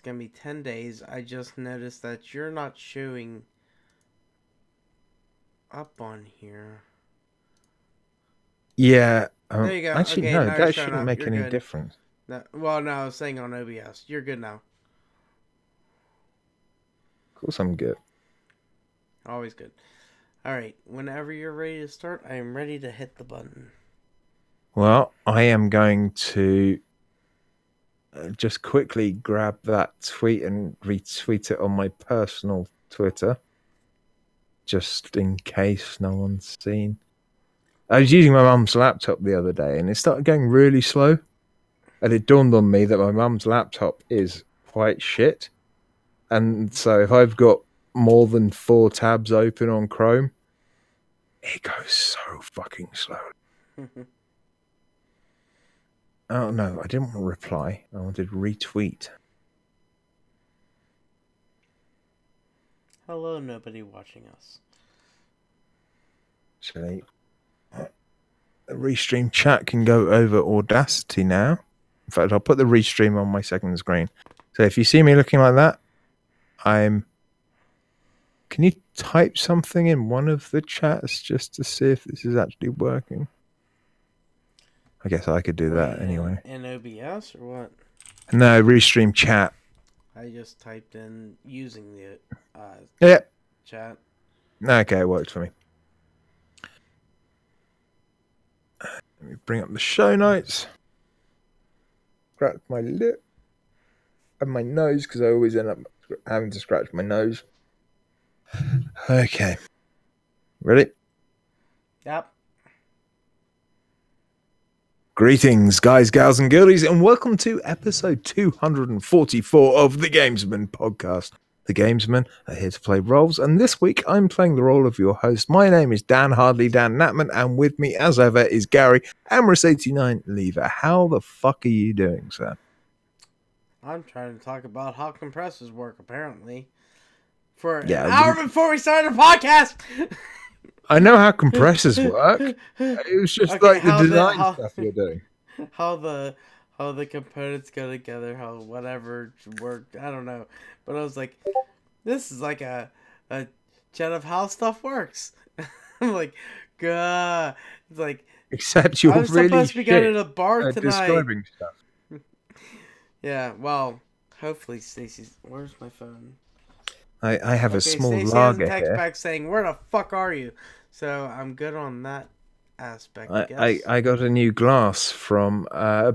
It's going to be 10 days. I just noticed that you're not showing up on here. Yeah. There you go. Actually, Okay, no, now you're that showing shouldn't up. make You're any good. difference. No, well, no, I was saying on OBS. You're good now. Of course I'm good. Always good. Alright, whenever you're ready to start, I am ready to hit the button. Well, I am going to just quickly grab that tweet and retweet it on my personal Twitter, just in case no one's seen. I was using my mum's laptop the other day, and it started going really slow. And it dawned on me that my mum's laptop is quite shit. And so if I've got more than 4 tabs open on Chrome, it goes so fucking slow. Oh, no, I didn't want to reply. I wanted retweet. Hello, nobody watching us. Actually, the restream chat can go over Audacity now. In fact, I'll put the restream on my second screen. So if you see me looking like that, I'm... Can you type something in one of the chats just to see if this is actually working? I guess I could do that anyway. In OBS or what? No, restream chat. I just typed in using the chat. Okay, it worked for me. Let me bring up the show notes. Scratch my lip and my nose because I always end up having to scratch my nose. Okay. Ready? Yep. Greetings, guys, gals, and girlies, and welcome to episode 244 of the Gamesmen podcast. The Gamesmen are here to play roles, and this week I'm playing the role of your host. My name is Dan Hardley, Dan Natman, and with me, as ever, is Gary Amorous89 Lever. How the fuck are you doing, sir? I'm trying to talk about how compressors work, apparently. For an hour before we started the podcast! I know how compressors work. It was just like the design stuff you're doing. How the components go together, how whatever work, I don't know. But I was like, this is like a chat of how stuff works. I'm like, God. It's like, except you're really supposed to be going to the bar tonight. Describing stuff. Yeah, well, hopefully Stacy's. Where's my phone? I have a small Stacey lager has a text here. back saying, "Where the fuck are you?" So I'm good on that aspect. I guess. I got a new glass from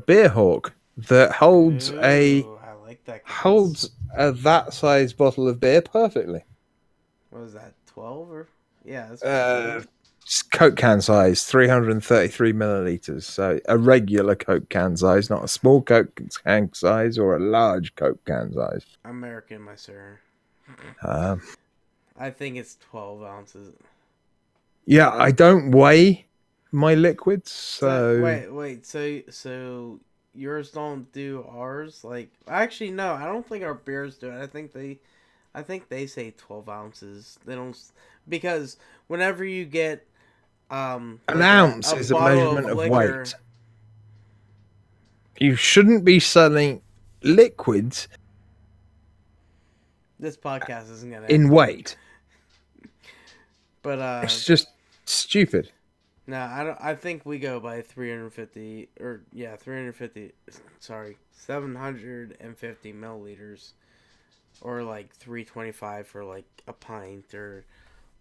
Beer Hawk that holds I like that glass. that size bottle of beer perfectly. What was that? 12 or that's Coke can size, 333 milliliters. So a regular Coke can size, not a small Coke can size or a large Coke can size. American, my sir. I think it's 12 ounces. Yeah, I don't weigh my liquids, so... Wait, so yours don't do ours? Like, actually, no, I don't think our beers do it. I think they say 12 ounces. They don't... Because whenever you get... an ounce is a measurement of liquor, weight. You shouldn't be selling liquids... This podcast isn't gonna in weight. But it's just stupid. No, I don't. I think we go by 350 or 350. Sorry, 750 milliliters, or like 325 for like a pint or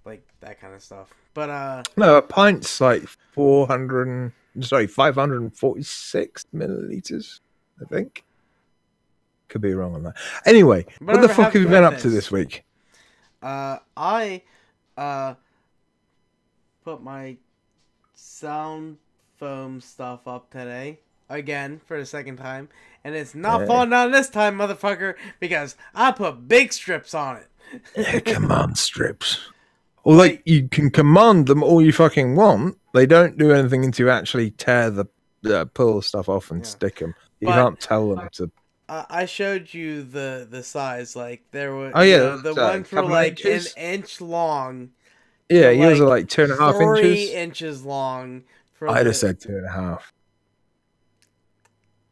like that kind of stuff. But no, a pint's like 546 milliliters, I think. Could be wrong on that. Anyway, what the fuck have you been up to this week? I put my sound foam stuff up today again for the second time, and it's not falling down this time, motherfucker, because I put big strips on it. Yeah, command strips. Or like you can command them all you fucking want. They don't do anything to actually tear pull stuff off and stick them. You can't tell them to. I showed you the size. Like there was the ones were like inches? An inch long. Yeah, yours are like 2.5 inches. 3 inches long. I'd have said 2.5.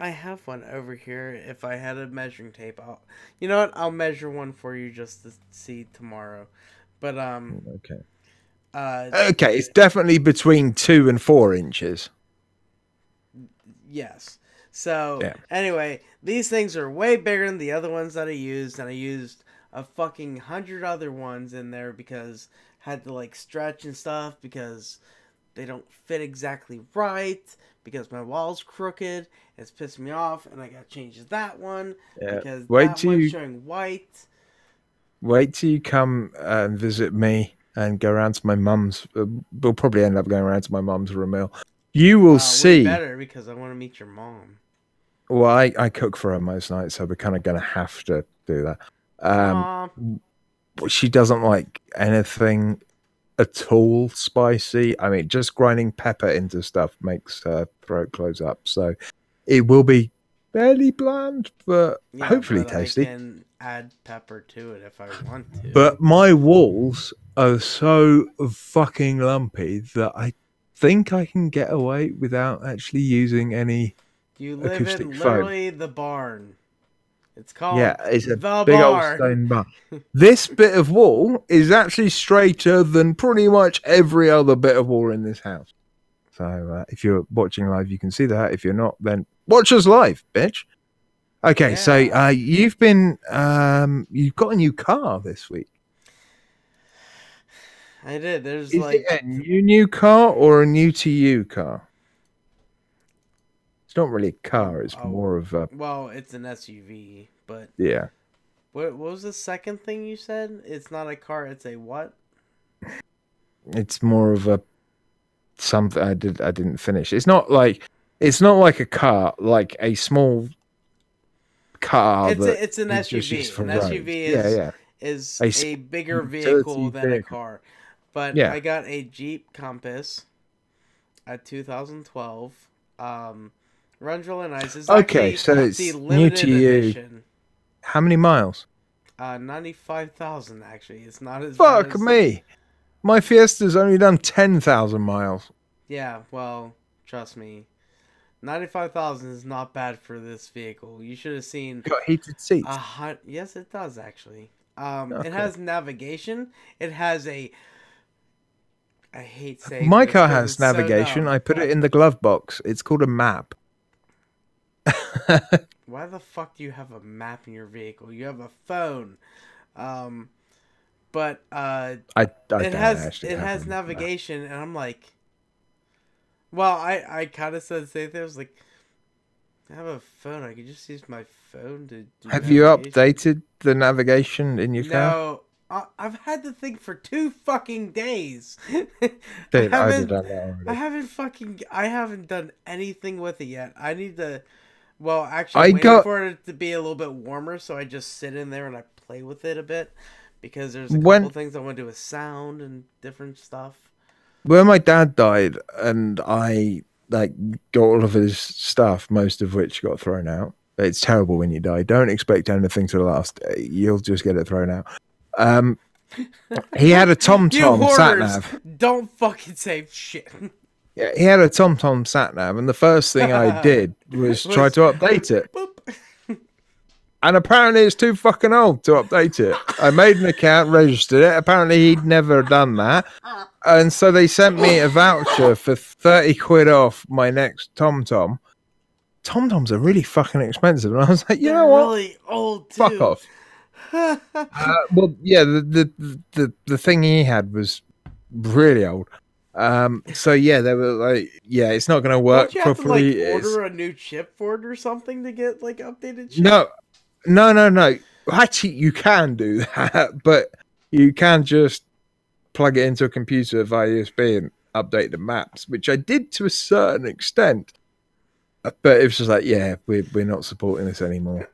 I have one over here. If I had a measuring tape, you know what? I'll measure one for you just to see tomorrow. But Okay. uh, Okay, it's definitely between 2 and 4 inches. yes. So Yeah. anyway, these things are way bigger than the other ones that I used, and I used a fucking 100 other ones in there because I had to like stretch and stuff because they don't fit exactly right because my wall's crooked. It's pissed me off, and I got to change that one Yeah. because Wait that till one's you showing white. wait till you come and visit me and go around to my mum's. We'll probably end up going around to my mum's for a meal. You will We see. better because I want to meet your mom. Well, I cook for her most nights, so we're kind of going to have to do that. Mom. She doesn't like anything at all spicy. I mean, just grinding pepper into stuff makes her throat close up. So it will be fairly bland, but Yeah, hopefully but I tasty. can add pepper to it if I want to. But my walls are so fucking lumpy that I think I can get away without actually using any You live acoustic in foam. literally the barn. It's Yeah, called it's a the big old barn. stone bar. This bit of wall is actually straighter than pretty much every other bit of wall in this house. So if you're watching live, you can see that. If you're not, then watch us live, bitch. Okay, so Yeah, you've got a new car this week. I did. There's Is it like, a new car or a new to you car? It's not really a car. It's more of a well, it's an SUV, but yeah. what was the second thing you said? It's not a car. It's a what? It's more of a something. I didn't finish. It's not like a car, like a small car that It's an is just used SUV. for An roads. SUV Yeah, yeah. is A a small bigger utility vehicle than a vehicle. car. But Yeah. I got a Jeep Compass at 2012. Runs really nice. It's Okay, actually so the it's new to limited you. edition. How many miles? 95,000 actually. It's not as bad Fuck as me. My Fiesta's only done 10,000 miles. yeah. Well, trust me, 95,000 is not bad for this vehicle. You should have seen Got heated seats. Yes, it does actually. It Okay. has navigation. It has a. I hate saying My this car because has it's so navigation. dumb. I put it in the glove box. It's called a map. Why the fuck do you have a map in your vehicle? You have a phone. But I it don't actually it have has a map. navigation, and I'm like, well, I kind of said the same thing. I was like, I have a phone. I could just use my phone to do Have you navigation. updated the navigation in your car? No, I've had the thing for 2 fucking days. Dude, I did that already. I haven't done anything with it yet. I need to. Well, actually, I I'm waiting got for it to be a little bit warmer, so I just sit in there and I play with it a bit because there's a when couple things I want to do with sound and different stuff. when my dad died, and I like got all of his stuff, most of which got thrown out. It's terrible when you die. Don't expect anything to last. You'll just get it thrown out. He had a You TomTom sat hoarders, nav. don't fucking say shit. Yeah, he had a TomTom sat nav, and the first thing I did was try to update it. Boop. And apparently it's too fucking old to update it. I made an account, registered it. Apparently he'd never done that. And so they sent me a voucher for 30 quid off my next TomTom. TomToms are really fucking expensive. And I was like, you They're know what? really old too. Fuck off. Well, yeah, the thing he had was really old. So yeah, they were like, yeah, it's not going to work Don't you have properly. to like order a new chip for it or something to get like updated chip? No. Actually, you can do that, but you can just plug it into a computer via USB and update the maps, which I did to a certain extent. But it was just like, yeah, we're not supporting this anymore.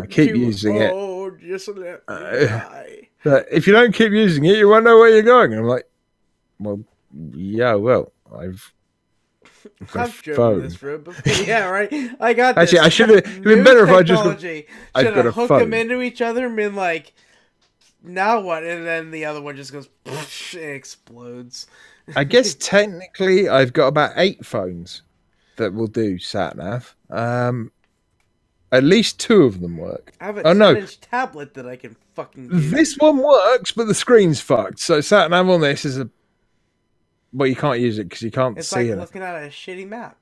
Keep using it. Just let me die. But if you don't keep using it, you won't know where you're going. And I'm like, well, yeah, well, I've driven this road before. Yeah, right. I got this. Actually, I should have. It'd been better if I just. Should have hooked them into each other and been like, now what? And then the other one just goes, it explodes. I guess technically, I've got about 8 phones that will do sat nav. At least 2 of them work. I have a Oh no, 10-inch tablet that I can fucking do. this one works, but the screen's fucked. So sat nav on this is a. Well, you can't use it because you can't It's see like anything. looking at a shitty map.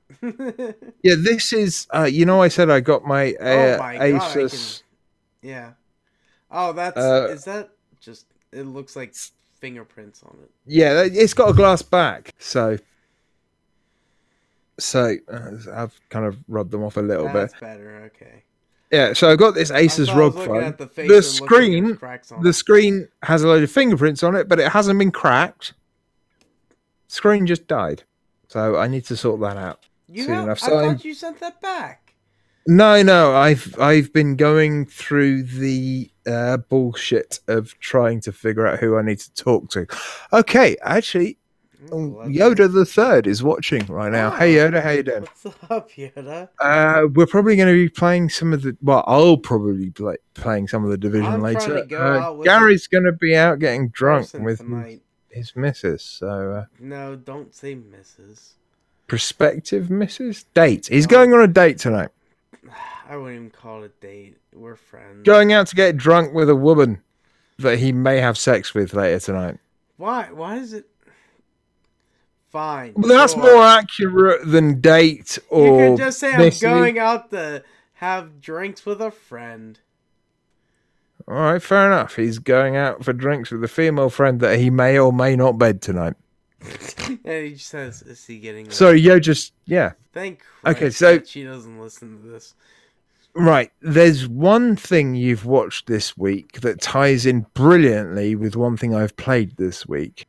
Yeah, this is. I said I got my Oh my god! Asus. Yeah. Oh, Uh, is that just? It looks like fingerprints on it. yeah, it's got a glass back, so I've kind of rubbed them off a little bit. That's better. Okay. Yeah, so I've got this I Asus thought I was ROG looking phone. at the face The and it looked like there was screen, cracks on the it. screen has a load of fingerprints on it, but it hasn't been cracked. Screen just died, so I need to sort that out soon enough. I thought you sent that back. No, I've been going through the bullshit of trying to figure out who I need to talk to. Okay, actually, Yoda the Third is watching right now. Hey Yoda, how you doing? What's up, Yoda? We're probably going to be playing some of the. Well, I'll probably be playing some of the Division I'm later. trying to go out with Gary's going to be out getting drunk with tonight. his missus. So no, don't say missus. Prospective missus date. He's going on a date tonight. I wouldn't even call it a date. We're friends. Going out to get drunk with a woman that he may have sex with later tonight. Why? Why is it? Fine. Well, that's more accurate than date or. You can just say I'm going out to have drinks with a friend. All right, fair enough. He's going out for drinks with a female friend that he may or may not bed tonight. And he just says, "Is he getting?" Sorry, yeah. Thank Christ okay, so she doesn't listen to this. Right, there's one thing you've watched this week that ties in brilliantly with one thing I've played this week.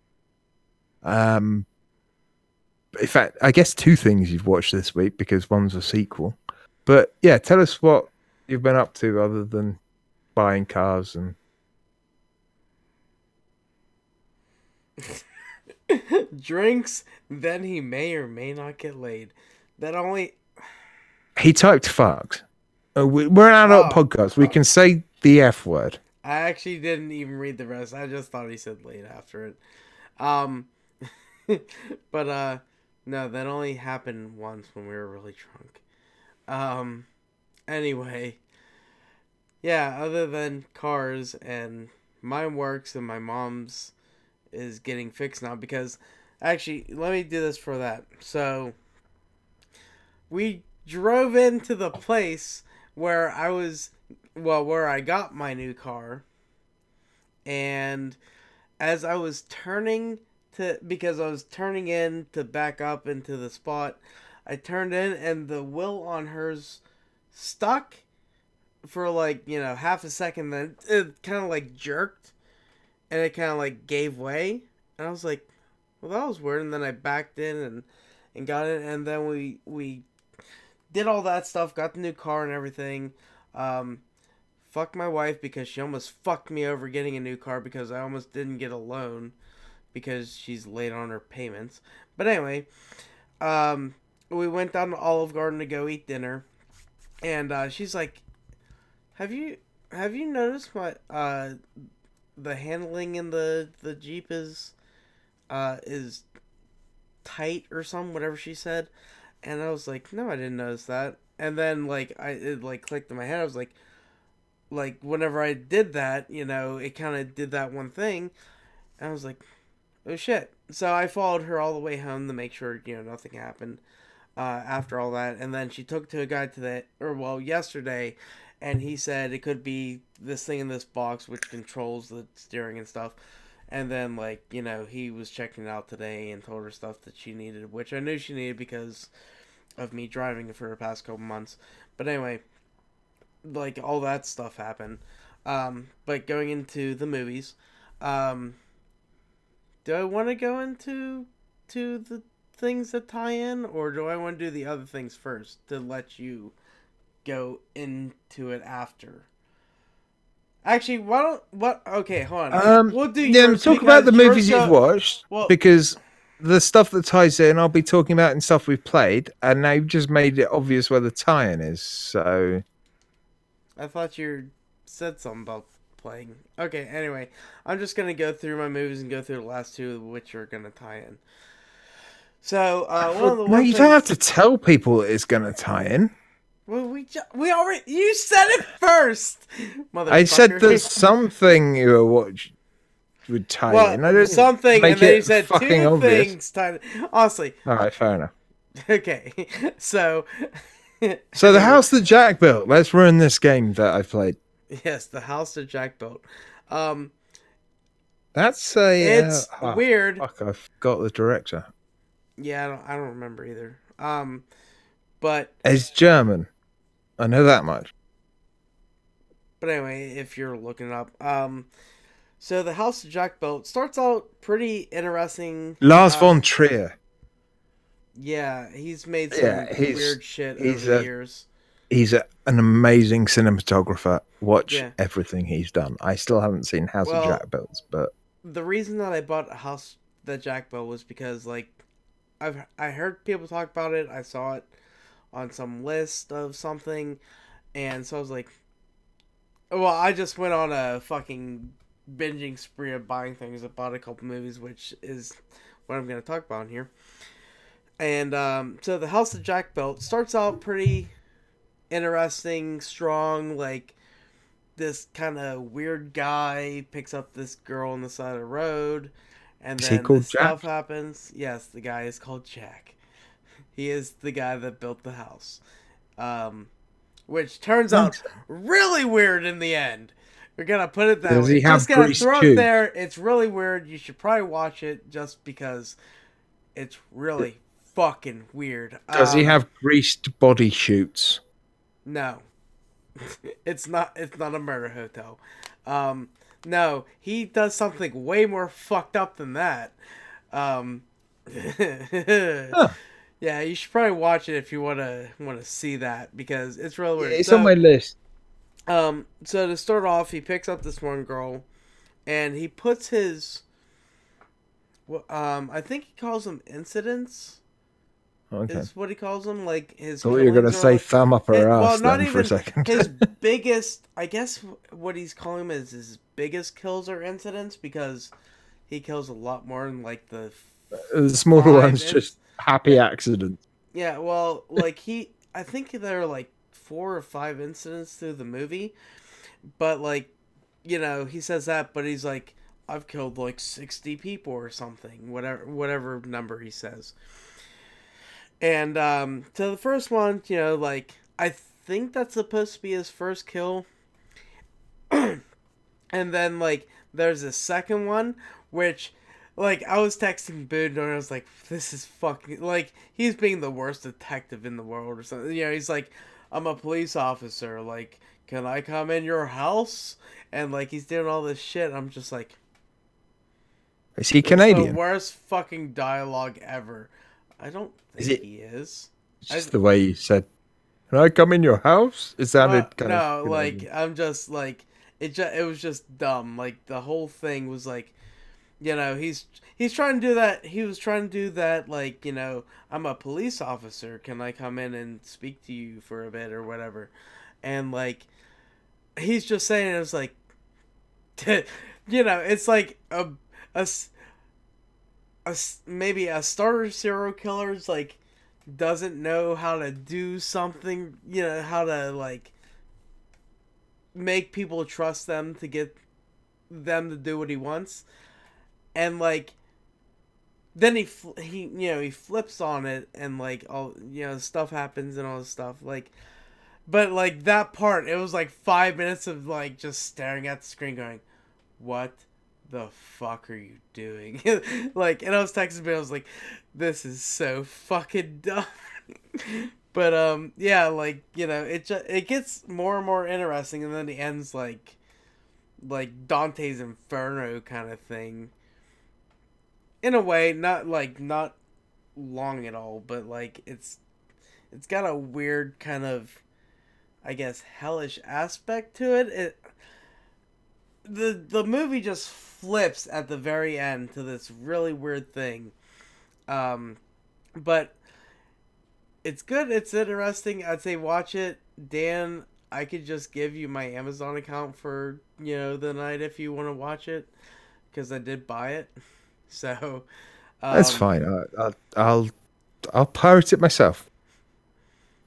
In fact, I guess 2 things you've watched this week because one's a sequel. But yeah, tell us what you've been up to other than buying cars and. Drinks, then he may or may not get laid. That only. He typed fucks. We're an adult podcast. We can say the F word. I actually didn't even read the rest. I just thought he said laid after it. But no, that only happened once when we were really drunk. Anyway. Yeah, other than cars and mine works and my mom's is getting fixed now because actually let me do this for that. So we drove into the place where where I got my new car, and as I was turning because I was turning in to back up into the spot, I turned in and the wheel on hers stuck for like, half a second, then it kind of like jerked and it kind of like gave way, and I was like, well, that was weird. And then I backed in and got it, and then we did all that stuff, got the new car and everything. Fuck my wife because she almost fucked me over getting a new car because I almost didn't get a loan because she's late on her payments. But anyway, we went down to Olive Garden to go eat dinner, and she's like, Have you noticed my the handling in the Jeep is tight or something, whatever she said? And I was like, no, I didn't notice that. And then it clicked in my head. I was like whenever I did that, it kind of did that one thing. And I was like, oh shit. So I followed her all the way home to make sure, nothing happened after all that. And then she took to a guy yesterday, and he said it could be this thing in this box which controls the steering and stuff. And then, he was checking it out today and told her stuff that she needed, which I knew she needed because of me driving it for the past couple months. But anyway, all that stuff happened. But going into the movies, do I want to go into the things that tie in, or do I want to do the other things first to let you go into it after? Actually, okay, hold on. We'll do yours. Talk about the movies you've watched, because the stuff that ties in, I'll be talking about in stuff we've played, and now you've just made it obvious where the tie-in is, so... I thought you said something about playing. Okay, anyway, I'm just going to go through my movies and go through the last 2, which are going to tie in. So, you don't have to tell people it's going to tie in. Well, we already you said it first, I said that motherfucker. something you were would tie Well, in. I didn't something, and make then you it said fucking two obvious. things. Honestly, All right, fair enough. okay. So, So the anywho, house that Jack built. Let's ruin this game that I played. yes, the house that Jack built. Um, That's a it's oh, weird. fuck. I forgot the director. Yeah, I don't remember either. But It's German. I know that much. anyway, if you're looking it up, so the house that Jack built starts out pretty interesting. Lars von Trier. Yeah, he's made some Yeah, he's weird shit over he's the a years. an amazing cinematographer. Watch Yeah. everything he's done. I still haven't seen House of Well, Jack built, but the reason that I bought a house that Jack built was because like I heard people talk about it. I saw it on some list of something, and so I was like, well, I just went on a fucking binging spree of buying things. I bought a couple movies, which is what I'm going to talk about in here. And so the house that Jack built starts out pretty interesting, strong, like this kind of weird guy picks up this girl on the side of the road, and is he then called this Jack? stuff happens. Yes, the guy is called Jack. He is the guy that built the house, which turns out really weird in the end. We're gonna put it that Does way. he have Just gonna greased throw it tubes? there. It's really weird. You should probably watch it just because it's really fucking weird. Does he have greased body shoots? No. It's not a murder hotel. No, he does something way more fucked up than that. Um, Huh. yeah, you should probably watch it if you wanna see that because it's really Yeah, weird. it's on my list. So to start off, he picks up this one girl, and he puts his, I think he calls them incidents. Okay. Is what he calls them, like his. Thought you were gonna killings or say like, thumb up her well, ass not then for a even second. his biggest. I guess what he's calling them is his biggest kills or incidents because he kills a lot more than like the The smaller five. one's just happy accident. Yeah, well, like I think there are like 4 or 5 incidents through the movie, but like, he says that, but he's like, I've killed like 60 people or something, whatever number he says. And so the first one, like I think that's supposed to be his first kill. And then like there's a second one which like I was texting Boone and I was like, this is fucking like he's being the worst detective in the world or something. He's like, I'm a police officer, like, can I come in your house? And like he's doing all this shit. I'm just like, Is he it's Canadian? the worst fucking dialogue ever. I don't think he is. It's just the way you said, "Can I come in your house?" It sounded kind No, of like I'm just like it was just dumb. Like the whole thing was like, he's trying to do that. He was trying to do that like, I'm a police officer. Can I come in and speak to you for a bit or whatever? And like he's just saying it was like it's like maybe a starter serial killer's like doesn't know how to do something, how to like make people trust them to get them to do what he wants, and like then he flips on it and like all stuff happens and all this stuff like, but like that part it was like 5 minutes of like just staring at the screen going, what the fuck are you doing? Like, and I was texting me, I was like, this is so fucking dumb. But yeah, like, it gets more and more interesting, and then it ends like Dante's Inferno kind of thing. In a way, not long at all, but like it's got a weird kind of, I guess, hellish aspect to it. The movie just flips at the very end to this really weird thing, but it's good. It's interesting. I'd say watch it, Dan. I could just give you my Amazon account for the night if you want to watch it, because I did buy it. So that's fine. I'll pirate it myself.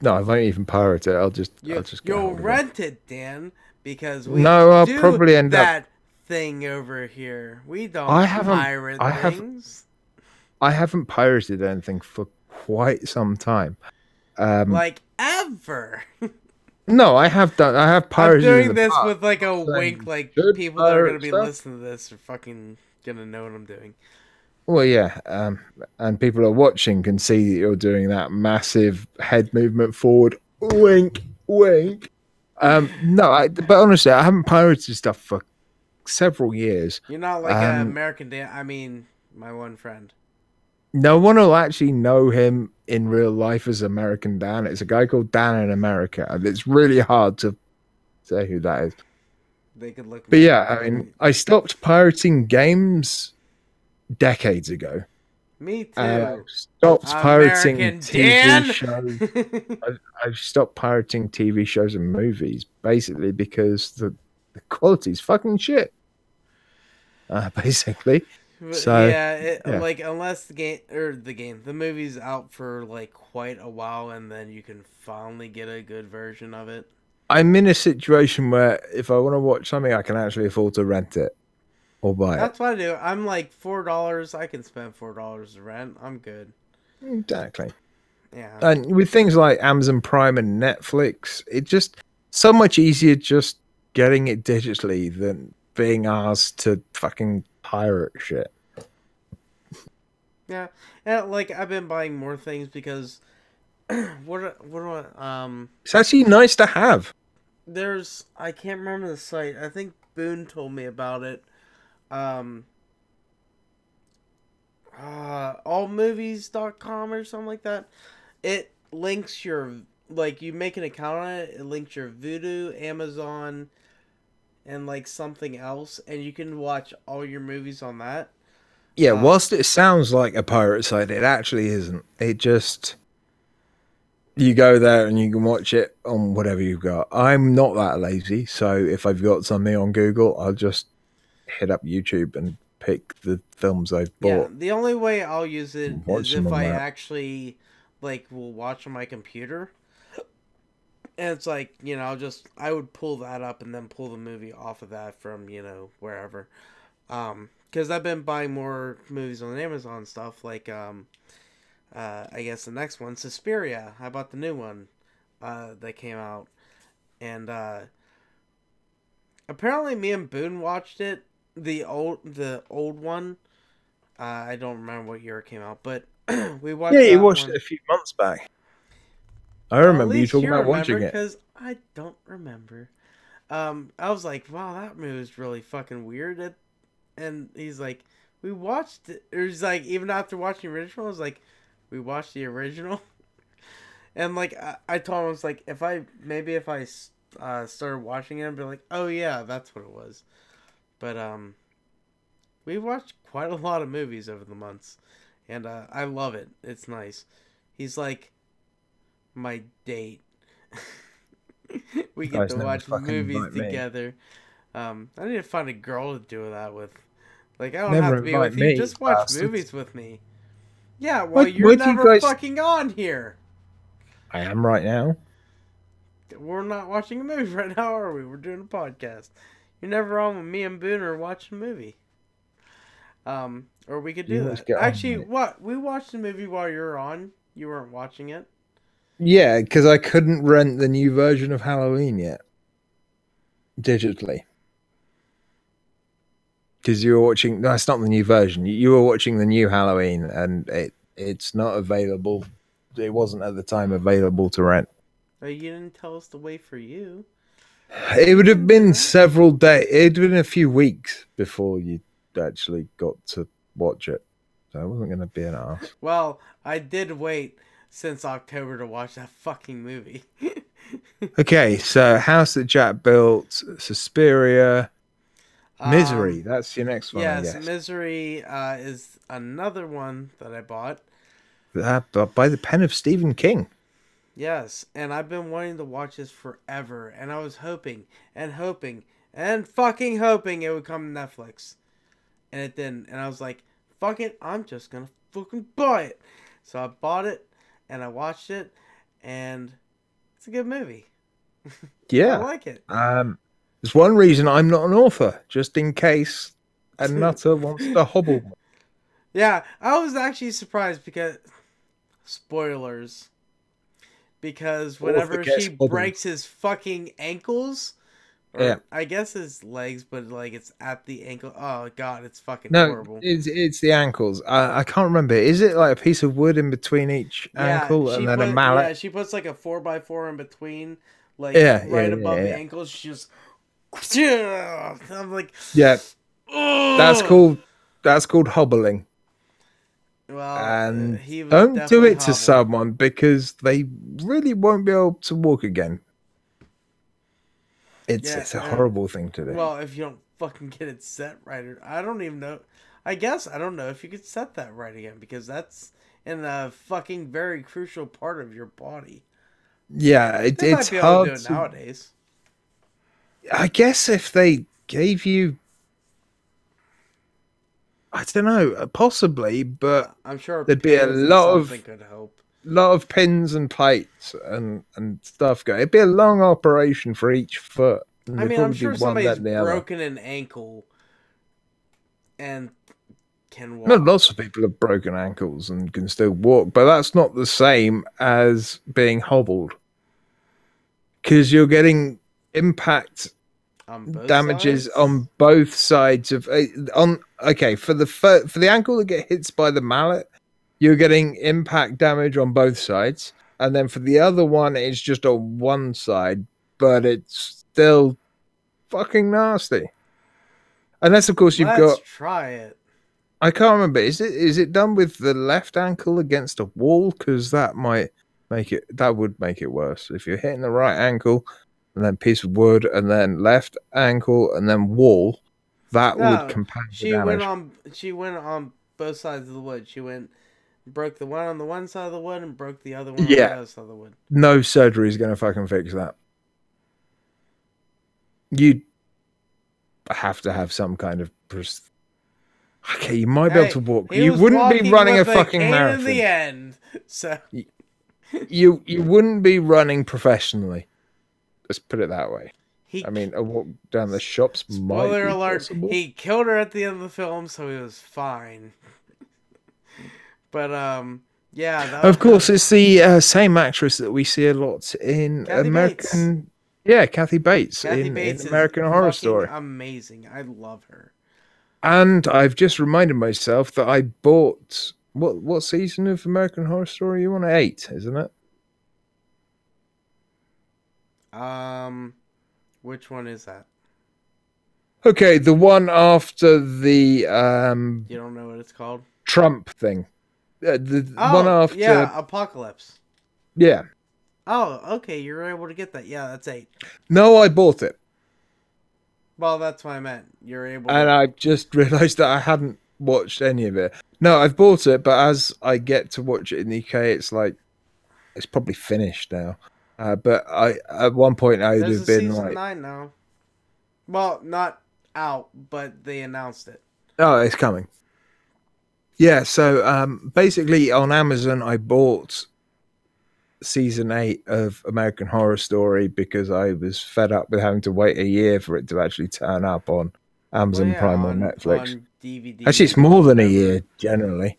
No, I won't even pirate it. I'll just get You'll hold of it. rent it, Dan, because we No, I'll do probably end up. that thing over here. We I don't haven't. pirate I have. things. I haven't pirated anything for quite some time. Um, Like, ever. no, I have done. I have I'm pirated in doing the this past. with like I'm a not saying wink, you like should people that are gonna pirate be stuff. listening to this are fucking gonna know what I'm doing. Well, yeah, and people are watching can see that you're doing that massive head movement forward. Wink, wink. No, but honestly, I haven't pirated stuff for several years. You're not like a Um, American Dan. I mean, my one friend. no one will actually know him in real life as American Dan. It's a guy called Dan in America, and it's really hard to say who that is. They could look But him up. yeah, I mean, I stopped pirating games decades ago, Me and I've too. stopped pirating American TV Dan. shows. I've stopped pirating TV shows and movies basically because the quality's fucking shit. Basically, so Yeah, yeah, like unless the movie's out for like quite a while, and then you can finally get a good version of it. I'm in a situation where if I want to watch something, I can actually afford to rent it or buy it. That's what I do. I'm like $4. I can spend $4 to rent. I'm good. Exactly. Yeah. And with things like Amazon Prime and Netflix, it's just so much easier just getting it digitally than being asked to fucking pirate shit. Yeah. And like I've been buying more things because what do It's actually nice to have. there's I can't remember the site. I think Boone told me about it. Um allmovies.com or something like that. It links your like you make an account on it, it links your Vudu, Amazon, and like something else, and you can watch all your movies on that. Yeah, Um whilst it sounds like a pirate site, it actually isn't. It just you go there and you can watch it on whatever you've got. I'm not that lazy, so if I've got something on Google, I'll just hit up YouTube and pick the films I've yeah, bought the only way I'll use it and is watch them if on I that. actually like will watch on my computer. And it's like, I would pull that up and then pull the movie off of that from, wherever. Because I've been buying more movies on Amazon stuff, like, I guess the next one, Suspiria. I bought the new one, that came out. And, apparently me and Boone watched it, the old one. I don't remember what year it came out, but we Yeah, watched you that watched it one. a few months back. I Well, at remember you least talking you about remember, watching it. because I don't remember. I was like, wow, that movie was really fucking weird. And he's like, we watched it. Or he's like, even after watching the original, I was like, we watched the original. And like, I told him, I was like, if I started watching it, I'd be like, oh yeah, that's what it was. But, we watched quite a lot of movies over the months. And, I love it. It's nice. He's like my date. We get Guys to never watch fucking movies invite me. together. I need to find a girl to do that with. Like, I don't Never have to be invite with you. me, Just watch bastards. movies with me. Yeah, well, you're Why do you never guys? fucking on here. I am right now. We're not watching a movie right now, are we? We're doing a podcast. You're never on when me and Boone are watching a movie. Or we could do You let's that. get on, Actually, mate. what? We watched the movie while you were on. You weren't watching it. Yeah, because I couldn't rent the new version of Halloween yet digitally. Because you were watching. No, it's not the new version. You were watching the new Halloween, and it's not available. It wasn't at the time available to rent. Oh, you didn't tell us to wait for you. It would have Didn't do been that. several days. It'd been a few weeks before you actually got to watch it. So I wasn't going to be an ass. Well, I did wait since October to watch that fucking movie. Okay, so House That Jack Built, Suspiria, Misery. um, That's your next one, I yes, guess. Misery is another one that I bought. But by the pen of Stephen King. Yes, and I've been wanting to watch this forever, and I was hoping and hoping and fucking hoping it would come to Netflix, and it didn't. And I was like, "Fuck it, I'm just gonna fucking buy it." So I bought it, and I watched it, and It's a good movie. I Yeah. like it. There's one reason I'm not an author, just in case a nutter wants to hobble me. Yeah, I was actually surprised because spoilers. Because Author whenever she gets hobbled. breaks his fucking ankles, Yeah. or I guess his legs, but like it's at the ankle. Oh god, it's fucking No, horrible. it's the ankles. I can't remember. Is it like a piece of wood in between each Yeah, ankle and then a mallet? she puts like a 4x4 in between, like Yeah, yeah, right above yeah, the yeah. ankles. She just, I'm like, Yeah, that's oh. called hobbling. Well, And he was don't do definitely it to hobbled. someone because they really won't be able to walk again. It's a horrible thing to do. Well, if you don't fucking get it set right, I don't even know. I guess I don't know if you could set that right again because that's in a fucking very crucial part of your body. Yeah, They it's might be able to hard do it nowadays. I guess if they gave you, I don't know, possibly, but I'm sure there'd be a pins and lot something of could help. pins and plates and stuff going. It'd be a long operation for each foot. And I they'd mean, I'm probably do sure one somebody's then the other. broken an ankle and can walk. No, lots of people have broken ankles and can still walk, but that's not the same as being hobbled. Because you're getting impact On both damages sides? on both sides of for the ankle that get hits by the mallet, you're getting impact damage on both sides, and then for the other one, it's just on one side, but it's still fucking nasty. Unless, of course, Let's try it. I can't remember. Is it done with the left ankle against a wall? Because that would make it worse if you're hitting the right ankle and then piece of wood and then left ankle and then wall. That would compound the damage. She went on both sides of the wood. Broke the one on the one side of the wood and broke the other one on the other side of the wood. No surgery is going to fucking fix that. You'd have to have some kind of. Okay, you might be able to walk. You wouldn't be running a fucking marathon. In the end, so you wouldn't be running professionally. Let's put it that way. I mean, a walk down the shops might be possible. He killed her at the end of the film, so he was fine. But yeah. Of course, it's the same actress that we see a lot in Kathy American. Bates. Yeah, Kathy Bates in American Horror Story. Amazing. I love her. And I've just reminded myself that I bought what season of American Horror Story you on? 8, isn't it? Which one is that? Okay, the one after the You don't know what it's called? Trump thing. The one after Apocalypse. Yeah. Oh, okay, you were able to get that. Yeah, that's 8. No, I bought it. Well, that's what I meant. You're able And I just realised that I hadn't watched any of it. No, I've bought it, but as I get to watch it in the UK, it's probably finished now. But at one point I'd have been season 9 now. Well, not out, but they announced it. Oh, it's coming. Yeah, so basically on Amazon I bought season 8 of American Horror Story because I was fed up with having to wait a year for it to actually turn up on Amazon Prime or Netflix. On DVD. Actually, it's more than a year generally.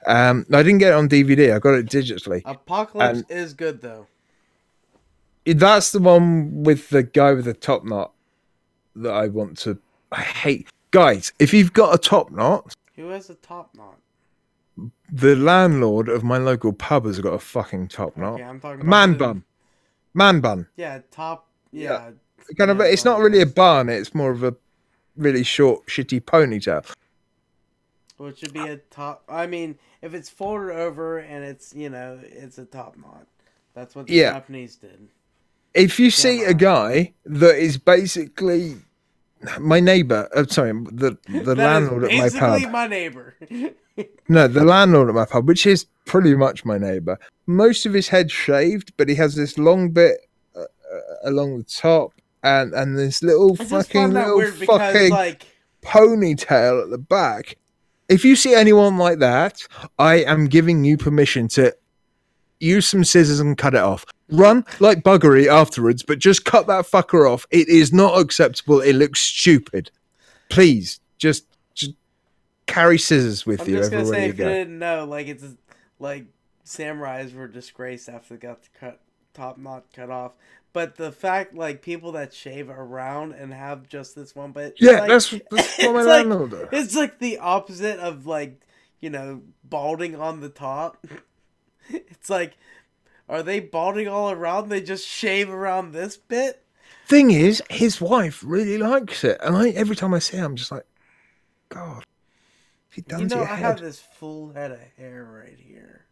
I didn't get it on DVD. I got it digitally. Apocalypse is good though. That's the one with the guy with the top knot that I want to. I hate guys. If you've got a top knot, who has a top knot? The landlord of my local pub has got a fucking top knot. Okay, I'm talking about man bun. Yeah, top. Yeah. Kind of. It's not really a bun. It's more of a really short, shitty ponytail. Which should be a top. I mean, if it's folded over and it's it's a top knot. That's what the Japanese did. If you see a guy that is basically my neighbour, the landlord at my pub. Basically my neighbour. No, the landlord at my pub, which is pretty much my neighbour. Most of his head's shaved, but he has this long bit along the top and this little fucking ponytail at the back. If you see anyone like that, I am giving you permission to use some scissors and cut it off. run like buggery afterwards, but just cut that fucker off. It is not acceptable. It looks stupid. Please, just carry scissors with I'm you just gonna everywhere say, you if you go. didn't know, like it's like samurais were disgraced after they got the top knot cut off. But the fact, like people that shave around and have just this one bit, it's Yeah, like that's what my it's like landlord does. it's like the opposite of like balding on the top. It's like, are they balding all around? They just shave around this bit. Thing is, his wife really likes it, and every time I see her, I'm just like, God, have you done to your I have head? this full head of hair right here.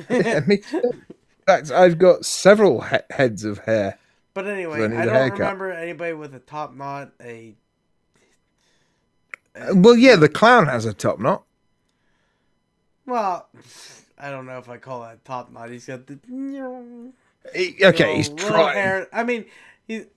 Yeah, me too. In fact, I've got several heads of hair. But So I anyway, I need a don't haircut. remember anybody with a top knot. Well, yeah, the clown has a top knot. Well, I don't know if I call that top knot. He's got the Okay, he's little trying. hair. I mean,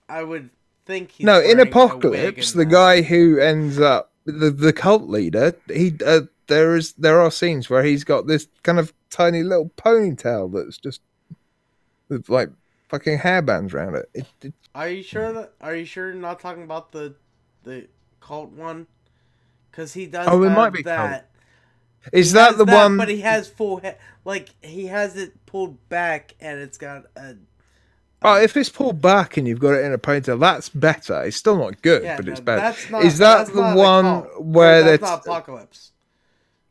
I would think he's No, in wearing a wig Apocalypse, and the that. guy who ends up the cult leader, there are scenes where he's got this kind of tiny little ponytail that's just with like fucking hairbands around it. Are you sure you're not talking about the cult one? Because he does Oh, it might have be cult. that. Is that the one? But he has full head. Like he has it pulled back, and it's got a. Oh, if it's pulled back and you've got it in a ponytail, that's better. It's still not good, Yeah, but no, it's better. that's not. Is that That's the not one a cult. where That's that's not Apocalypse.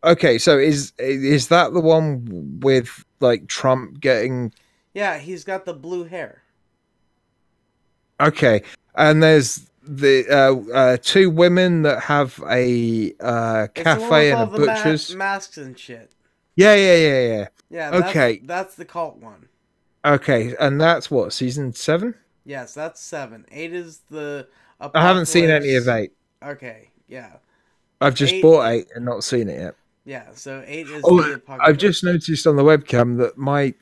okay? So is that the one with like Trump getting? Yeah, he's got the blue hair. Okay, and there's the two women that have a It's the one cafe with and all a the butcher's. masks and shit. Yeah. Yeah, Okay, that's the cult one. okay, and that's what season 7. Yes, that's 7. 8 is the I haven't seen any of Apocalypse. 8. Okay, yeah. I've just 8, bought 8 and not seen it yet. yeah, so 8 is the Oh, I've just Apocalypse. noticed on the webcam that my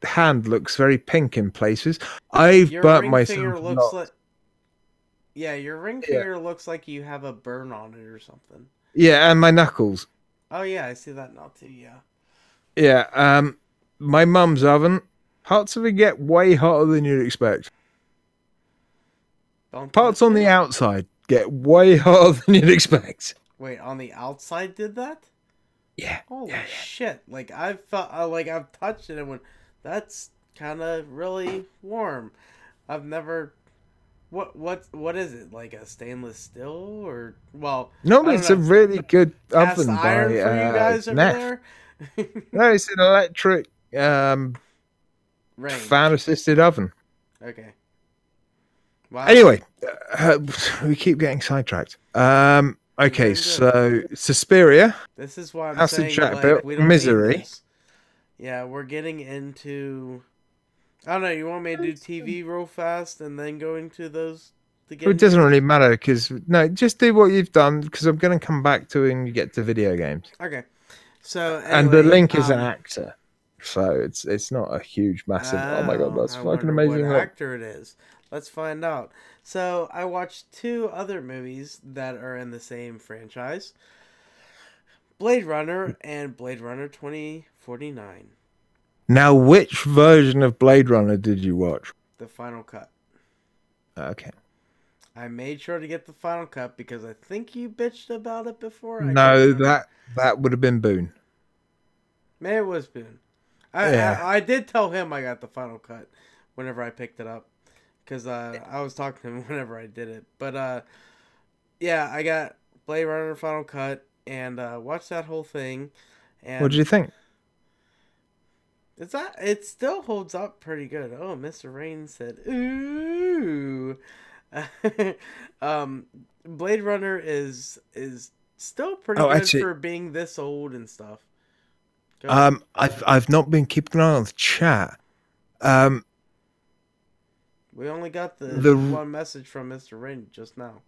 hand looks very pink in places. I've Your burnt ring finger myself a looks lot. like Yeah, your ring Yeah, finger looks like you have a burn on it or something. yeah, and my knuckles. Oh yeah, I see that now too, yeah. Yeah, my mum's oven. Parts of it get way hotter than you'd expect. Don't Parts touch on the it. outside get way hotter than you'd expect. Wait, on the outside did that? Yeah. Holy Yeah. shit! Like I've felt, like I've touched it and went, that's kind of really warm. I've never. What is it, like a stainless steel or No, I don't it's a know, really good cast oven iron by for you guys over Neff. there? No, it's an electric fan Range. assisted oven. Okay. Wow. Anyway, we keep getting sidetracked. You're Okay, doing good. so Suspiria, This is why I'm Acid saying Jack like Bill, we don't need Misery. this. Yeah, we're getting into. I don't know. You want me to do TV real fast and then go into those to get It into doesn't those? really matter because no, just do what you've done because I'm going to come back to it when you get to video games. Okay. So And the anyway, Link is an actor, so it's not a huge, massive. Oh my god, that's I fucking wonder what amazing! Look, actor it is. Let's find out. So I watched 2 other movies that are in the same franchise: Blade Runner and Blade Runner 2049, now which version of Blade Runner did you watch? the final cut. Okay, I made sure to get the final cut because I think you bitched about it before. I can't no, remember. that would have been Boone. Maybe it was Boone. Yeah. I did tell him I got the final cut whenever I picked it up because I was talking to him whenever I did it. But yeah, I got Blade Runner final cut and watched that whole thing. And What did you think? it still holds up pretty good. Oh, Mr. Rain said, "Ooh." Blade Runner is still pretty Oh, good actually, for being this old and stuff. Go ahead. I've not been keeping an eye on the chat. We only got The one message from Mr. Rain just now.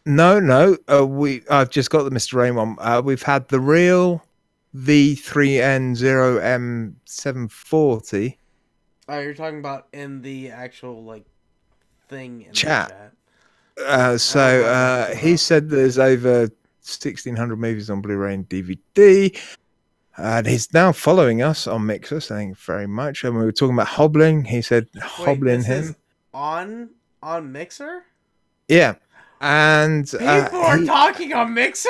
no, I've just got the Mr. Rain one. We've had the real V3N0M740 Oh, you're talking about in the actual like thing in chat. the chat. So he said there's over 1,600 movies on Blu-ray and DVD. And he's now following us on Mixer. So thank you very much. And we were talking about hobbling. He said Wait, hobbling this him. is on Mixer? Yeah. And People are talking on Mixer?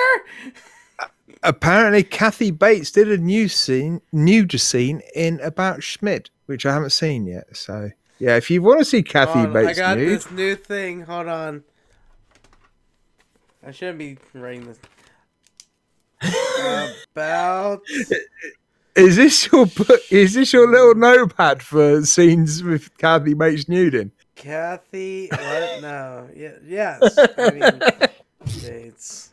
apparently Kathy Bates did a news scene in About Schmidt, which I haven't seen yet. So yeah, if you want to see Kathy Bates I got nude, this new thing. Hold on. I shouldn't be writing this. About is this your little notepad for scenes with Kathy Bates nude in? Kathy? What? No. Yeah. Yes. I mean, Bates.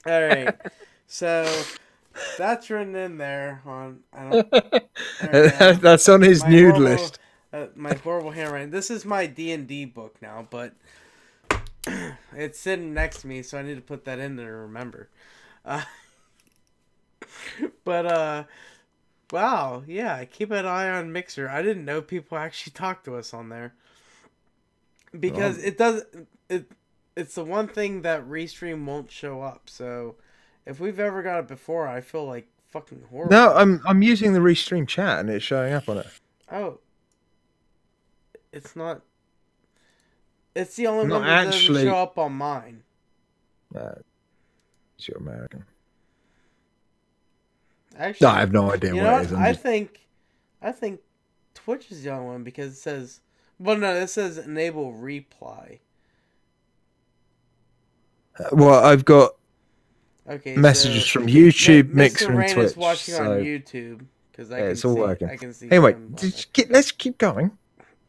All right. So that's written in there on. That's on his nude list. My horrible handwriting. This is my D&D book now, but it's sitting next to me, so I need to put that in there to remember. But wow, yeah, keep an eye on Mixer. I didn't know people actually talk to us on there because it's the one thing that Restream won't show up. So if we've ever got it before, I feel like fucking horrible. No, I'm using the Restream chat and it's showing up on it. Oh, it's not. It's the only one that doesn't show up on mine. You're American. Actually, no, I have no idea what it is. I think Twitch is the only one because it says. Well, no, it says enable reply. Well, I've got messages so from YouTube, Mixer, Mr. Rain and Twitch. is watching on YouTube because it's all working. I can see. Anyway, let's keep going.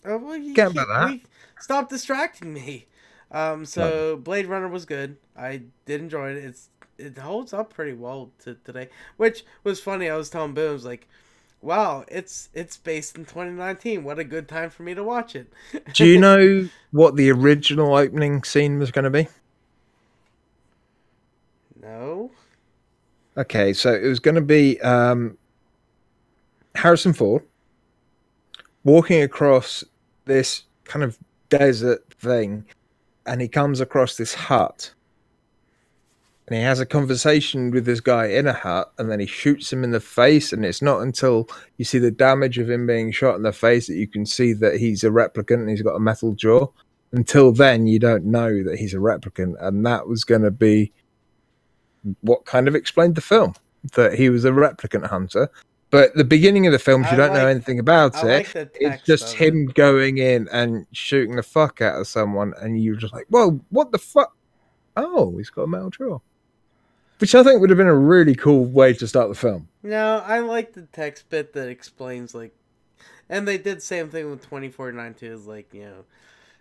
Oh, well, stop distracting me. So Blade Runner was good. I did enjoy it. It holds up pretty well to today, which was funny. I was telling Boom, I was like, "Wow, it's based in 2019. What a good time for me to watch it." Do you know what the original opening scene was going to be? No. Okay, so it was going to be Harrison Ford walking across this kind of desert thing, and he comes across this hut. And he has a conversation with this guy in a hut, and then he shoots him in the face. And it's not until you see the damage of him being shot in the face that you can see that he's a replicant and he's got a metal jaw. Until then, you don't know that he's a replicant. And that was going to be what kind of explained the film, that he was a replicant hunter. But the beginning of the film, if you don't know anything about it, it's just him going in and shooting the fuck out of someone. And you're just like, whoa, what the fuck? Oh, he's got a metal jaw. Which I think would have been a really cool way to start the film. No, I like the text bit that explains, like... And they did the same thing with 2049 too, is like, you know,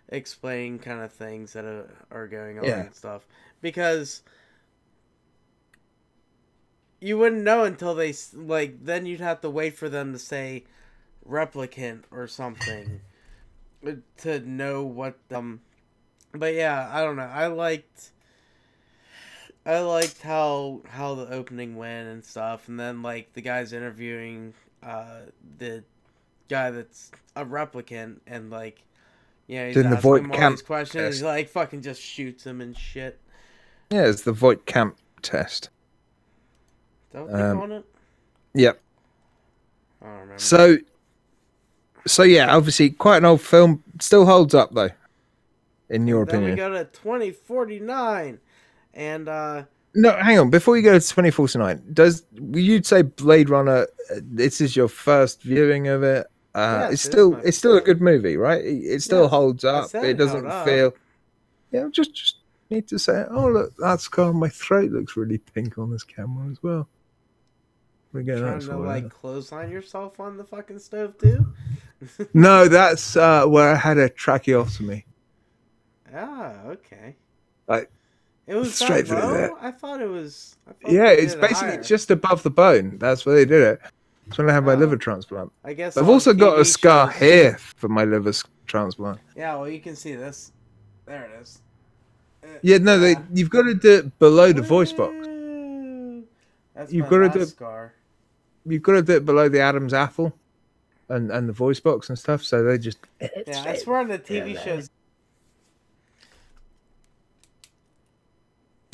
explaining kind of things that are going on and stuff. Because... you wouldn't know until they, like, then you'd have to wait for them to say replicant or something to know what, but yeah, I don't know. I liked how the opening went and stuff, and then, like, the guy's interviewing, the guy that's a replicant, and, like, yeah, he's asking him all these questions, he, like, fucking just shoots him and shit. Yeah, it's the Voight Camp test. Is that what they call it? Yep. I don't remember. So yeah, obviously quite an old film. Still holds up though, in your opinion. Then we go to 2049, and no, hang on. Before you go to 2049, you'd say Blade Runner? This is your first viewing of it. It's still a good movie, right? It still holds up. It doesn't feel. Yeah, just need to say, oh look, that's cool. My throat looks really pink on this camera as well. We're trying to like clothesline yourself on the fucking stove too? No, that's where I had a tracheotomy. Ah, okay. Like it was straight through there. I thought it was. It's basically just above the bone. That's where they did it. That's when I had my liver transplant. I guess I've also got a scar here for my liver transplant. Yeah, well, you can see this. There it is. Yeah, no, you've got to do it below the voice box. That's you've got to do scar. You've got to do it below the Adam's apple, and the voice box and stuff. So they just I swear on the TV shows.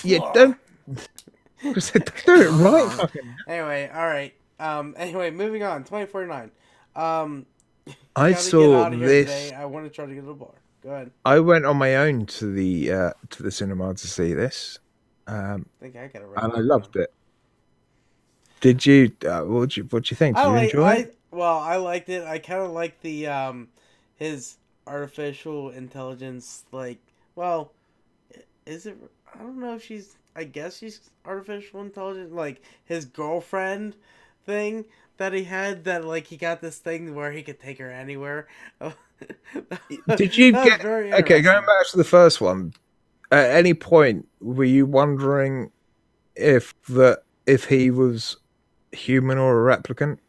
Yeah, don't. Because they do it right fucking. Anyway, all right. Anyway, moving on. 2049. Um, I gotta get saw out of here today. this. I want to try to get to the bar. Go ahead. I went on my own to the cinema to see this, I think I gotta and I recommend one. loved it. Did you? What do you think? Did you enjoy it? I liked it. I kind of like the his artificial intelligence. Like, well, is it? I don't know if she's. I guess she's artificial intelligence. Like his girlfriend thing that he had. That like he got this thing where he could take her anywhere. Did you That was get very okay? Going interesting. back to the first one, at any point were you wondering if he was human or a replicant?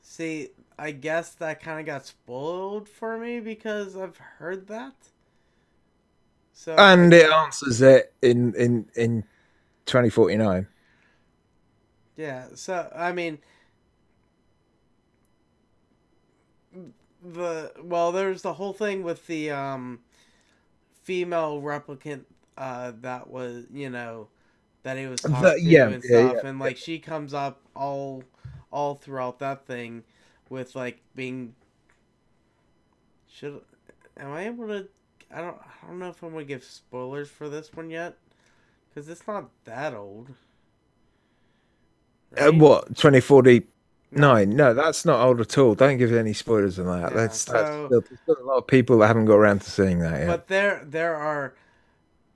See, I guess that kind of got spoiled for me because I've heard that. So And it answers it in 2049. yeah. So I mean, there's the whole thing with the female replicant that was that he was talking to Yeah, and yeah, stuff, yeah. and like she comes up all throughout that thing with like being should am I able to I don't know if I'm gonna give spoilers for this one yet because it's not that old, right? What 2049? No, No, that's not old at all. Don't give any spoilers on that. yeah. That's So, still, there's still a lot of people that haven't got around to seeing that yet. but there are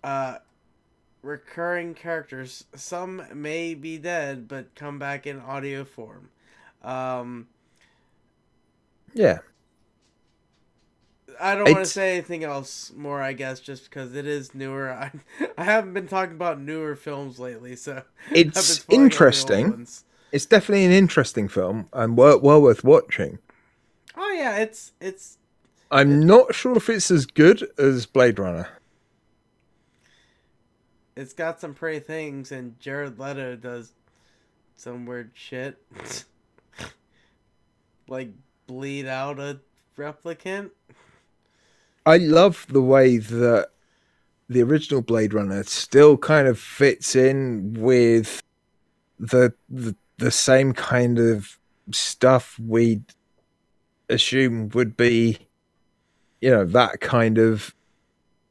uh recurring characters. Some may be dead, but come back in audio form. Um, Yeah, I don't want to it's say anything else more, I guess, just because it is newer. I haven't been talking about newer films lately, so I've been it's spoiling all the old interesting. ones. It's definitely an interesting film and well worth watching. Oh yeah, I'm not sure if it's as good as Blade Runner. it's got some pretty things, and Jared Leto does some weird shit, like bleed out a replicant. I love the way that the original Blade Runner still kind of fits in with the same kind of stuff we'd assume would be, that kind of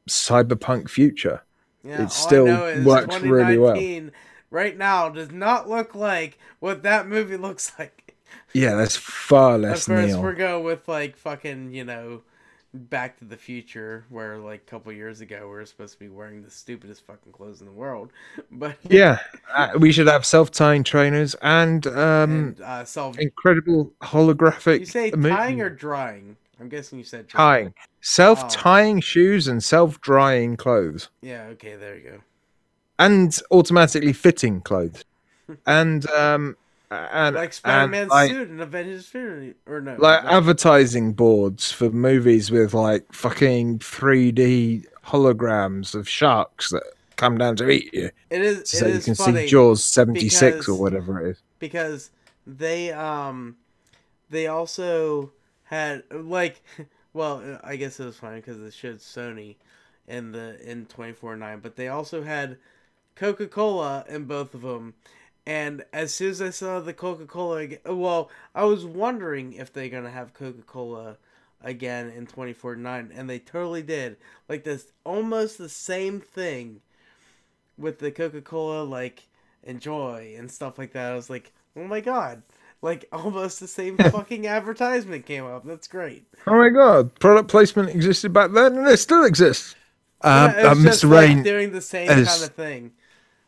cyberpunk future. Yeah, It all I still know is works really well. 2019 right now does not look like what that movie looks like. Yeah, that's far Of less course, we're neon. going with like fucking, Back to the Future, where like a couple years ago we were supposed to be wearing the stupidest fucking clothes in the world. But Yeah, we should have self-tying trainers and and incredible you say holographic tying or movement. drying? I'm guessing you said drying. Tying, Oh, self-tying shoes and self-drying clothes, yeah, okay, there you and automatically fitting clothes, go. and and Like and Spider-Man's like suit in Avengers Infinity, or no, like no. advertising boards for movies with like fucking 3D holograms of sharks that come down to eat you, It so you is can see funny Jaws 76 or because whatever it is. because they also had like well I guess it was fine because it showed Sony in 24/9, but they also had Coca-Cola in both of them. And as soon as I saw the Coca-Cola, well, I was wondering if they're gonna have Coca-Cola again in 24/9, and they totally did. Like this, almost the same thing with the Coca-Cola, like enjoy and stuff like that. I was like, oh my god, like almost the same fucking advertisement came up. That's great. Oh my god, product placement existed back then and it still exists. Yeah, it was just Mr. like Rain doing the same kind has of thing.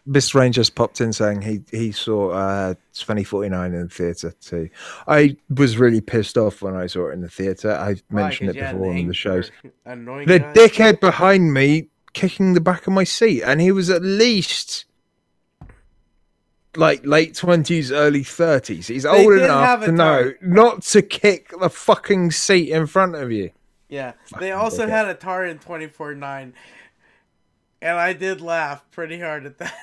Mr. Rain just popped in saying he saw 2049 in the theatre too. I was really pissed off when I saw it in the theatre. I've Why? mentioned Because it you had an before on the shows. annoying The guy. dickhead behind me kicking the back of my seat, and he was at least like late 20s, early 30s. He's They old did enough have to know Atari. not to kick the fucking seat in front of you. Yeah, they Fucking also dickhead. had Atari in 24/9, and I did laugh pretty hard at that.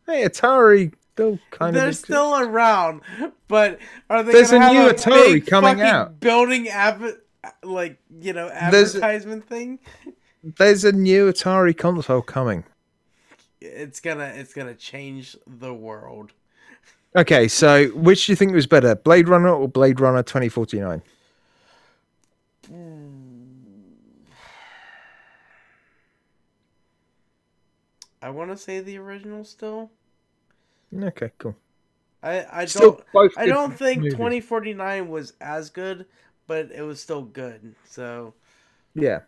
Hey, Atari still kind of They're exists. still around, but are they There's gonna a new have a Atari big coming fucking out. building There's advertisement thing? there's a new Atari console coming. it's gonna change the world. Okay, so which do you think was better, Blade Runner or Blade Runner 2049? I want to say the original still. Okay, cool. I Still don't both I good don't think movies. 2049 was as good, but it was still good. So Yeah.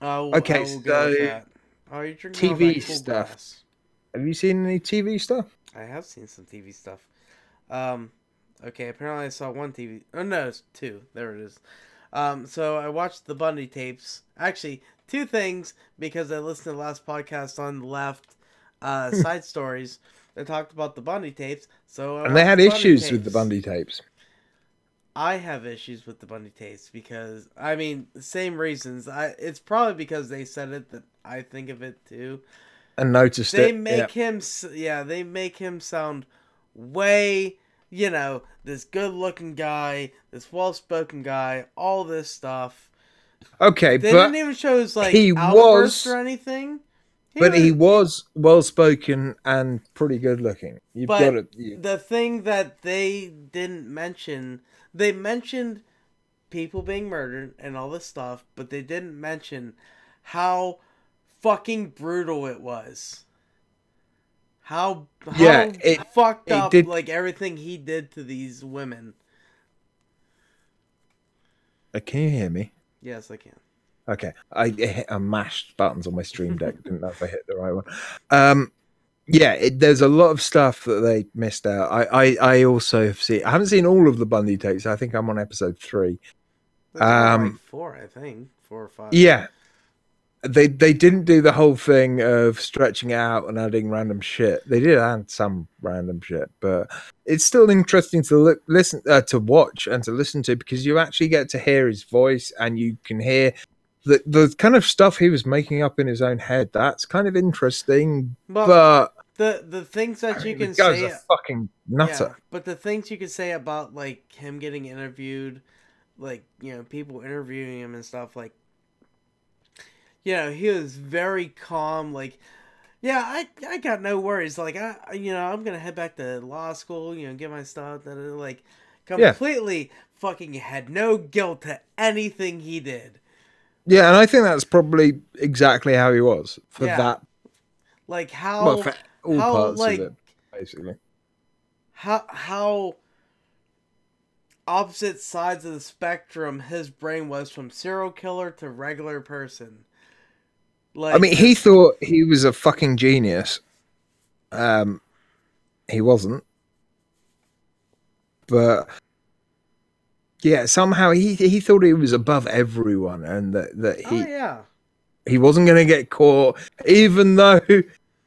I Okay, will go with so that. Oh, you're drinking all TV that cool stuff. glass. Have you seen any TV stuff? I have seen some TV stuff. Um, okay, apparently I saw one TV. Oh no, it's two. There it is. So I watched the Bundy tapes. Actually, two things because I listened to the last podcast on the left, side stories that talked about the Bundy tapes. So I And they watched had the Bundy issues with the tapes. Bundy tapes. I have issues with the Bundy tapes because I mean, same reasons. It's probably because they said it that I think of it too. And noticed They it. Yeah. make him, yeah, they make him sound way, this good-looking guy, this well-spoken guy, all this stuff. Okay, They didn't but even show his he outburst or was anything. but he was well spoken and pretty good looking. You've got But it. the thing that they didn't mention, they mentioned people being murdered and all this stuff, but they didn't mention how fucking brutal it was. How Yeah, fucked it up did. like everything he did to these women. Can you hear me? Yes, I can. Okay, I mashed buttons on my stream deck. Didn't know if I hit the right one. Yeah, there's a lot of stuff that they missed out. I also have seen. I haven't seen all of the Bundy tapes. I think I'm on episode 3. There's only like 4, I think. 4 or 5. Yeah, they didn't do the whole thing of stretching it out and adding random shit. They did add some random shit, but it's still interesting to listen to watch and to listen to because you actually get to hear his voice and you can hear the kind of stuff he was making up in his own head. That's kind of interesting, But but the things that you the can guy's a say, fucking yeah, nutter. but the things you can say about like him getting interviewed, like, people interviewing him and stuff, like, he was very calm, like, yeah, I got no worries, like, I'm gonna head back to law school, get my stuff, like, Yeah. completely fucking had no guilt to anything he did. Yeah, and I think that's probably exactly how he was for Yeah, that. like Well, for all how parts of like it, basically. how opposite sides of the spectrum his brain was from serial killer to regular person. I Like, mean, he thought he was a fucking genius. He wasn't, but yeah, somehow he thought he was above everyone, and that oh yeah, he wasn't going to get caught, even though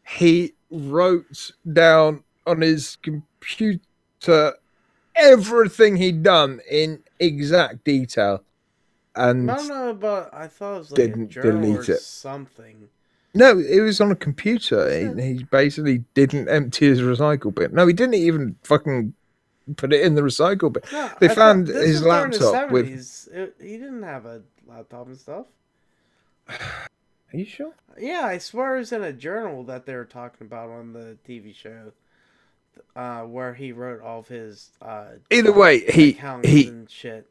he wrote down on his computer everything he'd done in exact detail I and don't know, but I thought it was like a didn't journal or delete it. something. No, it was on a computer. Was it? He basically didn't empty his recycle bin. No, he didn't even fucking put it in the recycle bin. No, They I thought found this his was during the laptop with. 70s. He didn't have a laptop and stuff. Are you sure? Yeah, I swear it was in a journal that they were talking about on the TV show, where he wrote all of his Either way, accounts and shit.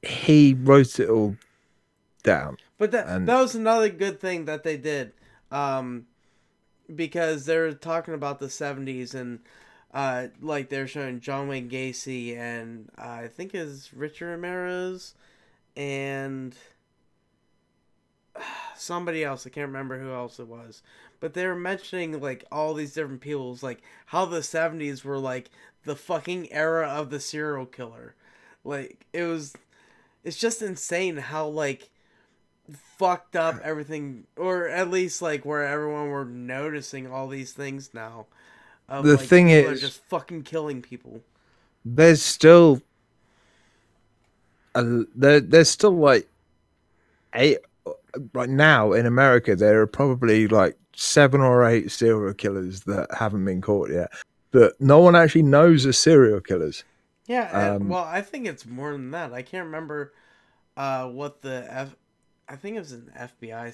he wrote it all down. But that And was another good thing that they did, because they're talking about the 70s and like they're showing John Wayne Gacy and I think it's Richard Ramirez and somebody else. I can't remember who else it was, but they were mentioning like all these different people's like how the 70s were like the fucking era of the serial killer. Like it's just insane how like fucked up everything, or at least like where everyone were noticing all these things now. Of the like thing people are is, just fucking killing people. there's still there's still like 8 right now in America. There are probably like 7 or 8 serial killers that haven't been caught yet. That no one actually knows are serial killers. Yeah, and, well, I think it's more than that. I can't remember what I think it was an FBI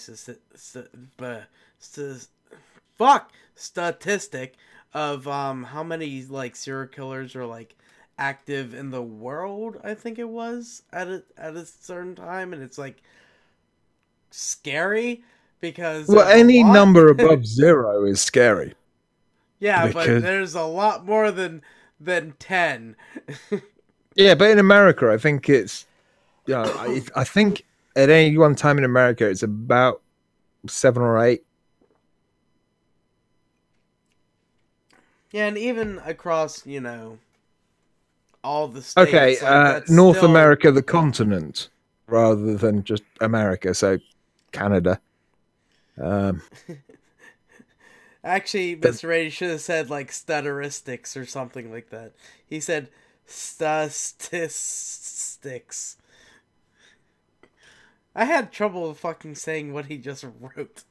but statistic of how many like serial killers are like active in the world. I think it was at a certain time, and it's like scary because Well, there's a any lot. number above 0 is scary. Yeah, but Because there's a lot more than 10. yeah, but in America, I think it's I think at any one time in America, it's about 7 or 8. Yeah, and even across, all the Okay, states, like that's North still. America, the continent, rather than just America. So Canada. Um, Actually, but Mr. Rady should have said like stutteristics or something like that. He said statistics. I had trouble fucking saying what he just wrote.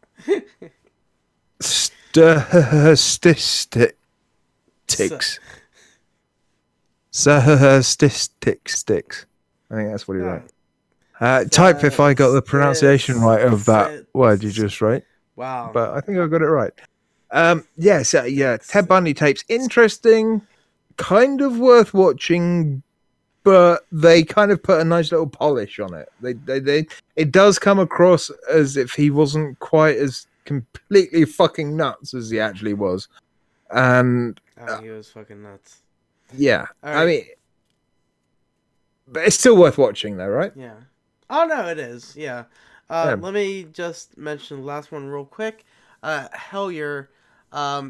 statistics. So, Statistics. I think that's what he yeah, wrote. Type if I got the pronunciation right of that word you statistics. just wrote. Wow. But I think I got it right. Yeah, so yeah, Ted Bundy tapes, interesting, kind of worth watching, but they kind of put a nice little polish on it. It does come across as if he wasn't quite as completely fucking nuts as he actually was. And Oh, he was fucking nuts. yeah, All I right. mean, but it's still worth watching, though, right? Yeah. Oh no, it is. Yeah. Yeah. Let me just mention the last one real quick. Hellier,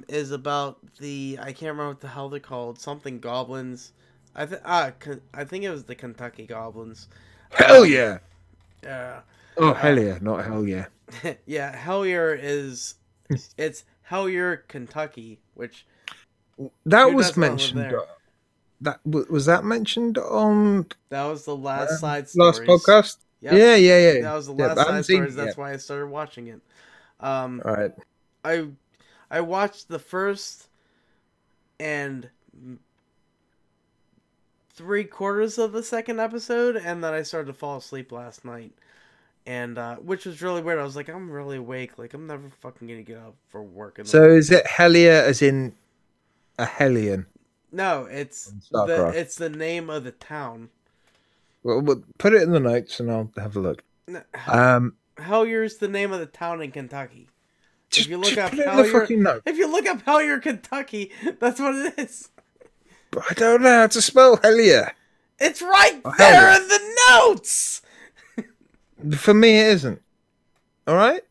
is about I can't remember what the hell they're called. Something goblins. I think it was the Kentucky Goblins. Hell yeah! Yeah. Oh hell yeah, not hell yeah. Yeah. Hellier it's Hellier, Kentucky, which That who was does not live mentioned. there? That was that mentioned on That was the last side last stories. podcast. Yep. Yeah. That was the Yeah, last I haven't side seen stories. it That's yet. why I started watching it. All right. I watched the first and 3/4 of the second episode, and then I started to fall asleep last night, and which was really weird. I was like, I'm really awake. Like I'm never fucking gonna get up for work in the So morning. is it Hellier as in a Hellion? No, it's StarCraft. the name of the town. Well, we'll put it in the notes and I'll have a look. Hellier's the name of the town in Kentucky. Just, If you look up put it in the fucking note. if you look up Hellier, Kentucky, that's what it is. But I don't know how to spell Hellier. It's right Oh, there Hellier. in the notes. For me, it isn't. All right.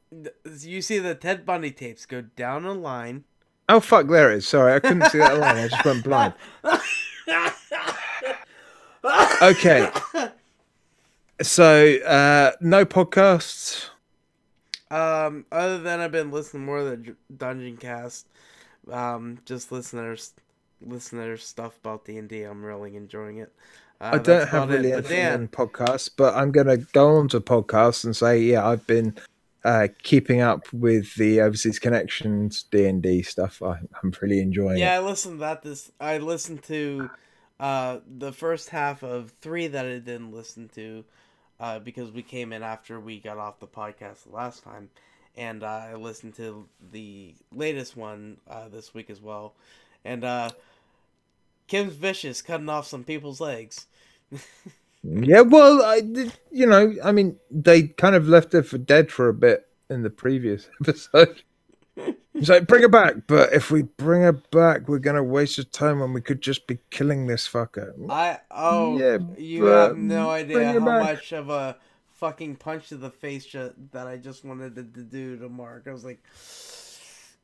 You see the Ted Bundy tapes go down a line. Oh fuck! There it is. Sorry, I couldn't see that line. I just went blind. Okay. So, no podcasts. Other than I've been listening more to the Dungeon Cast, just listen to their stuff about D&D. I'm really enjoying it. I don't have really anything on podcasts, but I'm going to go on to podcasts and say, yeah, I've been keeping up with the Overseas Connections D&D stuff. I'm really enjoying it. Yeah, I listened to that. I listened to the first half of 3 that I didn't listen to because we came in after we got off the podcast the last time. And I listened to the latest one this week as well. And Kim's vicious, cutting off some people's legs. Yeah, well, I mean, they kind of left her for dead for a bit in the previous episode. It's like, bring her back, but if we bring her back, we're gonna waste her time when we could just be killing this fucker. You have no idea how much of a fucking punch to the face that I just wanted to do to Mark. I was like,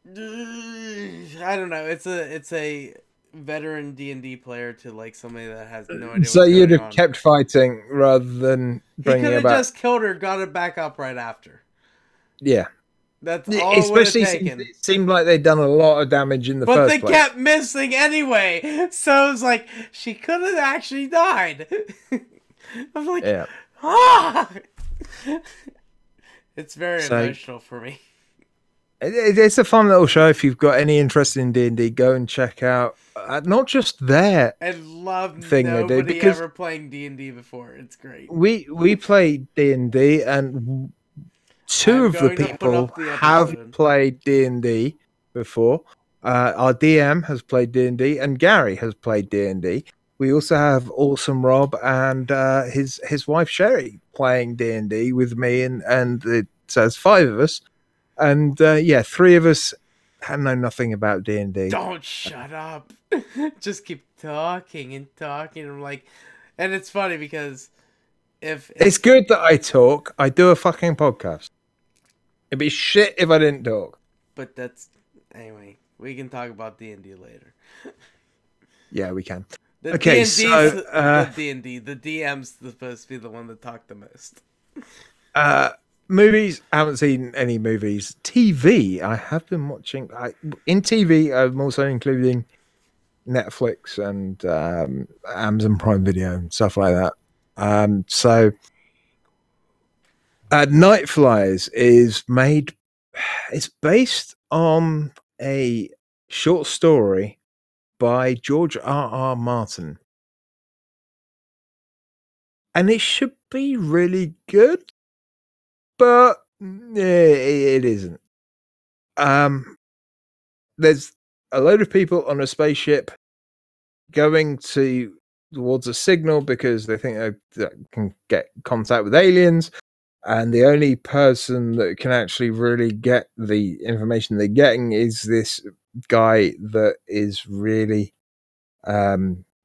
I don't know. It's a veteran D&D player to like somebody that has no idea. So you'd have kept fighting rather than bringing her back. He could have just killed her, got it back up right after. Yeah. That's all especially it would have taken. It seemed like they'd done a lot of damage in the first place. But they kept missing anyway. So it was like, she could have actually died. I was like, yeah. Ah! It's very emotional for me. It's a fun little show. If you've got any interest in D&D, go and check out not just their I love thing nobody they do, because ever playing D&D before. It's great. We play D&D, and two of the people have played D&D, before. Our DM has played D&D, and Gary has played D&D. We also have Awesome Rob and his wife Sherry playing D&D with me, and so it's 5 of us, and 3 of us know nothing about D&D. Don't shut up. Just keep talking and talking. I'm like, and it's funny because if it's good that I talk, I do a fucking podcast. It'd be shit if I didn't talk. But that's anyway. We can talk about D&D later. Yeah, we can. The Okay, D&D's so the D&D. The DM's supposed to be the one that talked the most. Movies. I haven't seen any movies. TV. I have been watching. In TV, I'm also including Netflix and Amazon Prime Video and stuff like that. So Night Flyers is made. It's based on a short story by George R.R. Martin, and it should be really good, but it isn't. There's a load of people on a spaceship going towards a signal because they think they can get contact with aliens, and the only person that can actually really get the information they're getting is this guy that is really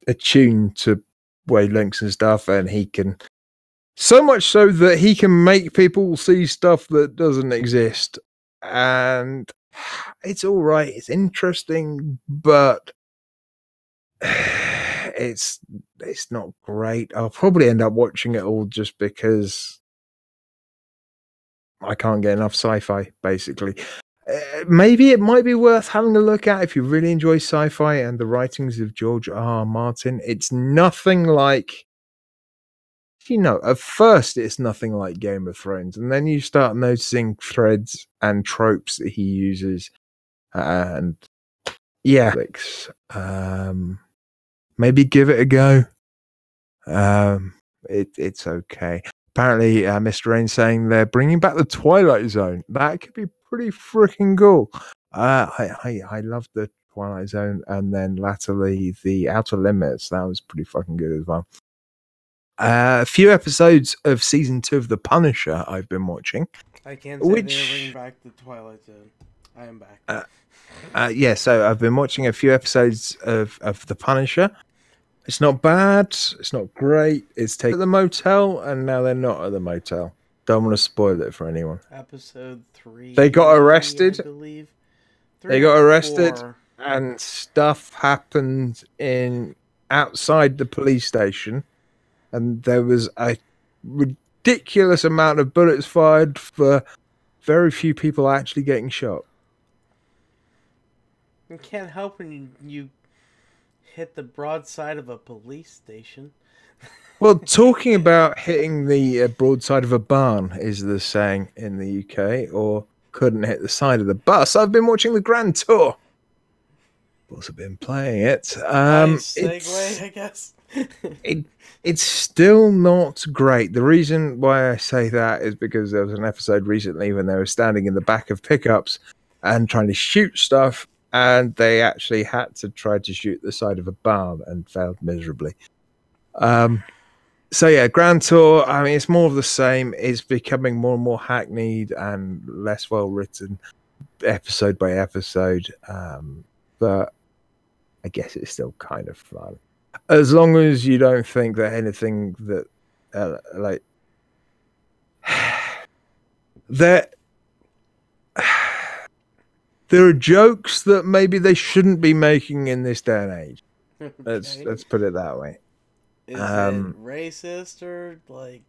attuned to wavelengths and stuff, and he can, so much so that he can make people see stuff that doesn't exist. And it's all right, it's interesting, but it's not great. I'll probably end up watching it all just because I can't get enough sci-fi, basically. Maybe it might be worth having a look at if you really enjoy sci-fi and the writings of George R. R. Martin. It's nothing like, at first it's nothing like Game of Thrones, and then you start noticing threads and tropes that he uses, and maybe give it a go. It's okay. Apparently, Mr. Rain's saying they're bringing back the Twilight Zone. That could be pretty freaking cool. I love the Twilight Zone, and then latterly the Outer Limits. That was pretty fucking good as well. A few episodes of season 2 of The Punisher I've been watching. I can't say they're bringing back the Twilight Zone. I am back. So I've been watching a few episodes of The Punisher. It's not bad. It's not great. It's taken at the motel, and now they're not at the motel. Don't want to spoil it for anyone. Episode 3. They got arrested. I believe. They got arrested, and stuff happened outside the police station, and there was a ridiculous amount of bullets fired for very few people actually getting shot. You can't help when you hit the broadside of a police station. Well, talking about hitting the broadside of a barn is the saying in the UK, or couldn't hit the side of the bus. I've been watching the Grand Tour. Also been playing it. Nice segue, I guess. It's still not great. The reason why I say that is because there was an episode recently when they were standing in the back of pickups and trying to shoot stuff, and they actually had to try to shoot the side of a barn and failed miserably. So yeah, Grand Tour, I mean, it's more of the same. It's becoming more and more hackneyed and less well written episode by episode. But I guess it's still kind of fun. As long as you don't think that anything that, there are jokes that maybe they shouldn't be making in this day and age. Okay. Let's put it that way. Is it racist or like?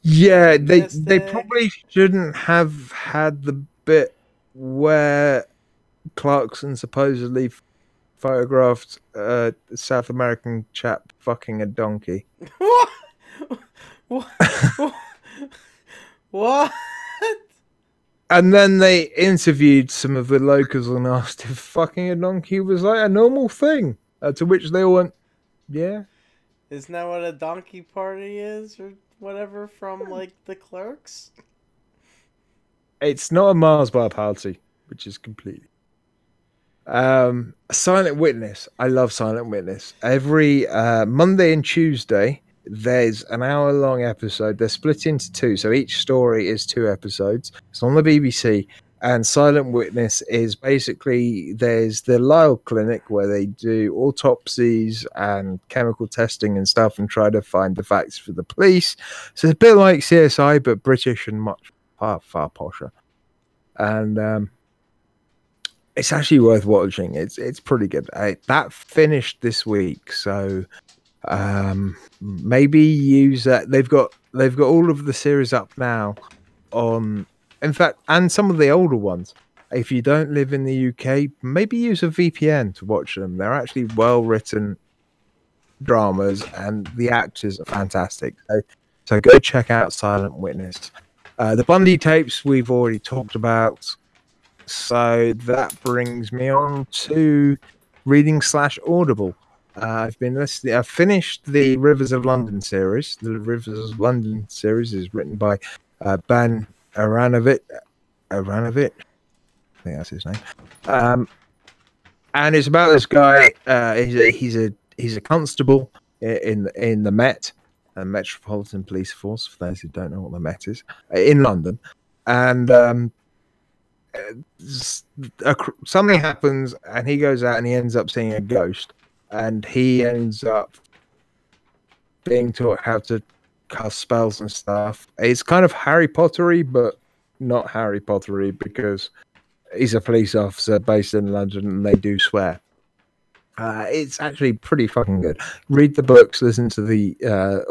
Yeah, they probably shouldn't have had the bit where Clarkson supposedly photographed a South American chap fucking a donkey. What? What? And then they interviewed some of the locals and asked if fucking a donkey was like a normal thing. To which they all went, yeah. Isn't that what a donkey party is or whatever from like the Clerks? It's not a Mars bar party, which is completely. Silent Witness. I love Silent Witness. Every Monday and Tuesday, there's an hour-long episode. They're split into two, so each story is two episodes. It's on the BBC. And Silent Witness is basically there's the Lyle Clinic where they do autopsies and chemical testing and stuff and try to find the facts for the police. So it's a bit like CSI, but British and much far posher. And it's actually worth watching. It's pretty good. That finished this week, so maybe use that. They've got all of the series up now on. In fact, and some of the older ones. If you don't live in the UK, maybe use a VPN to watch them. They're actually well written dramas, and the actors are fantastic. So go check out Silent Witness. The Bundy tapes we've already talked about. So that brings me on to reading / Audible. I've been listening. I've finished the Rivers of London series. The Rivers of London series is written by Ben Aranovich. I think that's his name. And it's about this guy. He's a constable in the Met, Metropolitan Police Force. For those who don't know what the Met is, in London, and something happens, and he goes out and he ends up seeing a ghost, and he ends up being taught how to cast spells and stuff. It's kind of Harry Pottery, but not Harry Pottery because he's a police officer based in London and they do swear. It's actually pretty fucking good. Read the books, listen to the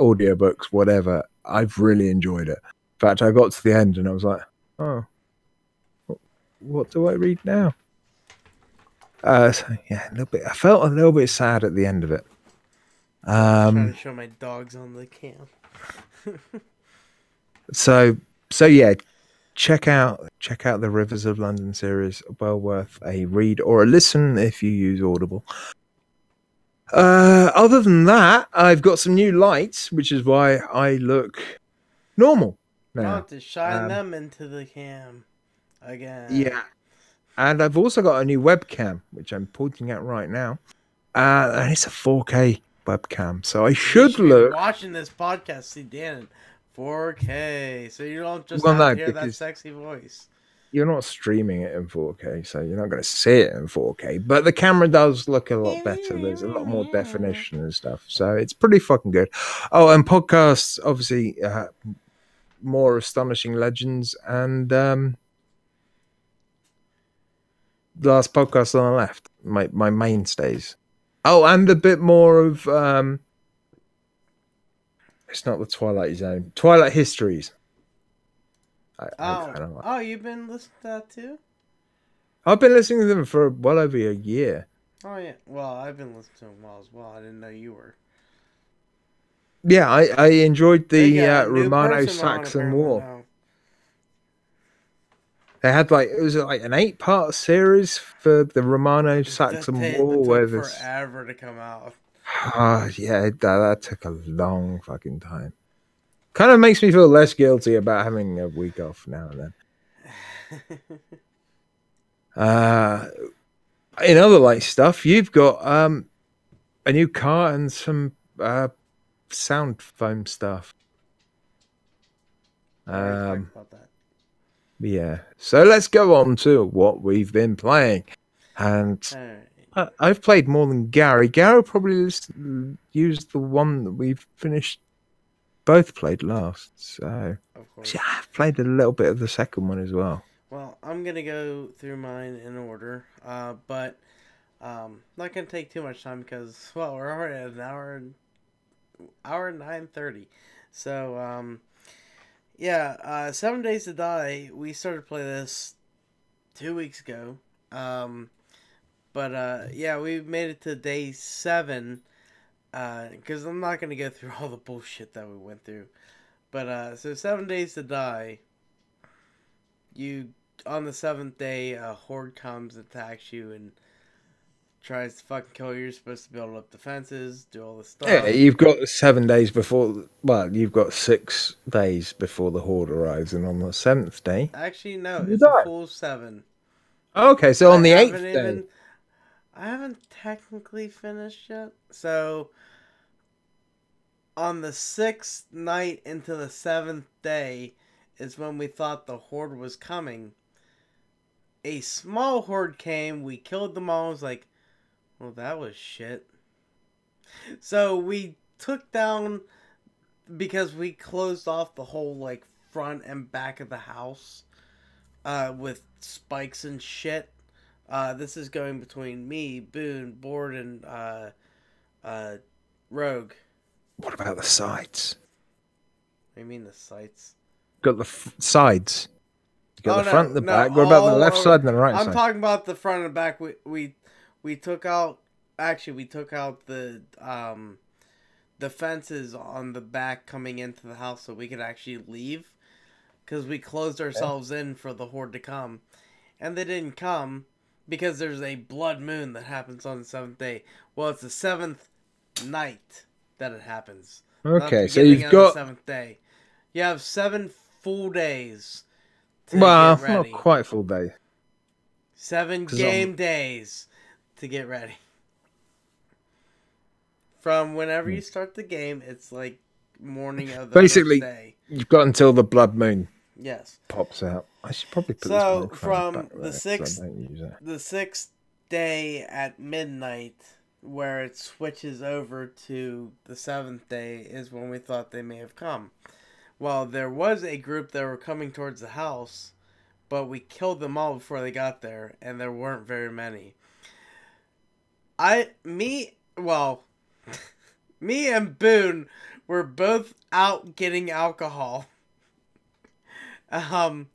audiobooks, whatever. I've really enjoyed it. In fact, I got to the end and I was like, oh, what do I read now? So yeah, a little bit. I felt a little bit sad at the end of it. Trying to show my dogs on the cam. So yeah, check out the Rivers of London series. Well worth a read or a listen if you use Audible. Other than that, I've got some new lights, which is why I look normal now. To shine them into the cam again. Yeah, and I've also got a new webcam, which I'm pointing at right now, and it's a 4K webcam, so I should look. Be watching this podcast, see Dan in 4K, so you don't just have to hear that sexy voice. You're not streaming it in 4K, so you're not going to see it in 4K. But the camera does look a lot better. There's a lot more definition and stuff, so it's pretty fucking good. Oh, and podcasts, obviously, more Astonishing Legends and Last Podcast on the Left, my mainstays. Oh, and a bit more of it's not the Twilight Zone, Twilight Histories. You've been listening to that too? I've been listening to them for well over a year. Oh yeah, well I've been listening to them as well. I didn't know you were. Yeah, I enjoyed the Romano-Saxon War. Now. They had it was an 8-part series for the Romano-Saxon War. It took forever to come out. Yeah, that took a long fucking time. Kind of makes me feel less guilty about having a week off now and then. In other stuff, you've got a new car and some sound foam stuff. About that. Yeah. So let's go on to what we've been playing. And I've played more than Gary. Gary probably used the one that we've both played last. So yeah, I've played a little bit of the second one as well. Well, I'm going to go through mine in order. But not going to take too much time because, well, we're already at an hour and 9:30. So, yeah, 7 Days to Die, we started playing this 2 weeks ago. But yeah, we made it to day 7. Because I'm not going to go through all the bullshit that we went through. But, so 7 Days to Die, on the 7th day, a horde comes, attacks you, and tries to fucking kill you. You're supposed to build up defenses, do all this stuff. Yeah, you've got 7 days before, you've got 6 days before the horde arrives, and on the 7th day... Actually, no, it's a full 7. Okay, so on the 8th day... I haven't technically finished yet. So on the sixth night into the seventh day is when we thought the horde was coming. A small horde came. We killed them all. I was like, well, that was shit. So we took down because we closed off the whole like front and back of the house with spikes and shit. This is going between me, Boone, Board, and uh, Rogue. What about the sides? What do you mean the sights? Got the sides. You got the front and the no, back. What about the left side and the right I'm side? talking about the front and back. We took out. Actually, we took out the fences on the back coming into the house so we could actually leave because we closed ourselves in for the horde to come, and they didn't come because there's a blood moon that happens on the seventh day. Well, it's the seventh night that it happens. Okay, so you've got the seventh day. You have 7 full days to well, get ready. not quite full day. 7 game days to get ready. From whenever you start the game, it's like morning of the basically first day. You've got until the blood moon Yes pops out. I should probably put so this from back the there, sixth so I don't use it. the sixth day at midnight where it switches over to the seventh day is when we thought they may have come. Well, there was a group that were coming towards the house, but we killed them all before they got there, and there weren't very many. Me and Boone were both out getting alcohol. And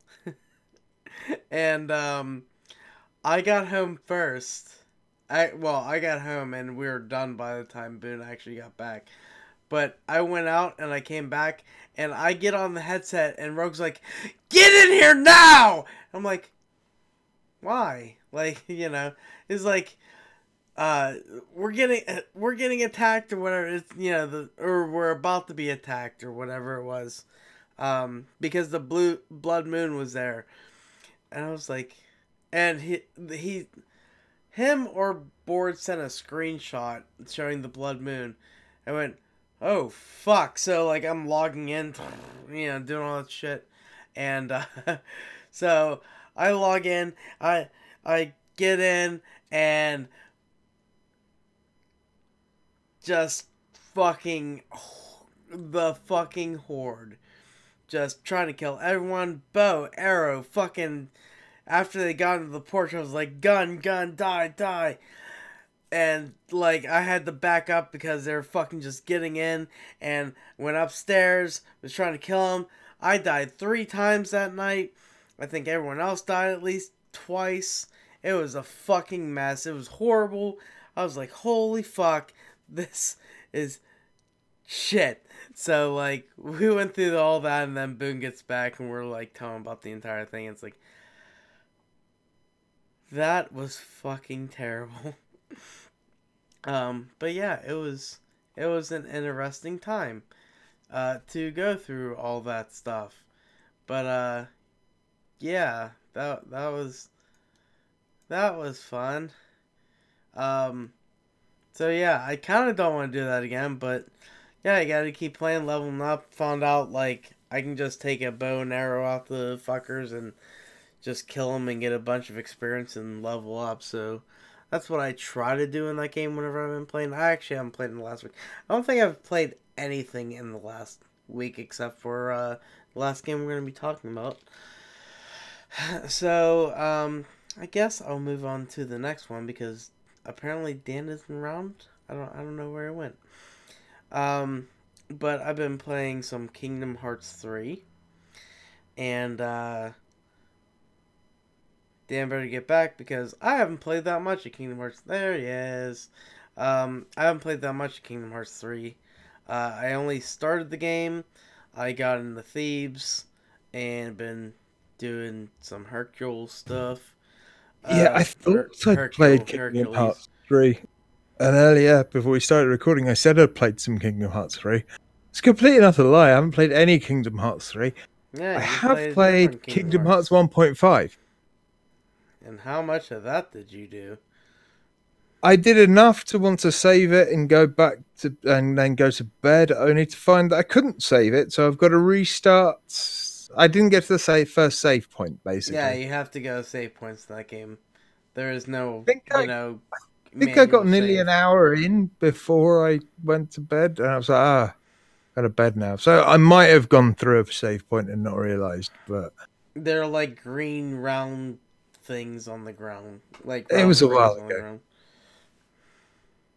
I got home first. I got home and we were done by the time Boone actually got back. But I went out and I came back and I get on the headset and Rogue's like, "Get in here now!" I'm like, "Why?" Like, it's like, we're getting attacked or whatever. It's, or we're about to be attacked or whatever it was, because the blood moon was there, and I was like, and him or Board sent a screenshot showing the blood moon. I went, oh fuck! So like I'm logging in, doing all that shit, and so I log in, I get in and just fucking the fucking horde. Just trying to kill everyone. Bow, arrow, fucking. After they got into the porch, I was like, gun, die. And, like, I had to back up because they were fucking just getting in. And went upstairs, was trying to kill them. I died 3 times that night. I think everyone else died at least twice. It was a fucking mess. It was horrible. I was like, holy fuck. This is shit. So, like, we went through all that, and then Boone gets back, and we're, like, telling about the entire thing. It's like, that was fucking terrible. But yeah, it was an interesting time, to go through all that stuff. But, yeah, that was fun. So yeah, I kind of don't want to do that again, but yeah, I gotta keep playing, leveling up. Found out, like, I can just take a bow and arrow off the fuckers and just kill them and get a bunch of experience and level up. So that's what I try to do in that game whenever I've been playing. I actually haven't played in the last week. I don't think I've played anything in the last week except for the last game we're going to be talking about. So, I guess I'll move on to the next one because apparently Dan isn't around. I don't know where he went. But I've been playing some Kingdom Hearts 3. And, Dan better get back because I haven't played that much of Kingdom Hearts. There he is. I haven't played that much of Kingdom Hearts 3. I only started the game. I got into Thebes and been doing some Hercule stuff. Yeah, I thought I'd played Kingdom Hearts 3. And earlier, before we started recording, I said I'd played some Kingdom Hearts 3. It's complete and utter lie. I haven't played any Kingdom Hearts 3. Yeah, I have played Kingdom Hearts 1.5. And how much of that did you do? I did enough to want to save it and go back to and then go to bed, only to find that I couldn't save it, so I've got to restart. I didn't get to the first save point, Yeah, basically. you have to go save points in that game. There is no, I think you I, know, I think I got manual nearly an save. hour in before I went to bed, and I was like, go to bed now. So I might have gone through a save point and not realized, but They're like green round things on the ground, like it was round a while rings on the ago. ground.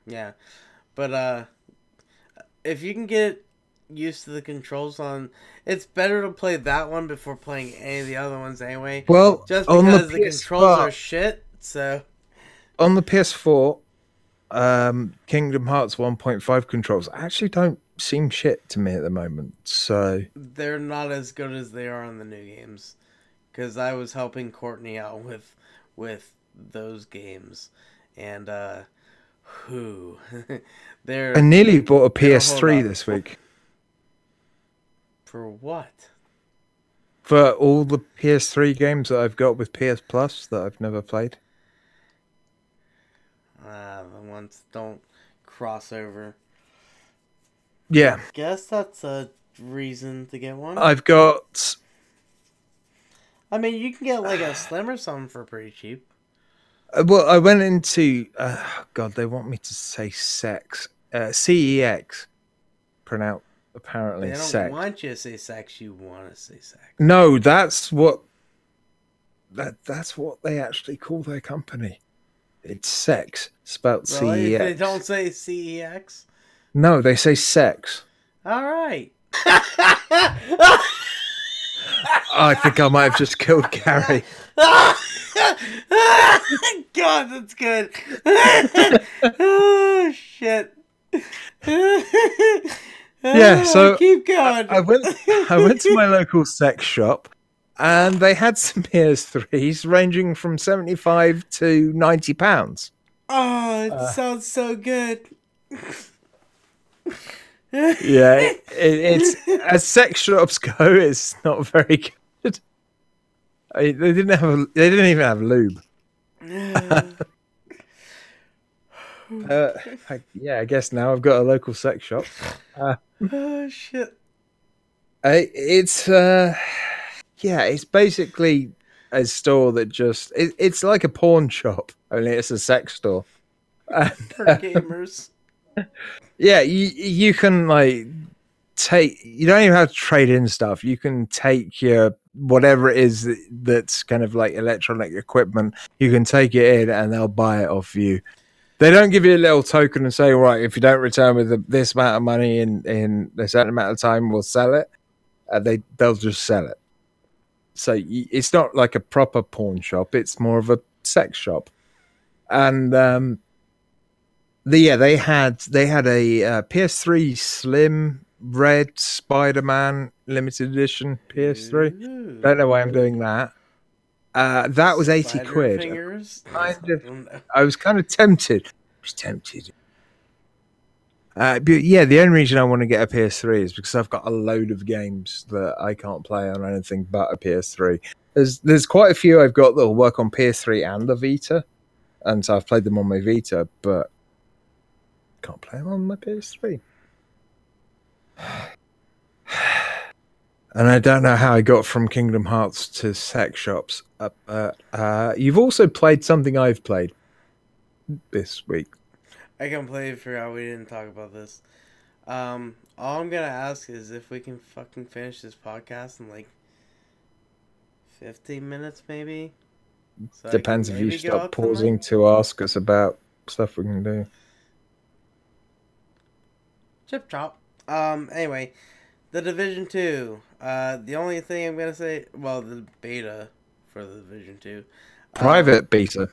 Yeah, but if you can get used to the controls on, it's better to play that one before playing any of the other ones anyway. Well, Just because the controls are shit, so On the PS4, Kingdom Hearts 1.5 controls actually don't seem shit to me at the moment. So they're not as good as they are on the new games. Because I was helping Courtney out with those games, and who I they're nearly bought a they don't hold PS3 up. this week For what? for all the PS3 games that I've got with PS Plus that I've never played. The ones don't cross over. Yeah, Guess that's a reason to get one. I've got. I mean, you can get like a Slim or something for pretty cheap. Well, I went into. God, they want me to say sex. CEX. Pronounce They apparently don't sex. want you to say sex. You want to say sex. No, that's what. That's what they actually call their company. It's sex, spelt Really? They CEX. don't say CEX. No, they say sex. All right. I think I might have just killed Gary. God, that's good. Oh shit. Yeah, so keep going. I went to my local sex shop, and they had some PS3s ranging from 75 to £90. Oh, it sounds so good. Yeah, it's as sex shops go, it's not very good. They didn't even have lube. I guess now I've got a local sex shop. Oh shit. It's it's basically a store that it's like a pawn shop, only it's a sex store. For gamers. Yeah, you can like you don't even have to trade in stuff. You can take your whatever it is that's kind of like electronic equipment. You can take it in, and they'll buy it off you. They don't give you a little token and say, right, if you don't return with this amount of money in a certain amount of time, we'll sell it. They'll just sell it. So it's not like a proper pawn shop. It's more of a sex shop. And they had a PS3 Slim Red Spider-Man limited edition PS3. Ooh. Don't know why I'm doing that. That was 80 quid. Fingers? I was kind of tempted. But yeah, the only reason I want to get a PS3 is because I've got a load of games that I can't play on anything but a PS3. There's quite a few I've got that will work on PS3 and the Vita, and so I've played them on my Vita, but can't play them on my PS3. And I don't know how I got from Kingdom Hearts to sex shops. You've also played something I've played this week. I completely forgot we didn't talk about this. All I'm gonna ask is if we can fucking finish this podcast in like 15 minutes, maybe. So Depends if you stop pausing to ask us about stuff we can do. Chip chop. Anyway, the Division 2. The only thing I'm gonna say, well, the beta for the Division 2. Private beta.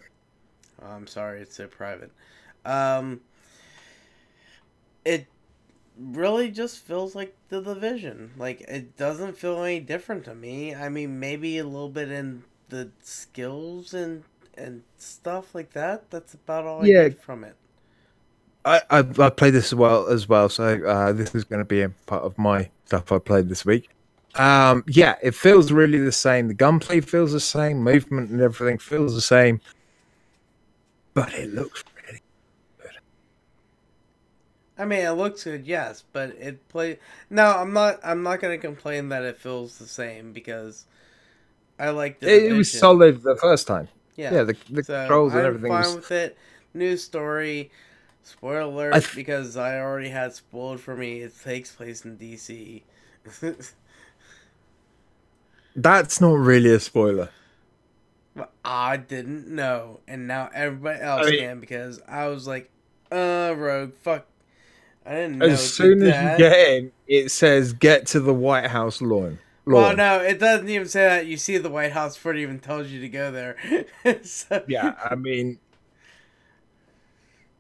I'm sorry, it's so private. It really just feels like the Division. Like, it doesn't feel any different to me. I mean, maybe a little bit in the skills and stuff like that. That's about all I get from it. I played this as well, so this is going to be a part of my stuff I played this week. It feels really the same. The gunplay feels the same. Movement and everything feels the same. But it looks really I mean, it looks good, yes, but it play. No, I'm not. I'm not gonna complain that it feels the same because I like the It was division. solid the first time. Yeah, Yeah, the so controls and I'm everything fine was. with it. New story. Spoiler I alert, th- because I already had spoiled for me. It takes place in DC. that's not really a spoiler. But I didn't know, and now everybody I else mean, can because I was like, Rogue, fuck, I didn't as know it did soon as you that." get in, it says "Get to the White House lawn." Well, Lawn. no, it doesn't even say that. You see the White House before it even tells you to go there. So, Yeah, I mean,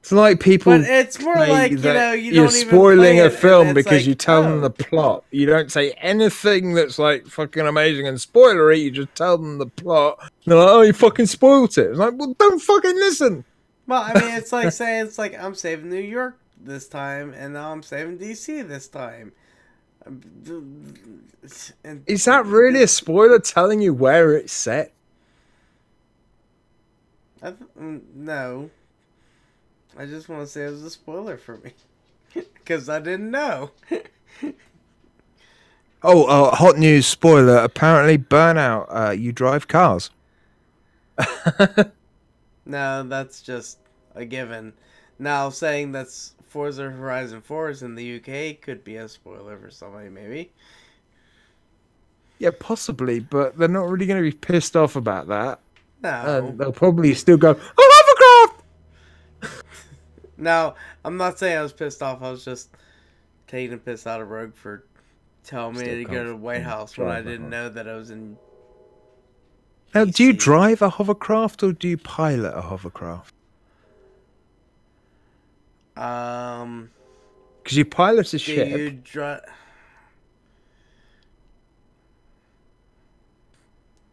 it's like but people it's more say like, that you you're don't even spoiling play a it, and film it's because you like, tell them the oh, plot. You don't say anything that's like fucking amazing and spoilery. You just tell them the plot. They're like, "Oh, you fucking spoilt it." It's like, well, don't fucking listen. well, I mean, it's like saying it's like I'm saving New York this time, and now I'm saving DC this time. And Is that really a spoiler telling you where it's set? no, I just want to say it was a spoiler for me because I didn't know. Oh, hot news spoiler. Apparently, Burnout, you drive cars. No, that's just a given. Now, saying that's Forza Horizon 4 is in the UK could be a spoiler for somebody, maybe. Yeah, possibly, but they're not really going to be pissed off about that. No. And they'll probably still go, "I love No, I'm not saying I was pissed off. I was just taking the piss out of Rogue for telling me Still to go to the White can't House when I drive a didn't hover. know that I was in Now, do you DC. drive a hovercraft or do you pilot a hovercraft? Um, Because you pilot a do you ship. drive?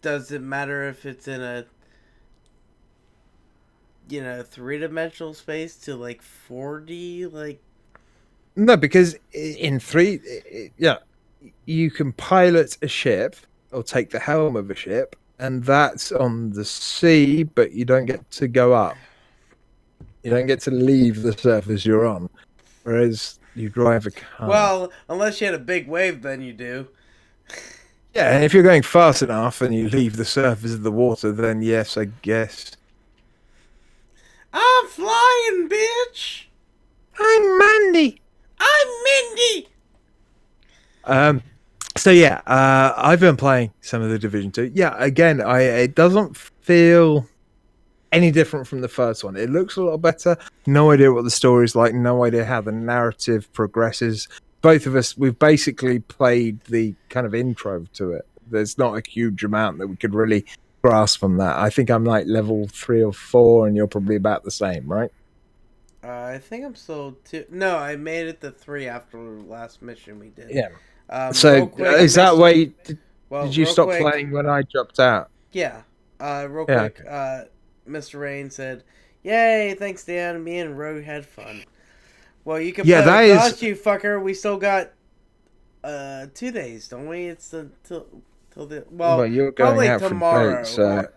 Does it matter if it's in a, three-dimensional space to like 4D? Like, No, because in three, yeah, you can pilot a ship or take the helm of a ship, and that's on the sea, but you don't get to go up. You don't get to leave the surface you're on. Whereas you drive a car. well, unless you had a big wave, then you do. Yeah, and if you're going fast enough and you leave the surface of the water, then yes, I guess. I'm flying, bitch. I'm Mandy. I'm Mindy. Um, so yeah, I've been playing some of the Division 2. Yeah, again, it doesn't feel any different from the first one. It looks a lot better. No idea what the story's like. No idea how the narrative progresses. Both of us, we've basically played the kind of intro to it. There's not a huge amount that we could really grasp from that. I think I'm like level 3 or 4, and you're probably about the same, right? I think I'm still two. No, I made it to 3 after the last mission we did. Yeah. Real So quick, is that why? well, Did you real stop quick, playing when I dropped out? yeah. Real Yeah. quick, Mr. Rain said, "Yay, thanks, Dan. Me and Rogue had fun." Well, you can Yeah, play that with is. us, you fucker. We still got 2 days, don't we? It's till the Well, you're going probably out for a tomorrow. date, so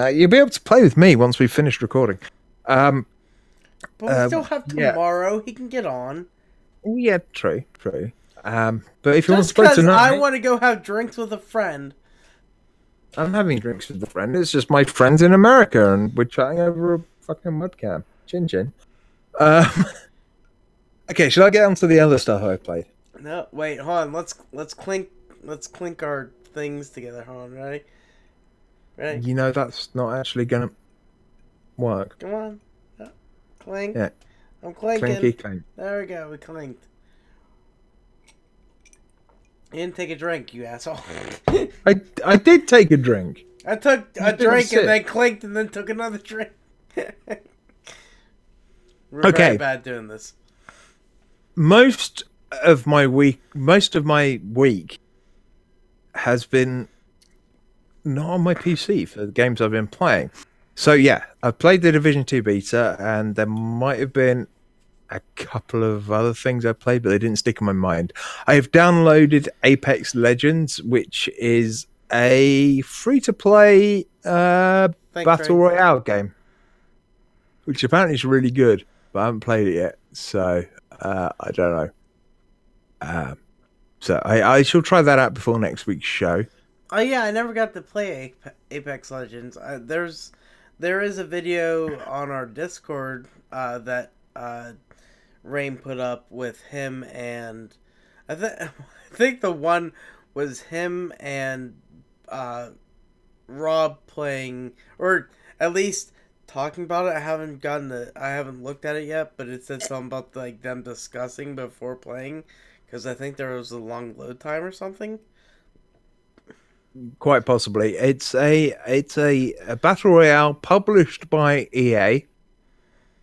you'll be able to play with me once we've finished recording. Um, But we still have yeah. tomorrow. He can get on. Oh, yeah, true, true. But if you want Just to play because I tonight, want to go have drinks with a friend. I'm having drinks with a friend. It's just my friends in America, and we're chatting over a fucking webcam. Chin chin. Um, okay, should I get on to the other stuff I played? No, wait, hold on. Let's clink our things together. Hold on, ready? Ready? You know that's not actually going to work. Come on. Clink. Yeah, I'm clinking. clinky clink. There we go. We clinked. You didn't take a drink, you asshole. I did take a drink. I took a didn't drink sip. and then clinked and then took another drink. We're Okay. very bad doing this. Most of my week has been not on my PC for the games I've been playing. So yeah, I've played the Division 2 beta, and there might have been a couple of other things I played, but they didn't stick in my mind. I have downloaded Apex Legends, which is a free-to-play Thanks, battle Ray. royale game, which apparently is really good, but I haven't played it yet. So I don't know. So I shall try that out before next week's show. Oh yeah, I never got to play Apex Legends. There is a video on our Discord that Rain put up with him and I think the one was him and Rob playing, or at least talking about it. I haven't looked at it yet, but it said something about like them discussing before playing, because I think there was a long load time or something. Quite possibly, it's a battle royale published by EA.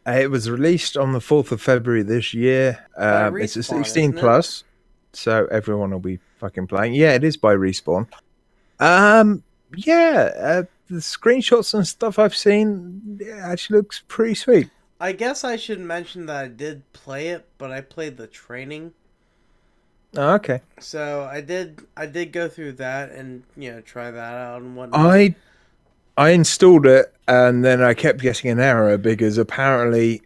It was released on the 4th of February this year. It's a 16 plus, so everyone will be fucking playing. Yeah, it is by Respawn. The screenshots and stuff I've seen actually looks pretty sweet. I guess I should mention that I did play it, but I played the training. Oh, okay. So I did go through that and try that out and whatnot. I installed it and then I kept getting an error because apparently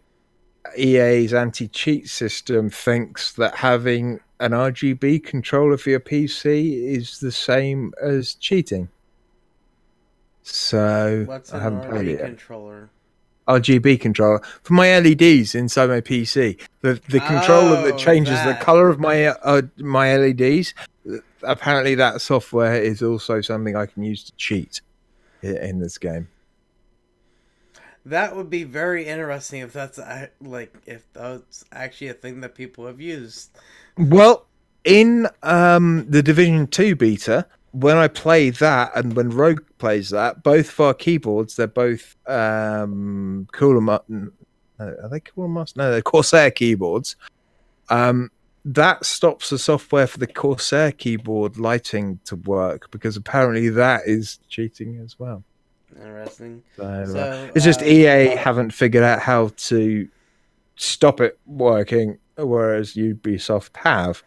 EA's anti-cheat system thinks that having an RGB controller for your PC is the same as cheating. So what's I an haven't played it yet. controller? RGB controller for my LEDs inside my PC. The controller that changes the color of my LEDs. Apparently, that software is also something I can use to cheat in this game. That would be very interesting if that's actually a thing that people have used. Well, in the Division 2 beta, when I play that and when Rogue plays that, both of our keyboards, they're both Cooler Master. Are they Cooler Master? No, they're Corsair keyboards. That stops the software for the Corsair keyboard lighting to work because apparently that is cheating as well. Interesting. So it's just EA haven't figured out how to stop it working, whereas Ubisoft have.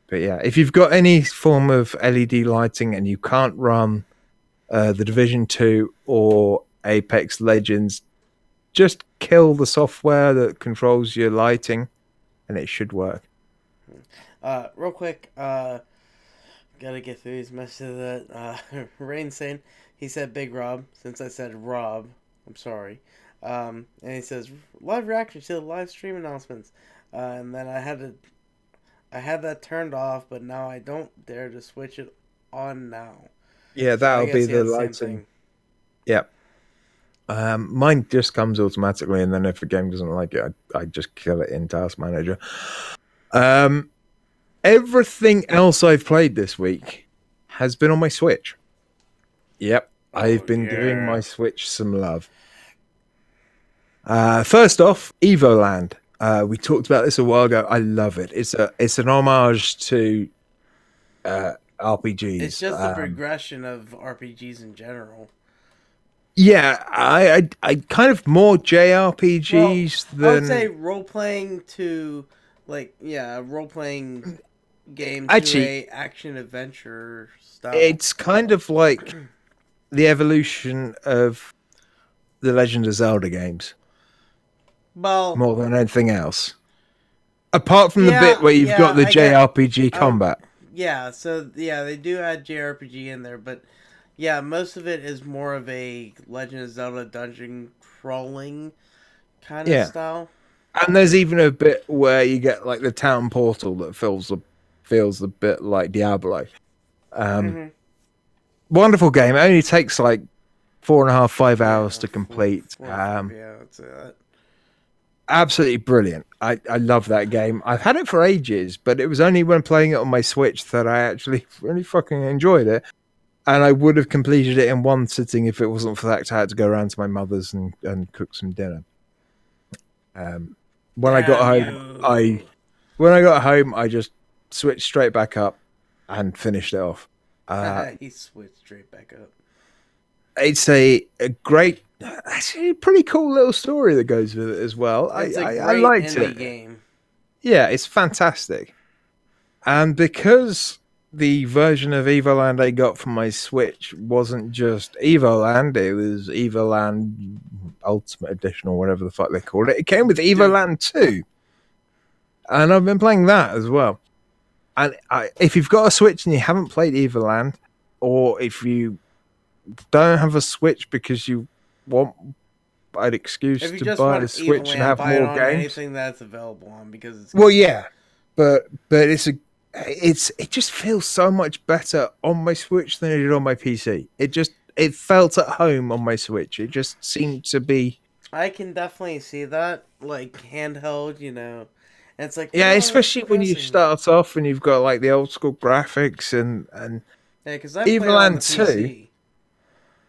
But yeah, if you've got any form of LED lighting and you can't run the Division 2 or Apex Legends, just kill the software that controls your lighting and it should work. Real quick, gotta get through these messages that Rain's saying. He said Big Rob, since I said Rob, I'm sorry. And he says, live reaction to the live stream announcements. And then I had that turned off, but now I don't dare to switch it on now. Yeah, that'll be the lighting. Yep. Mine just comes automatically, and then if the game doesn't like it, I just kill it in Task Manager. Everything else I've played this week has been on my Switch. Yep, I've been giving my Switch some love. First off, Evoland. We talked about this a while ago. I love it. It's an homage to RPGs. It's just a progression of RPGs in general. Yeah, I kind of more JRPGs than... I would say role-playing to, role-playing game to a action-adventure style. It's kind of like the evolution of the Legend of Zelda games. Well, more than anything else. Apart from the bit where you've got the JRPG combat. They do add JRPG in there, but yeah, most of it is more of a Legend of Zelda dungeon crawling kind of style. And there's even a bit where you get like the town portal that feels a bit like Diablo. Wonderful game. It only takes like 4.5, 5 hours to complete. That's it. Absolutely brilliant. I love that game. I've had it for ages, but it was only when playing it on my Switch that I actually really fucking enjoyed it. And I would have completed it in one sitting if it wasn't for the fact I had to go around to my mother's and cook some dinner. When I got home, I just switched straight back up and finished it off. He switched straight back up. It's a great, actually, pretty cool little story that goes with it as well. It's a great I liked it. Game. Yeah, it's fantastic. And because the version of Evoland I got from my Switch wasn't just Evoland, it was Evoland Ultimate Edition or whatever the fuck they called it. It came with Evoland 2. and I've been playing that as well. And if you've got a Switch and you haven't played Everland, or if you don't have a Switch because you want an excuse If you to just buy the want Switch and Evoland, have buy it more on games, anything that's available on because it's well, good. yeah, but it just feels so much better on my Switch than it did on my PC. It felt at home on my Switch. It just seemed to be. I can definitely see that, like handheld, and it's like Yeah, oh, it's especially when you depressing. start off and you've got like the old school graphics and Yeah, because I played on the Everland 2. PC.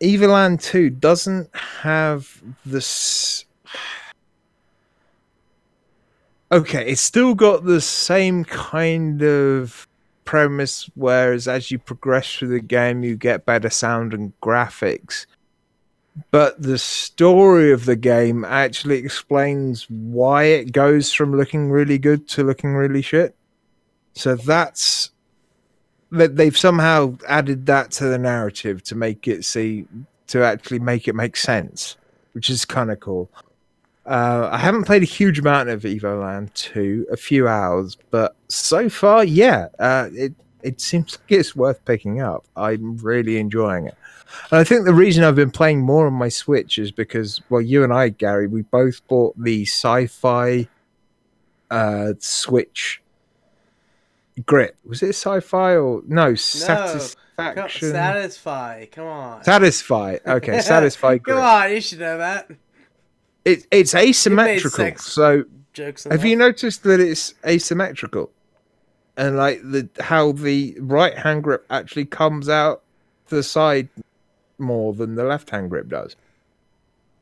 Everland 2 doesn't have this. Okay, it's still got the same kind of premise, whereas as you progress through the game, you get better sound and graphics. But the story of the game actually explains why it goes from looking really good to looking really shit. So that's that they've somehow added that to the narrative to make it to actually make it make sense, which is kind of cool. I haven't played a huge amount of Evoland 2, a few hours, but so far, yeah, it seems like it's worth picking up. I'm really enjoying it. And I think the reason I've been playing more on my Switch is because, well, you and I, Gary, we both bought the sci-fi Switch grip. Was it sci-fi or no? No, Satisfaction. Satisfy. Come on. Satisfy. Okay, Satisfy Come grip. on, you should know that. It's You made asymmetrical. sex So jokes have you enough. noticed that it's asymmetrical? And like how the right hand grip actually comes out to the side more than the left hand grip does.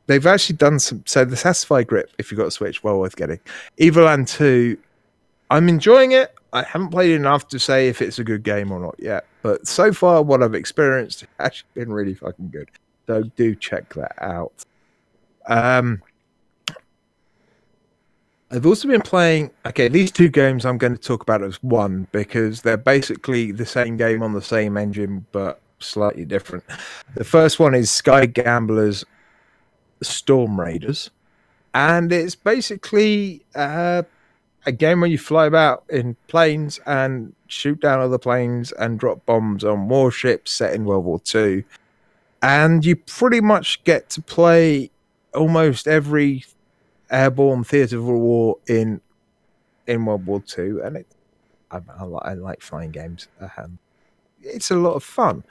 They've actually done some. So the Satisfy grip, if you've got a Switch, well worth getting. Evoland 2, I'm enjoying it. I haven't played enough to say if it's a good game or not yet, but so far what I've experienced has actually been really fucking good. So do check that out. I've also been playing. Okay, these two games I'm going to talk about as one because they're basically the same game on the same engine, but slightly different. The first one is Sky Gamblers Storm Raiders, and it's basically a game where you fly about in planes and shoot down other planes and drop bombs on warships set in World War II. And you pretty much get to play almost every airborne theatre of war in World War II, and I like flying games. It's a lot of fun.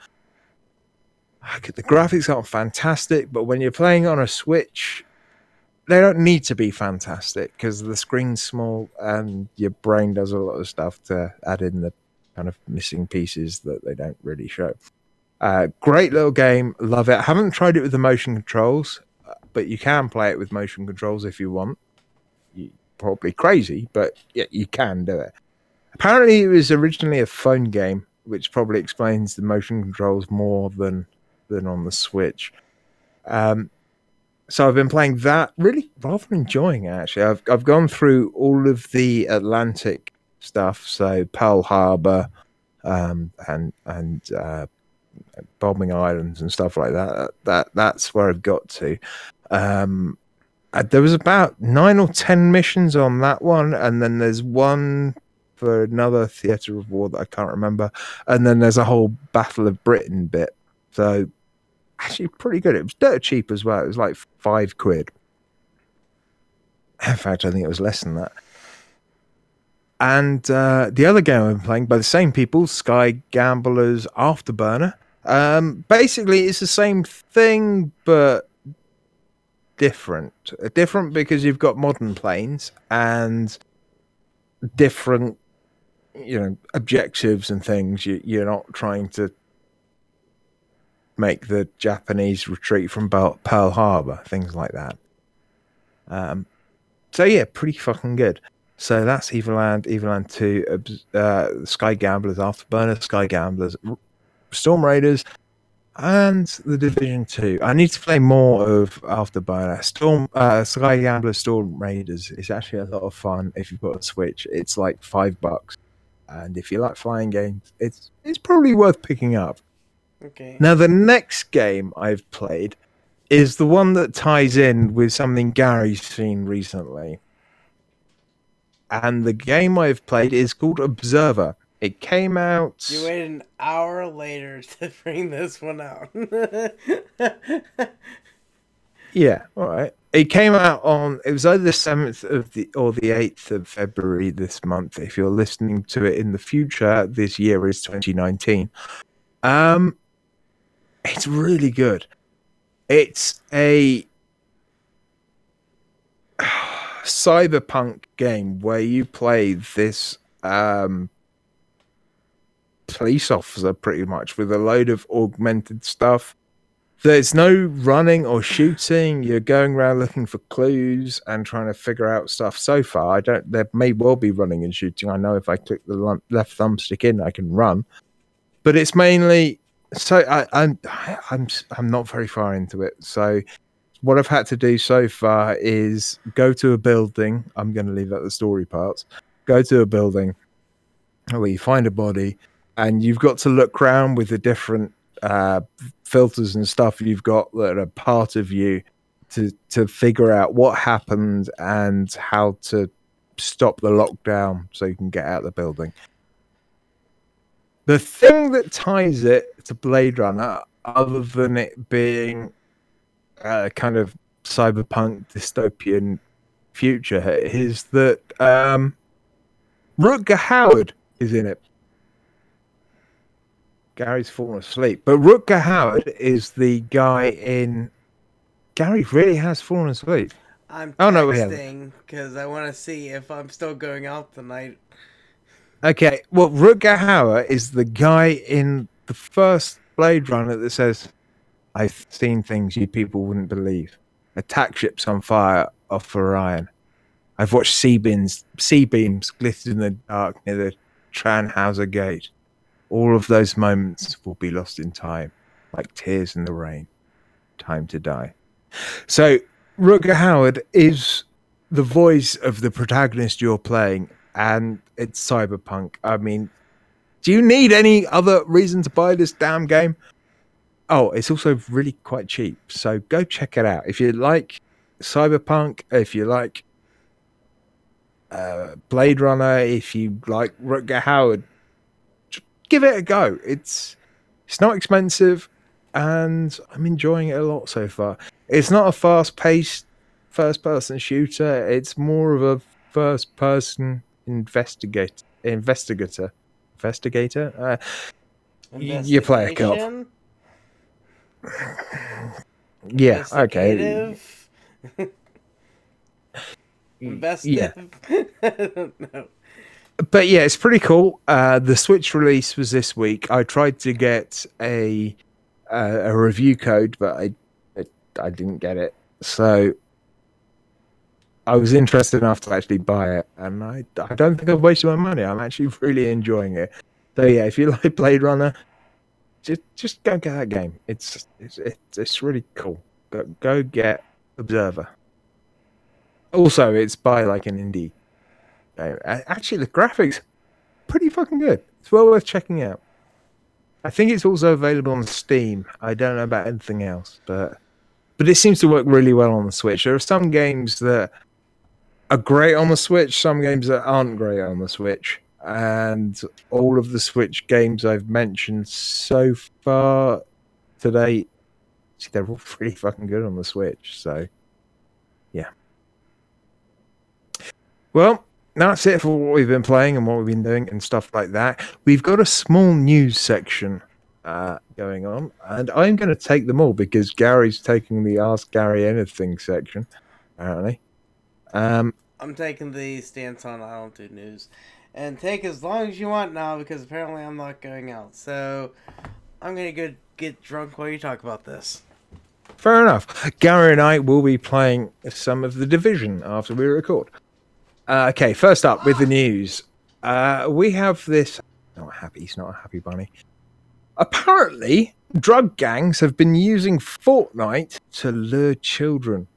The graphics aren't fantastic, but when you're playing on a Switch, they don't need to be fantastic because the screen's small and your brain does a lot of stuff to add in the kind of missing pieces that they don't really show. Great little game, love it. I haven't tried it with the motion controls, but you can play it with motion controls if you want. You're probably crazy, but yeah, you can do it. Apparently, it was originally a phone game, which probably explains the motion controls more than on the Switch. So I've been playing that, really rather enjoying it, actually. I've gone through all of the Atlantic stuff, so Pearl Harbor, and bombing islands and stuff like that. That's where I've got to. There was about 9 or 10 missions on that one, and then there's one for another theatre of war that I can't remember, and then there's a whole Battle of Britain bit. So actually pretty good. It was dirt cheap as well. It was like £5. In fact, I think it was less than that. And the other game I'm playing by the same people, Sky Gamblers Afterburner. Basically, it's the same thing, but different. Different because you've got modern planes and different, objectives and things. You're not trying to make the Japanese retreat from Pearl Harbor, things like that. So yeah, pretty fucking good. So that's Everland 2, Sky Gamblers Afterburner, Sky Gamblers Storm Raiders, and The Division 2. I need to play more of Afterburner. Sky Gamblers Storm Raiders is actually a lot of fun if you've got a Switch. It's like $5. And if you like flying games, it's probably worth picking up. Okay. Now, the next game I've played is the one that ties in with something Gary's seen recently. and the game I've played is called Observer. It came out. You waited an hour later to bring this one out. Yeah, all right. It came out on. It was either the 7th of the or the 8th of February this month. If you're listening to it in the future, this year is 2019. It's really good. It's a cyberpunk game where you play this police officer pretty much with a load of augmented stuff. There's no running or shooting. You're going around looking for clues and trying to figure out stuff. So far, I don't. There may well be running and shooting. I know if I click the left thumbstick in, I can run. But it's mainly so. I'm not very far into it. So what I've had to do so far is go to a building. I'm going to leave out the story parts. Go to a building where you find a body, and you've got to look around with the different filters and stuff you've got that are part of you to figure out what happened and how to stop the lockdown so you can get out of the building. The thing that ties it to Blade Runner, other than it being a kind of cyberpunk dystopian future, is that Rutger Hauer is in it. Gary's fallen asleep. But Rutger Hauer is the guy in... Gary really has fallen asleep. I'm texting because I want to see if I'm still going out tonight. Okay, well, Rutger Hauer is the guy in the first Blade Runner that says, I've seen things you people wouldn't believe. Attack ships on fire off Orion. I've watched C-beams glitter in the dark near the Tranhauser Gate. All of those moments will be lost in time, like tears in the rain. Time to die. So, Rutger Hauer is the voice of the protagonist you're playing, and it's cyberpunk. I mean, do you need any other reason to buy this damn game? Oh, it's also really quite cheap, so go check it out. If you like cyberpunk, if you like Blade Runner, if you like Rutger Hauer, give it a go. It's not expensive, and I'm enjoying it a lot so far. It's not a fast-paced first-person shooter. It's more of a first-person investigator. You play a cop. Yeah. Okay. Yeah. I don't know. But yeah, it's pretty cool. The Switch release was this week. I tried to get a review code, but I didn't get it. So I was interested enough to actually buy it, and I don't think I've wasted my money. I'm actually really enjoying it. So yeah, if you like Blade Runner, just go get that game. It's really cool. Go get Observer. Also, it's by like an indie. Actually, the graphics pretty fucking good. It's well worth checking out. I think it's also available on Steam. I don't know about anything else, but it seems to work really well on the Switch. There are some games that are great on the Switch, some games that aren't great on the Switch, and all of the Switch games I've mentioned so far today, they're all pretty fucking good on the Switch. So, yeah. Well, that's it for what we've been playing and what we've been doing and stuff like that. We've got a small news section going on, and I'm going to take them all because Gary's taking the Ask Gary Anything section, apparently. I'm taking the stance on I don't do news. And take as long as you want now because apparently I'm not going out. So I'm going to go get drunk while you talk about this. Fair enough. Gary and I will be playing some of The Division after we record. Okay, first up with the news. We have this... Not happy, he's not a happy bunny. Apparently, drug gangs have been using Fortnite to lure children.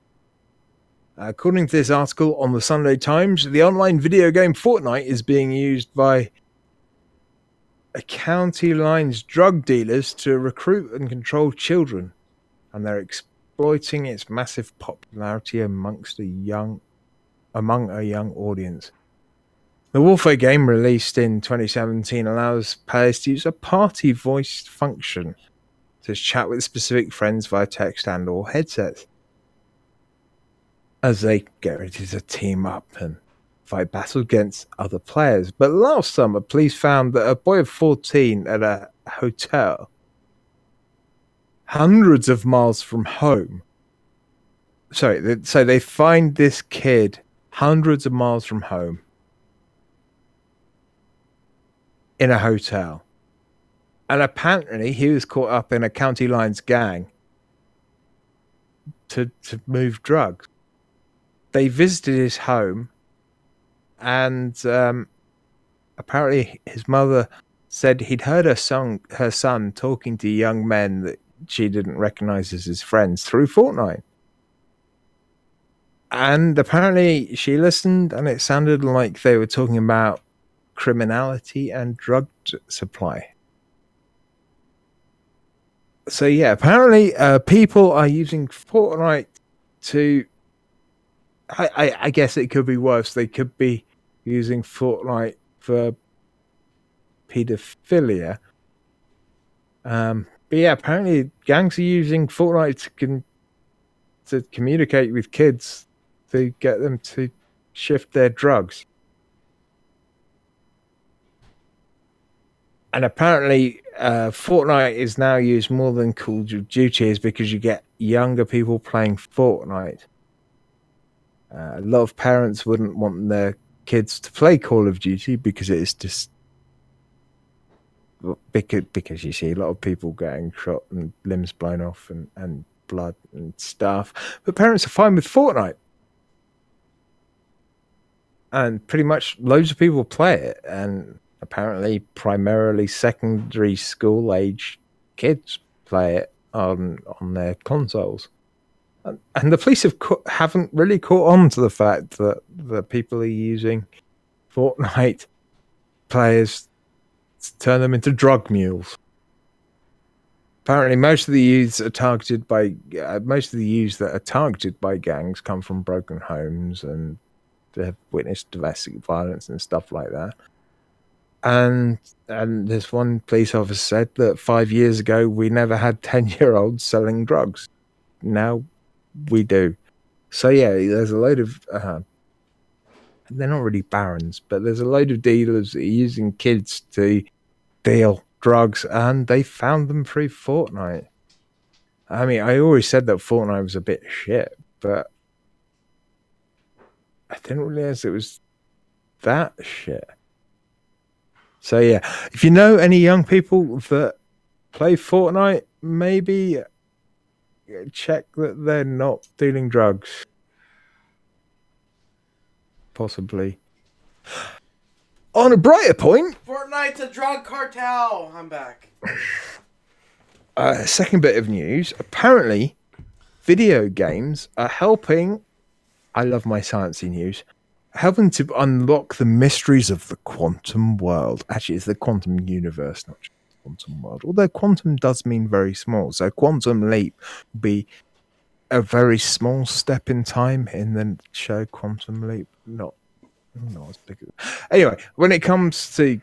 According to this article on the Sunday Times, the online video game Fortnite is being used by county lines drug dealers to recruit and control children, and they're exploiting its massive popularity among a young audience. The Warfare game released in 2017 allows players to use a party voice function to chat with specific friends via text and or headsets as they get ready to team up and fight battles against other players. But last summer, police found that a boy of 14 at a hotel hundreds of miles from home. So they find this kid hundreds of miles from home in a hotel. And apparently he was caught up in a county lines gang to move drugs. They visited his home, and apparently his mother said he'd heard her son talking to young men that she didn't recognize as his friends through Fortnite. And apparently she listened, and it sounded like they were talking about criminality and drug supply. So yeah, apparently people are using Fortnite to... I guess it could be worse. They could be using Fortnite for pedophilia. But yeah, apparently gangs are using Fortnite to communicate with kids to get them to shift their drugs. And apparently Fortnite is now used more than Call of Duty is because you get younger people playing Fortnite. A lot of parents wouldn't want their kids to play Call of Duty because it is just... Because you see a lot of people getting shot and limbs blown off and blood and stuff. But parents are fine with Fortnite. And pretty much loads of people play it. And apparently primarily secondary school age kids play it on their consoles. And the police haven't really caught on to the fact that the people are using Fortnite players to turn them into drug mules. Apparently, most of the youths that are targeted by gangs come from broken homes and they have witnessed domestic violence and stuff like that. And this one police officer said that 5 years ago we never had 10-year-olds selling drugs. Now we do. So yeah, there's a load of they're not really barons, but there's a load of dealers that are using kids to deal drugs, and they found them through Fortnite. I mean, I always said that Fortnite was a bit shit, but I didn't realize it was that shit. So yeah, if you know any young people that play Fortnite, maybe check that they're not dealing drugs. Possibly. On a brighter point, Fortnite's a drug cartel. I'm back. Second bit of news. Apparently, video games are helping... I love my sciencey news. Helping to unlock the mysteries of the quantum world. Actually, it's the quantum universe, not just the quantum world. Although quantum does mean very small. So quantum leap would be a very small step in time in the show Quantum Leap. Not as big as... Anyway, when it comes to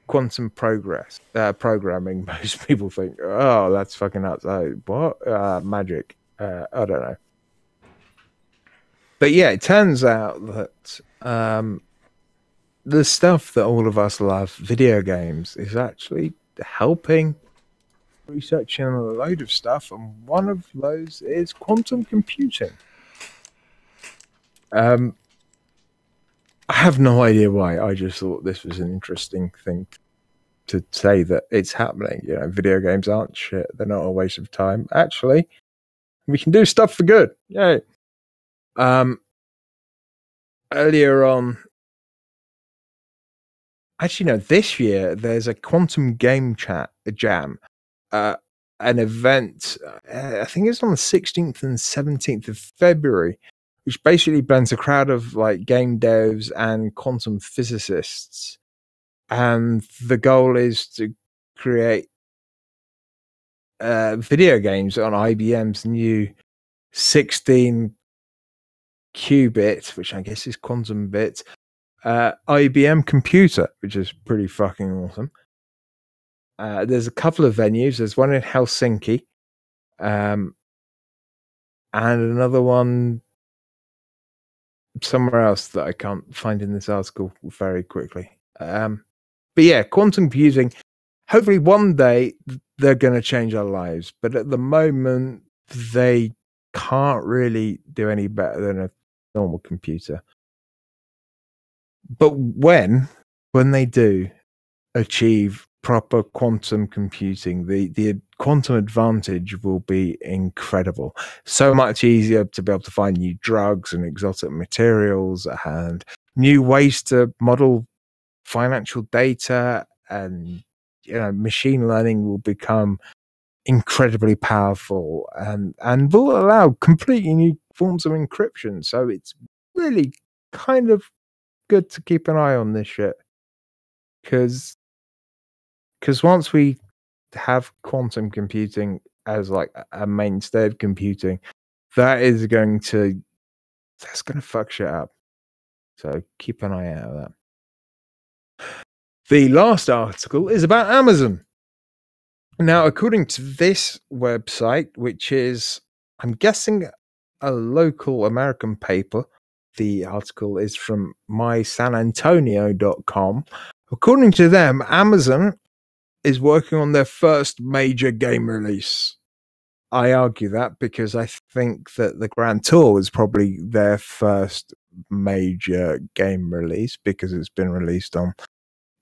quantum programming, most people think, oh, that's fucking nuts. What? Magic. I don't know. But yeah, it turns out that the stuff that all of us love, video games, is actually helping researching a load of stuff, and one of those is quantum computing. I have no idea why. I just thought this was an interesting thing to say, that it's happening. You know, video games aren't shit. They're not a waste of time. Actually, we can do stuff for good. Yay. Earlier on, actually no, this year there's a quantum game jam, an event. I think it's on the 16th and 17th of February, which basically blends a crowd of like game devs and quantum physicists, and the goal is to create video games on IBM's new 16 qubit, which I guess is quantum bit, IBM Computer, which is pretty fucking awesome. There's a couple of venues. There's one in Helsinki, and another one somewhere else that I can't find in this article very quickly. But yeah, quantum computing. Hopefully, one day they're going to change our lives. But at the moment, they can't really do any better than a normal computer. But when they do achieve proper quantum computing, the quantum advantage will be incredible. So much easier to be able to find new drugs and exotic materials and new ways to model financial data, and machine learning will become incredibly powerful and will allow completely new forms of encryption. So it's really kind of good to keep an eye on this shit, because once we have quantum computing as like a mainstay of computing, that's going to fuck shit up. So keep an eye out of that. The last article is about Amazon. Now, according to this website, which is, I'm guessing, a local American paper, the article is from mysanantonio.com. According to them, Amazon is working on their first major game release. I argue that because I think that the Grand Tour was probably their first major game release, because it's been released on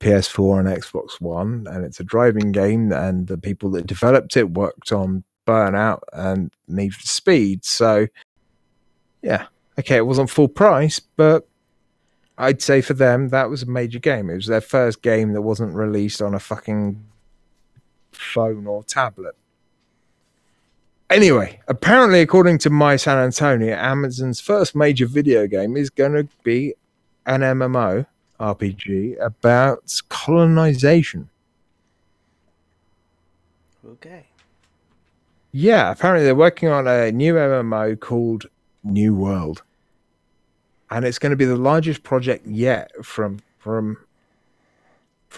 PS4 and Xbox One, and it's a driving game, and the people that developed it worked on Burnout and Need for Speed. So, yeah, okay, it wasn't full price, but I'd say for them that was a major game. It was their first game that wasn't released on a fucking phone or tablet. Anyway, apparently, according to My San Antonio, Amazon's first major video game is going to be an MMO RPG about colonization. Okay. Yeah, apparently they're working on a new MMO called New World, and it's going to be the largest project yet from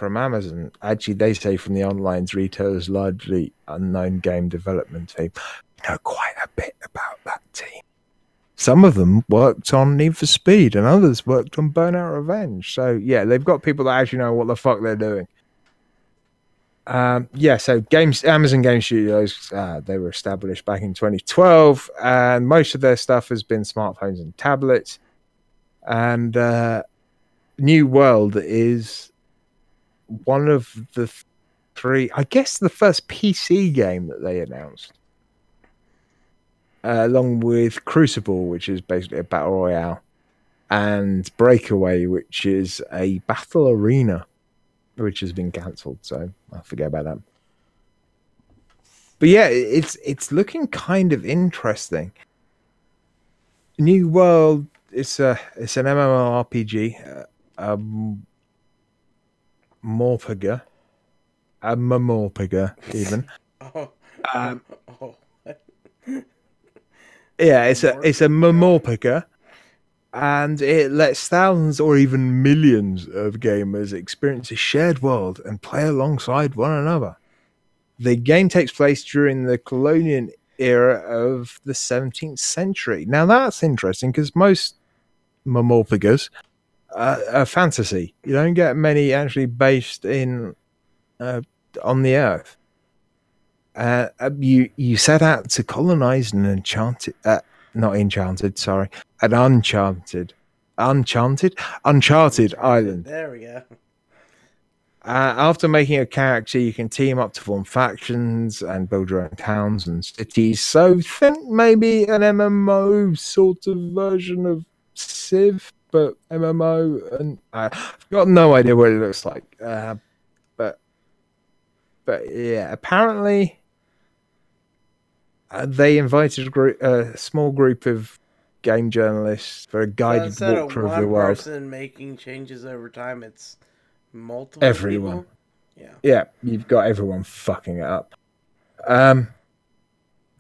Amazon. Actually, they say from the online retailer's largely unknown game development team. We know quite a bit about that team. Some of them worked on Need for Speed, and others worked on Burnout Revenge. So, yeah, they've got people that actually know what the fuck they're doing. So Amazon Game Studios, they were established back in 2012, and most of their stuff has been smartphones and tablets. And New World is one of the three, I guess the first PC game that they announced. Along with Crucible, which is basically a battle royale, and Breakaway, which is a battle arena, which has been cancelled, so I'll forget about that. But yeah, it's looking kind of interesting. New World, it's an MMORPG, Morpega even. Yeah, it's a Morpega, and it lets thousands or even millions of gamers experience a shared world and play alongside one another. The game takes place during the colonial era of the 17th century. Now that's interesting, because most Morpegas are fantasy. You don't get many actually based in on the Earth. You set out to colonize an uncharted island. There we go. After making a character, you can team up to form factions and build your own towns and cities. So think maybe an MMO sort of version of Civ, but MMO, and I've got no idea what it looks like. But yeah, apparently they invited a small group of game journalists for a guided walkthrough of the world. One person making changes over time, it's multiple everyone. People? Yeah, you've got everyone fucking it up.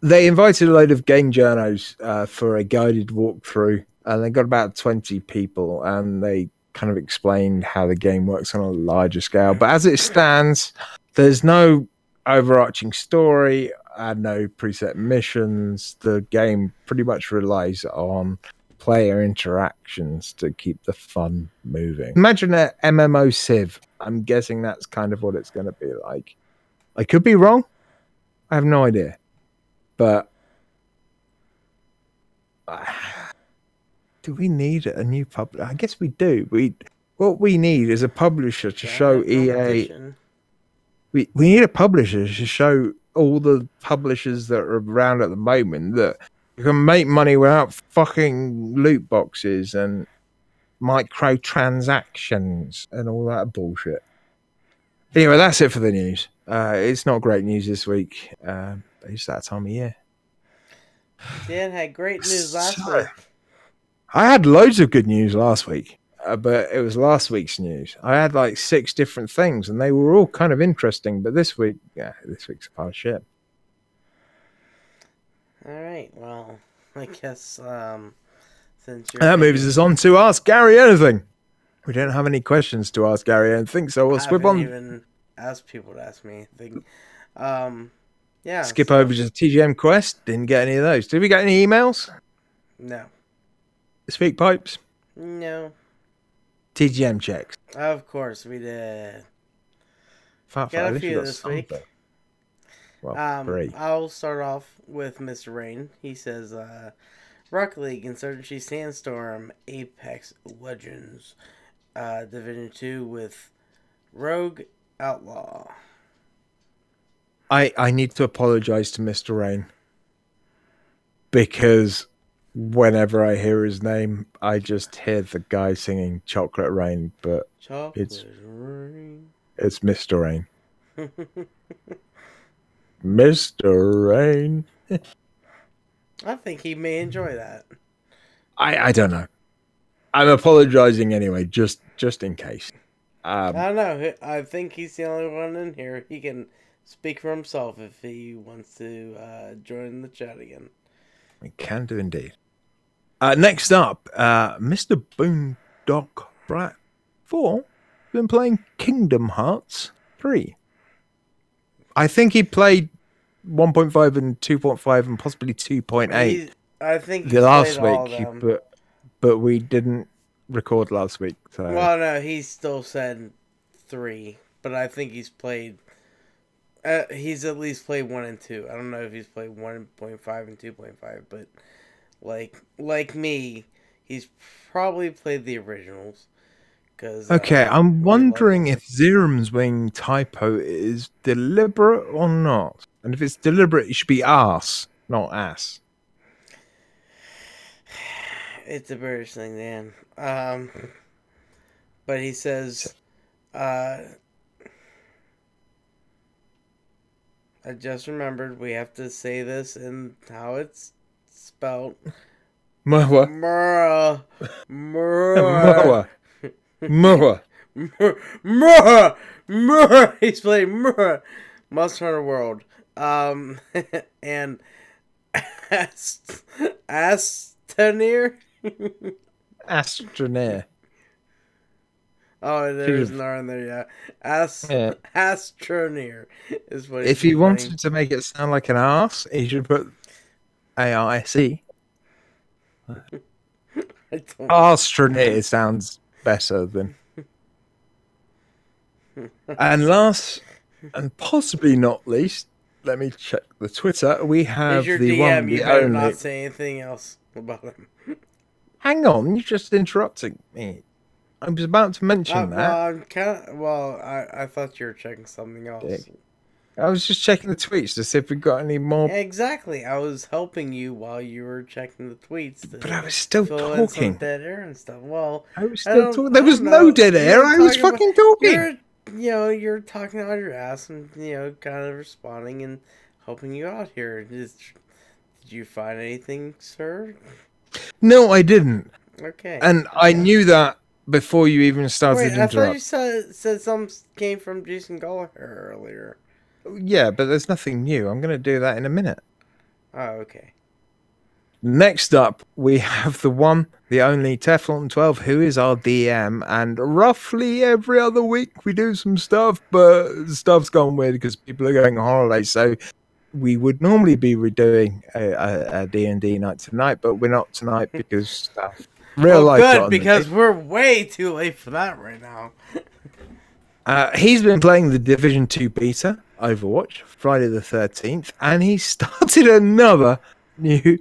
They invited a load of game journos for a guided walkthrough, and they got about 20 people, and they kind of explained how the game works on a larger scale. But as it stands, there's no overarching story and no preset missions. The game pretty much relies on player interactions to keep the fun moving. Imagine an MMO Civ. I'm guessing that's kind of what it's going to be like. I could be wrong. I have no idea. But do we need a new publisher? I guess we do. What we need is a publisher to show EA. We need a publisher to show all the publishers that are around at the moment that you can make money without fucking loot boxes and microtransactions and all that bullshit. Anyway, that's it for the news. It's not great news this week. It's that time of year. Dan had great news last week. I had loads of good news last week, but it was last week's news. I had like 6 different things, and they were all kind of interesting. But this week's a pile of shit. All right, well, I guess since that moves us on to Ask Gary Anything. We don't have any questions to ask Gary Anything, so we'll skip on. I haven't even asked people to ask me anything. Yeah. Skip over to TGM Quest. Didn't get any of those. Did we get any emails? No. Speak pipes? No. TGM checks? Of course we did. Got a few this week. Well, 3. I'll start off with Mr. Rain. He says, Rocket League, Insurgency Sandstorm, Apex Legends, Division 2 with Rogue Outlaw. I need to apologize to Mr. Rain because whenever I hear his name, I just hear the guy singing Chocolate Rain, but Rain. It's Mr. Rain. Mr. Rain. I think he may enjoy that. I don't know. I'm apologizing anyway, just in case. I don't know. I think he's the only one in here. He can speak for himself if he wants to join the chat again. We can do indeed. Next up, Mr. Boondock Brat 4 been playing Kingdom Hearts 3. I think he played 1.5 and 2.5 and possibly 2.8. I think the last week, but we didn't record last week. So. Well, no, he still said 3, but I think he's played. He's at least played 1 and 2. I don't know if he's played 1.5 and 2.5, but like me, he's probably played the originals. Okay, I'm wondering if Zerum's wing typo is deliberate or not. And if it's deliberate, it should be arse, not ass. It's a British thing, Dan. But he says, I just remembered we have to say this and how it's spelled. Murwa. Murwa. Murwa. Murwa. He's playing Murwa. Monster Hunter World. And Astroneer. Astroneer. Oh, there's an R in there, yeah. Astroneer is what. If he wanted to make it sound like an arse, he should put ARSE. Astroneer sounds better than. And last, and possibly not least, let me check the Twitter. We have your the DM, one, you the better only. not say anything else about him. Hang on, you're just interrupting me. I was about to mention that. I thought you were checking something else. Yeah. I was just checking the tweets to see if we got any more. Exactly, I was helping you while you were checking the tweets. But I was still talking. Some dead air and stuff. Well, I was still talking. There was no dead air. I was fucking talking. You're talking out your ass and kind of responding and helping you out here. Did you find anything, sir? No, I didn't. Okay. And I knew that before you even started to interrupt. I thought you said some came from Jason Gallagher earlier. Yeah, but there's nothing new. I'm going to do that in a minute. Oh, okay. Next up, we have the one, the only Teflon12, who is our DM, and roughly every other week we do some stuff, but stuff's gone weird because people are going on holiday, so we would normally be redoing a D&D night tonight, but we're not tonight because stuff. Real Well, life got good, in the because way. we're way too late for that right now. He's been playing the Division 2 beta, Overwatch, Friday the 13th, and he started another new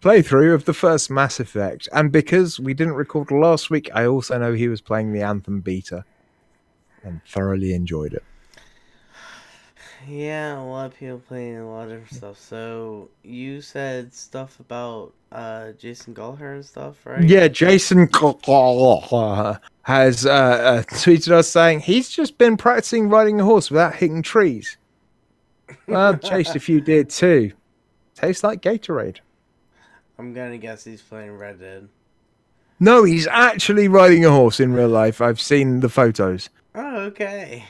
playthrough of the first Mass Effect. And because we didn't record last week, I also know he was playing the Anthem beta and thoroughly enjoyed it. Yeah, a lot of people playing a lot of different stuff. So you said stuff about Jason Gallagher and stuff, right? Yeah, Jason has tweeted us saying he's just been practicing riding a horse without hitting trees. Well, Chase, if you did too, tastes like Gatorade. I'm gonna guess he's playing Red Dead. No, he's actually riding a horse in real life. I've seen the photos. Oh, okay.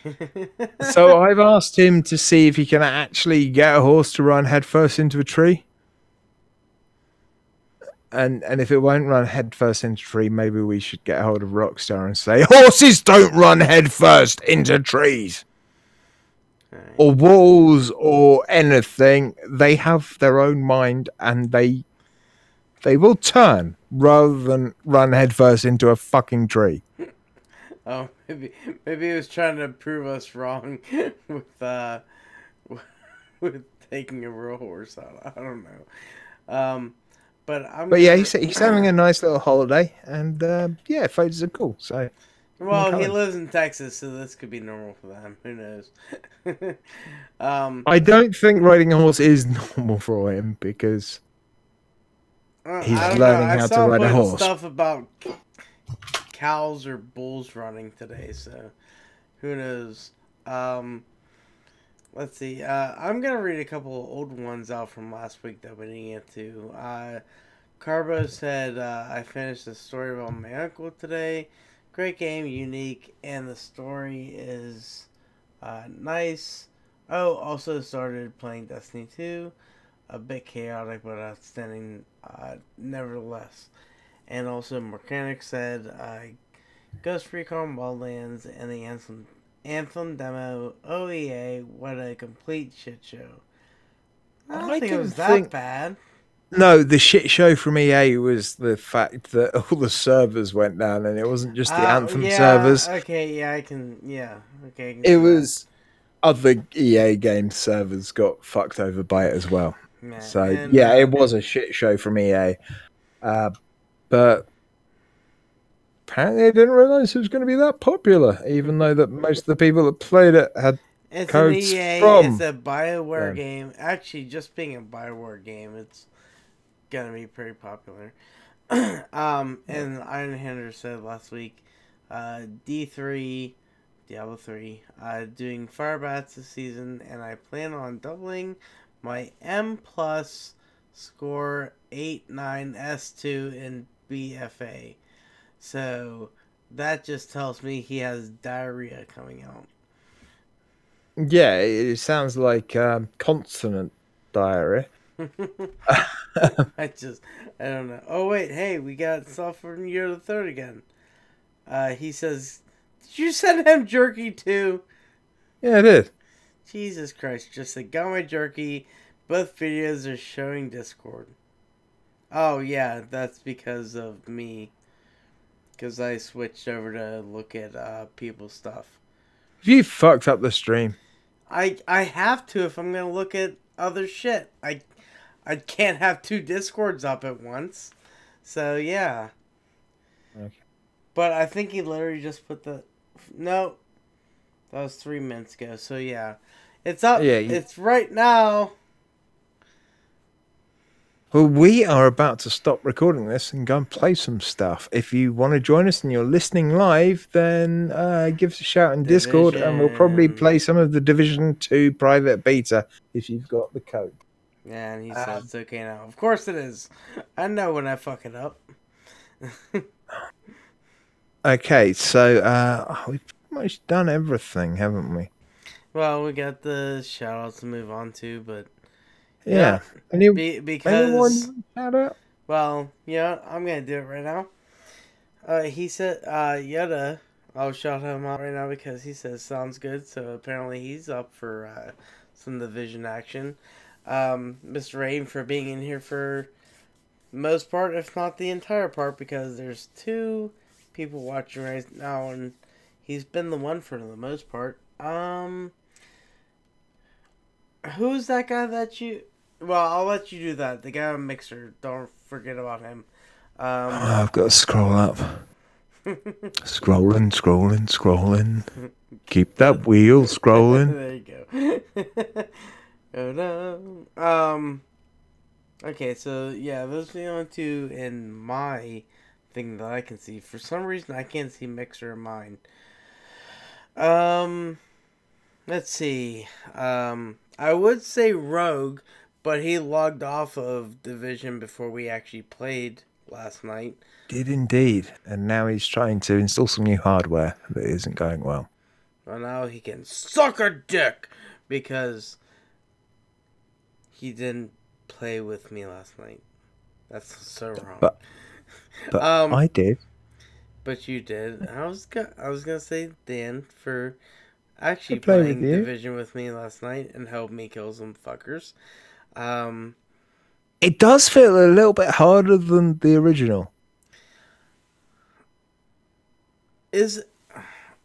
So I've asked him to see if he can actually get a horse to run headfirst into a tree. And if it won't run headfirst into a tree, maybe we should get a hold of Rockstar and say, horses don't run headfirst into trees. Right. Or walls or anything. They have their own mind and they will turn rather than run headfirst into a fucking tree. Oh, maybe he was trying to prove us wrong with with taking a real horse out. I don't know. But yeah, he's having a nice little holiday, and yeah, photos are cool. So, well, he lives in Texas, so this could be normal for them. Who knows? I don't think riding a horse is normal for him because he's learning how to ride a horse. Stuff about cows or bulls running today, so who knows. Let's see. I'm gonna read a couple of old ones out from last week that we didn't get to. Carbo said, I finished the story about my uncle today. Great game, unique, and the story is nice. Oh, also started playing Destiny 2. A bit chaotic, but outstanding nevertheless. And also, Mechanic said, Ghost Recon Wildlands and the Anthem demo, OEA, what a complete shit show. I don't think it was that bad. No, the shit show from EA was the fact that all the servers went down and it wasn't just the Anthem servers. Okay, yeah, okay. It was other EA game servers got fucked over by it as well. Yeah, so, it was a shit show from EA. But apparently they didn't realize it was going to be that popular, even though that most of the people that played it had codes from. It's a BioWare game. Actually, just being a BioWare game, it's gonna be pretty popular. And Ironhander said last week, D3, Diablo 3, doing fire bats this season, and I plan on doubling my M+ score 8-9 S2 in BFA. So that just tells me he has diarrhea coming out. Yeah, it sounds like consonant diarrhea. I don't know. Oh wait, hey, we got stuff from Year the Third again. He says, did you send him jerky too? Yeah, I did. Jesus Christ, just got my jerky. Both videos are showing Discord. Oh yeah, that's because of me. Because I switched over to look at people's stuff. You fucked up the stream. I have to if I'm gonna look at other shit. I can't have two Discords up at once. So yeah. Okay. But I think he literally just put the... No. That was 3 minutes ago. So yeah. It's up. Yeah, it's right now. Well, we are about to stop recording this and go and play some stuff. If you want to join us and you're listening live, then give us a shout in Discord and we'll probably play some of the Division 2 private beta if you've got the code. Yeah, and he says it's okay now. Of course it is. I know when I fuck it up. Okay, so we've pretty much done everything, haven't we? Well, we got the shout outs to move on to, but yeah. because anyone shout out? Well, yeah, I'm gonna do it right now. He said, Yoda. I'll shout him out right now because he says sounds good. So apparently he's up for some division action. Mr. Rain for being in here for most part, if not the entire part, because there's two people watching right now, and he's been the one for the most part. Who's that guy that you? Well, I'll let you do that. The guy on Mixer. Don't forget about him. I've got to scroll up. Scrolling, scrolling, scrolling. Keep that wheel scrolling. There you go. Oh no. Okay, so yeah, those are the only two in my thing that I can see. For some reason, I can't see Mixer in mine. Let's see. I would say Rogue, but he logged off of Division before we actually played last night. Did indeed. And now he's trying to install some new hardware that isn't going well. Well, now he can suck a dick because he didn't play with me last night. That's so wrong. But I did. But you did. I was gonna say Dan for actually play playing with you. Division with me last night and helped me kill some fuckers. It does feel a little bit harder than the original.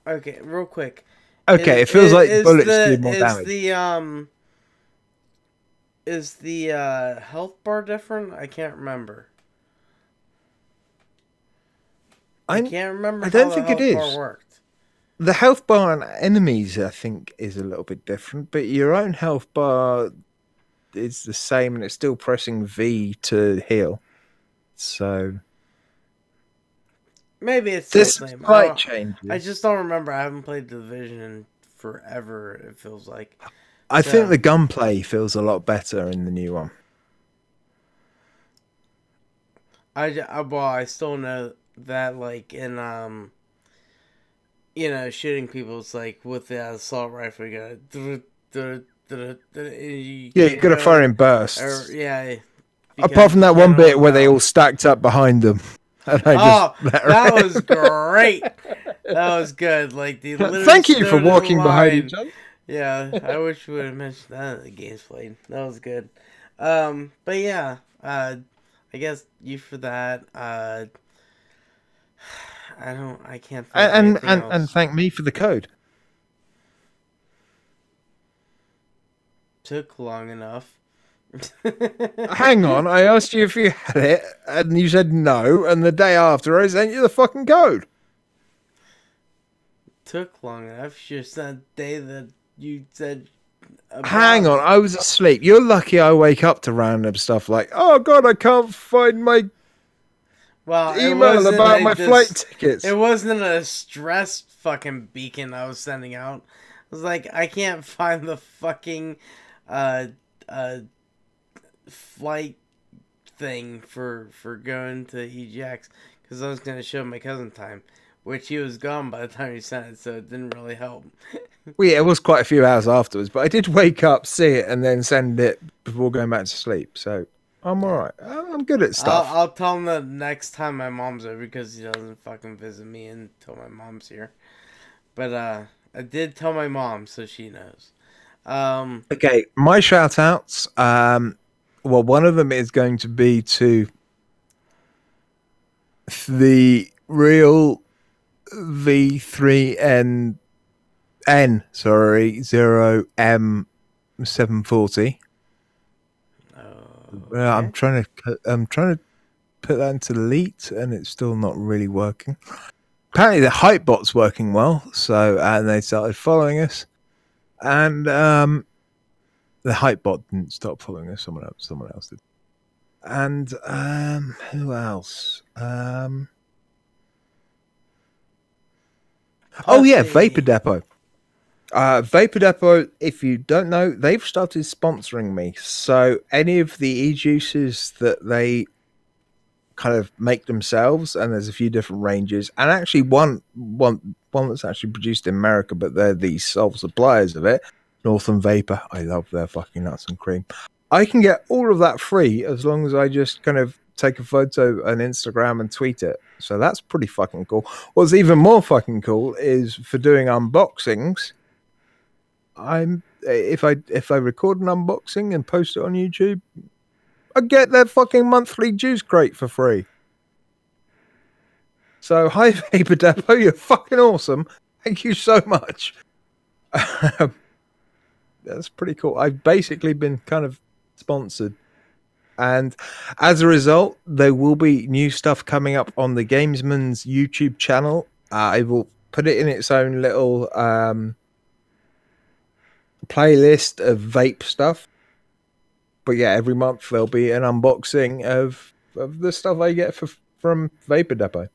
Okay, real quick. Okay, it feels like bullets do more damage. Is the health bar different? I can't remember. I can't remember. I don't how think the it health is. bar worked. The health bar on enemies, I think, is a little bit different, but your own health bar is the same, and it's still pressing V to heal. So maybe it's there's the same. slight changes. I just don't remember. I haven't played Division in forever. It feels like. I think the gunplay feels a lot better in the new one. I still know that, like, in shooting people, it's like with the assault rifle, you gotta you gotta fire in bursts. yeah. Apart from that one bit where they all stacked up behind them. And that was great. That was good. Like thank you for walking behind each other. Yeah, I wish we would have mentioned that in the games played. That was good. But yeah, I guess you for that. I can't. And thank me for the code. Took long enough. Hang on, I asked you if you had it, and you said no. And the day after, I sent you the fucking code. Took long enough. Just that day that you said. Hang on, I was asleep. You're lucky I wake up to random stuff like, oh god, I can't find my email about my flight tickets. It wasn't a stressed fucking beacon I was sending out. I was like, I can't find the fucking flight thing for going to EGX because I was gonna show my cousin time, which he was gone by the time he sent it, so it didn't really help. Well, yeah, it was quite a few hours afterwards, but I did wake up, see it, and then send it before going back to sleep. So I'm all right. I'm good at stuff. I'll tell him the next time my mom's over because he doesn't fucking visit me until my mom's here. But I did tell my mom, so she knows. Okay, my shout outs. Well, one of them is going to be to the real V3N 0M740. Okay. I'm trying to put that into delete, and it's still not really working. Apparently, the Hypebot's working well, and they started following us, and the Hypebot didn't stop following us. Someone else did. And who else? Vapor Depot. Vapor Depot, if you don't know, they've started sponsoring me. So any of the e-juices that they kind of make themselves, and there's a few different ranges, and actually one that's actually produced in America, but they're the sole suppliers of it, Northern Vapor. I love their fucking nuts and cream. I can get all of that free as long as I just kind of take a photo on Instagram and tweet it. So that's pretty fucking cool. What's even more fucking cool is for doing unboxings. If I record an unboxing and post it on YouTube, I get their fucking monthly juice crate for free. So hi Vapor Depot, you're fucking awesome. Thank you so much. That's pretty cool. I've basically been kind of sponsored. And as a result, there will be new stuff coming up on the Gamesmen's YouTube channel. I will put it in its own little playlist of vape stuff. But yeah, every month there'll be an unboxing of the stuff I get from Vapor Depot,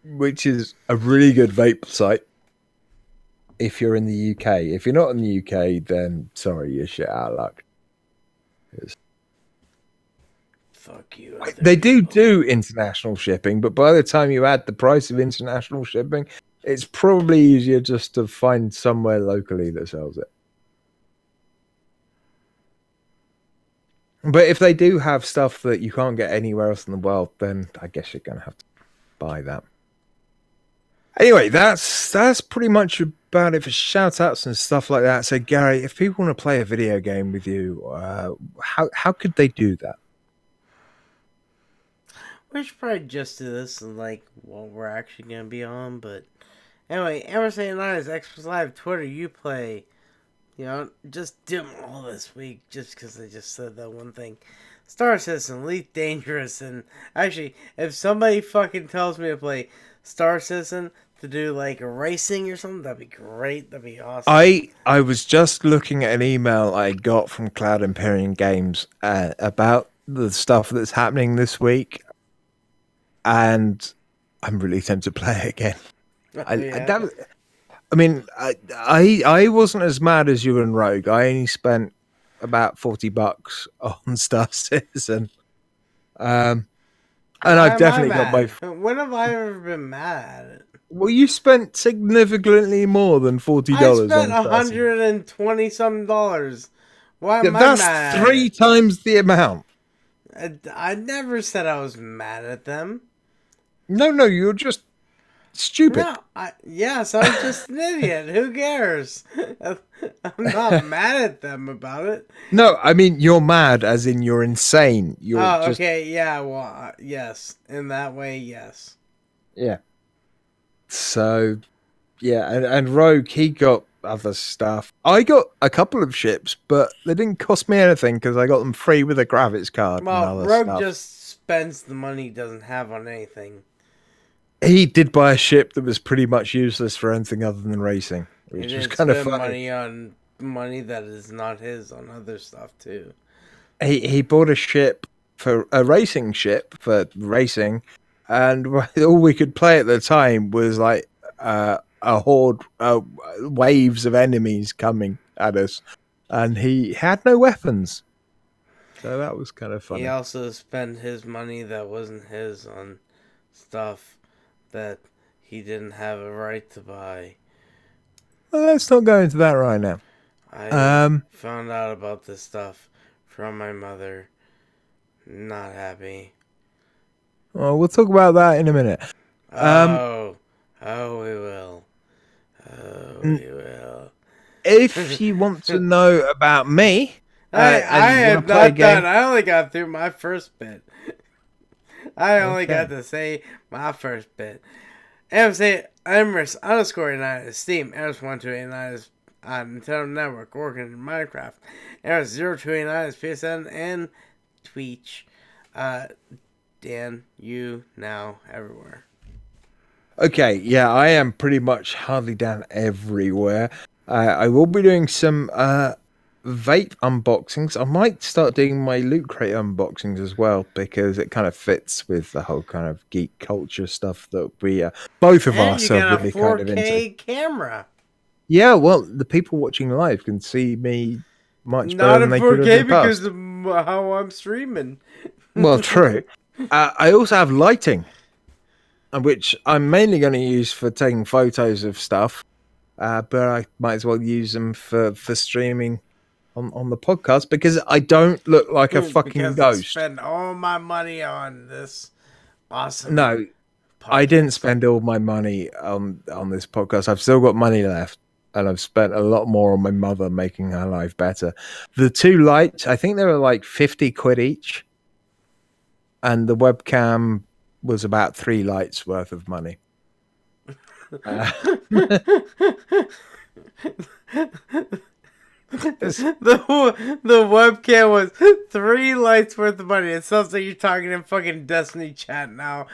which is a really good vape site if you're in the UK. If you're not in the UK, then sorry, you're shit out of luck. Fuck you. They do international shipping, but by the time you add the price of international shipping, it's probably easier just to find somewhere locally that sells it. But if they do have stuff that you can't get anywhere else in the world, then I guess you're going to have to buy that. Anyway, that's pretty much about it for shout outs and stuff like that. So Gary, if people want to play a video game with you, how could they do that? We should probably just do this and like what we're actually gonna be on, but anyway, Emerson and I's Xbox Live, Twitter, Uplay, you know, just do them all this week just because I just said that one thing. Star Citizen, Elite Dangerous, and actually, if somebody fucking tells me to play Star Citizen to do like a racing or something, that'd be great. That'd be awesome. I was just looking at an email I got from Cloud Imperium Games about the stuff that's happening this week, and I'm really tempted to play it again. I wasn't as mad as you and Rogue. I only spent about $40 on Star Citizen. And I've definitely got my... When have I ever been mad at it? Well, you spent significantly more than $40 on I spent $120 some. Why am I That's mad? 3 times the amount. I never said I was mad at them. No, you're just stupid. No, yes, I'm just an idiot. Who cares? I'm not mad at them about it. No, I mean, you're mad as in you're insane. You're okay, yeah, well, yes. In that way, yes. Yeah. So, yeah, and Rogue, he got other stuff. I got a couple of ships, but they didn't cost me anything because I got them free with a graphics card. Well, Rogue just spends the money he doesn't have on anything. He did buy a ship that was pretty much useless for anything other than racing, which was kind of funny. Money on money that is not his on other stuff too. He bought a ship for a racing ship for racing, and all we could play at the time was like a horde, waves of enemies coming at us, and he had no weapons. So that was kind of funny. He also spent his money that wasn't his on stuff that he didn't have a right to buy. Well, let's not go into that right now. I found out about this stuff from my mother. Not happy. Well, we'll talk about that in a minute. We will. We will. If you want to know about me, I am not done. I only got through my first bit. I only got to say my first bit. Emrys_89 is Steam. Emrys1289 is on Nintendo Network, working in Minecraft. Emrys0289 is PSN and Twitch. Dan, you now everywhere. Okay, yeah, I am pretty much hardly down everywhere. I will be doing some vape unboxings. I might start doing my loot crate unboxings as well, because it kind of fits with the whole kind of geek culture stuff that we both of us are really kind of into. 4K camera. Yeah, well, the people watching live can see me much better than they could have in the past. Not in 4K because of how I'm streaming. Well, true. I also have lighting, which I'm mainly going to use for taking photos of stuff, but I might as well use them for streaming on the podcast because I don't look like a fucking because I ghost. spend all my money on this awesome No, podcast. I didn't spend all my money on this podcast. I've still got money left, and I've spent a lot more on my mother making her life better. The 2 lights, I think they were like 50 quid each, and the webcam was about 3 lights worth of money. The webcam was 3 lights worth of money. It sounds like you're talking in fucking Destiny chat now.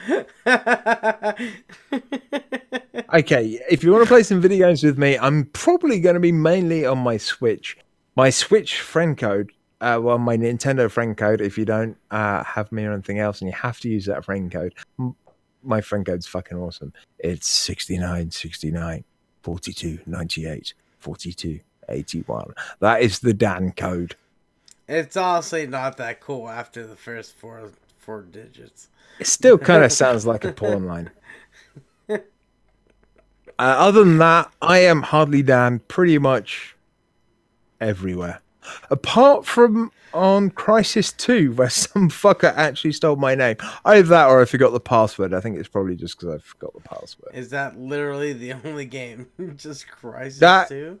Okay, if you want to play some video games with me, I'm probably going to be mainly on my Switch. My Switch friend code, well, my Nintendo friend code, if you don't have me or anything else and you have to use that friend code, my friend code's fucking awesome. It's 6969 42 98 42 81. That is the Dan code. It's honestly not that cool after the first four digits. It still kind of sounds like a porn line. Other than that, I am Hardly Dan pretty much everywhere. Apart from on Crisis 2, where some fucker actually stole my name. Either that or I forgot the password. I think it's probably just because I forgot the password. Is that literally the only game? Just Crisis 2?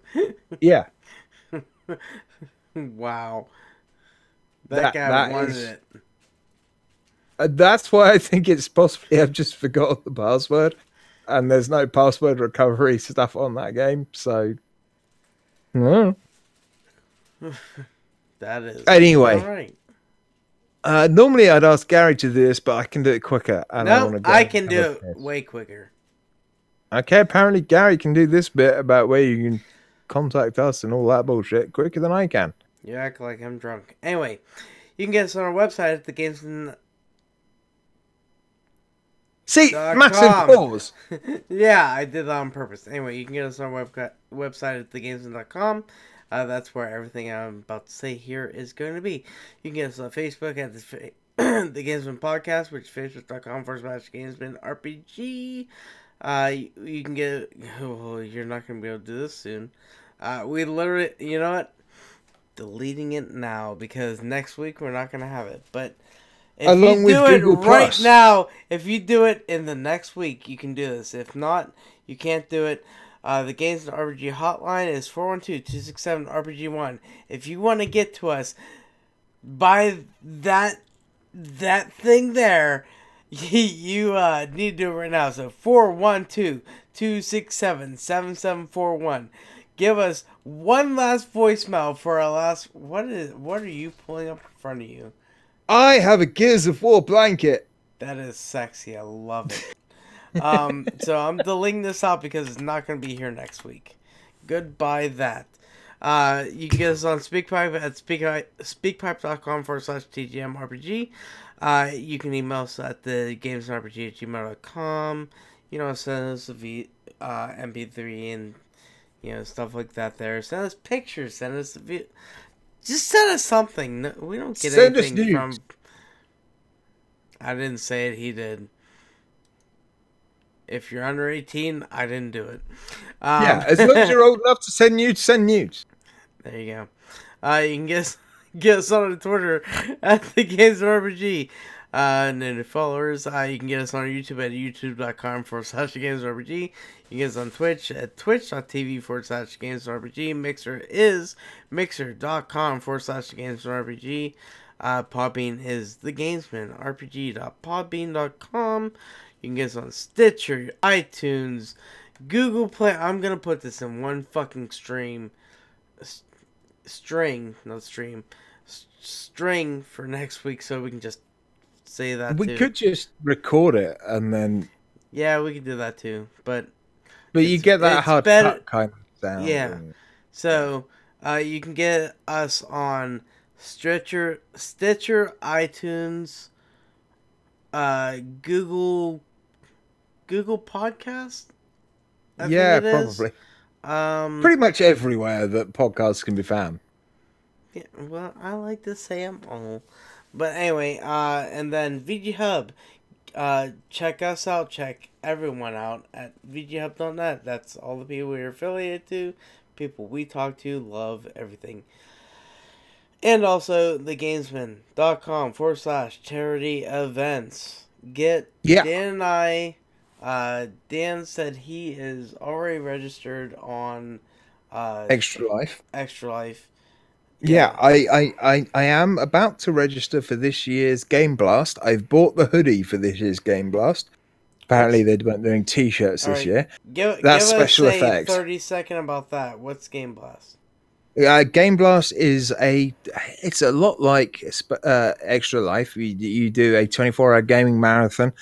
Yeah. Wow. That guy wanted it. That's why I think it's possibly I've just forgotten the password. And there's no password recovery stuff on that game, so... That is... Anyway. All right. Normally I'd ask Gary to do this, but I can do it quicker. And no, I can do it way quicker. Okay, apparently Gary can do this bit about where you can contact us and all that bullshit quicker than I can. You act like I'm drunk. Anyway, you can get us on our website at the Gamesmen. See, massive pause. Yeah, I did that on purpose. Anyway, you can get us on our website at thegamesmen.com. That's where everything I'm about to say here is going to be. You can get us on Facebook at the Gamesmen Podcast, which is facebook.com/Gamesmen RPG. You can get... Oh, you're not going to be able to do this soon. We literally... You know what? Deleting it now, because next week we're not going to have it. But... if Along you with do it Google right Plus. now, if you do it in the next week, you can do this. If not, you can't do it. The Games and RPG hotline is 412-267-RPG1. If you want to get to us by that thing there, you need to do it right now. So 412-267-7741. Give us one last voicemail for our last... What are you pulling up in front of you? I have a Gears of War blanket. That is sexy. I love it. So I'm deleting this out because it's not going to be here next week. Goodbye that. You can get us on SpeakPipe at speakpipe.com/TGMRPG. You can email us at the gamesrpg@gmail.com. You know, send us a MP3 and, you know, stuff like that there. Send us pictures. Send us just send us something. No, we don't get anything from... I didn't say it. He did. If you're under 18, I didn't do it. Yeah, as long as you're old enough to send nudes, send nudes. There you go. You can get us on Twitter at the Games of RPG. And then the followers, you can get us on YouTube at youtube.com/gamesrpg. You can get us on Twitch at twitch.tv/gamesrpg. Mixer is mixer.com/gamesrpg. Podbean is the Gamesmen, rpg.podbean.com. You can get us on Stitcher, iTunes, Google Play. I'm going to put this in one fucking string for next week so we can just say that we could just record it and then... Yeah, we could do that too. But you get that hard cut kind of sound. Yeah. So, you can get us on Stitcher, iTunes, Google Podcast. Yeah, probably. Pretty much everywhere that podcasts can be found. Yeah, well, I like to say them all. But anyway, and then VG Hub. Check us out. Check everyone out at VGHub.net. That's all the people we're affiliated to. People we talk to, love, everything. And also thegamesmen.com/charity events. Get Yeah, Dan and I. Dan said he is already registered on Extra Life. Extra Life. Yeah, Yeah. I am about to register for this year's Game Blast. I've bought the hoodie for this year's Game Blast. Apparently, What's they weren't doing T-shirts all this right? year. That's Give us special a effects. 30-second about that. What's Game Blast? Game Blast is it's a lot like Extra Life. You do a 24-hour gaming marathon,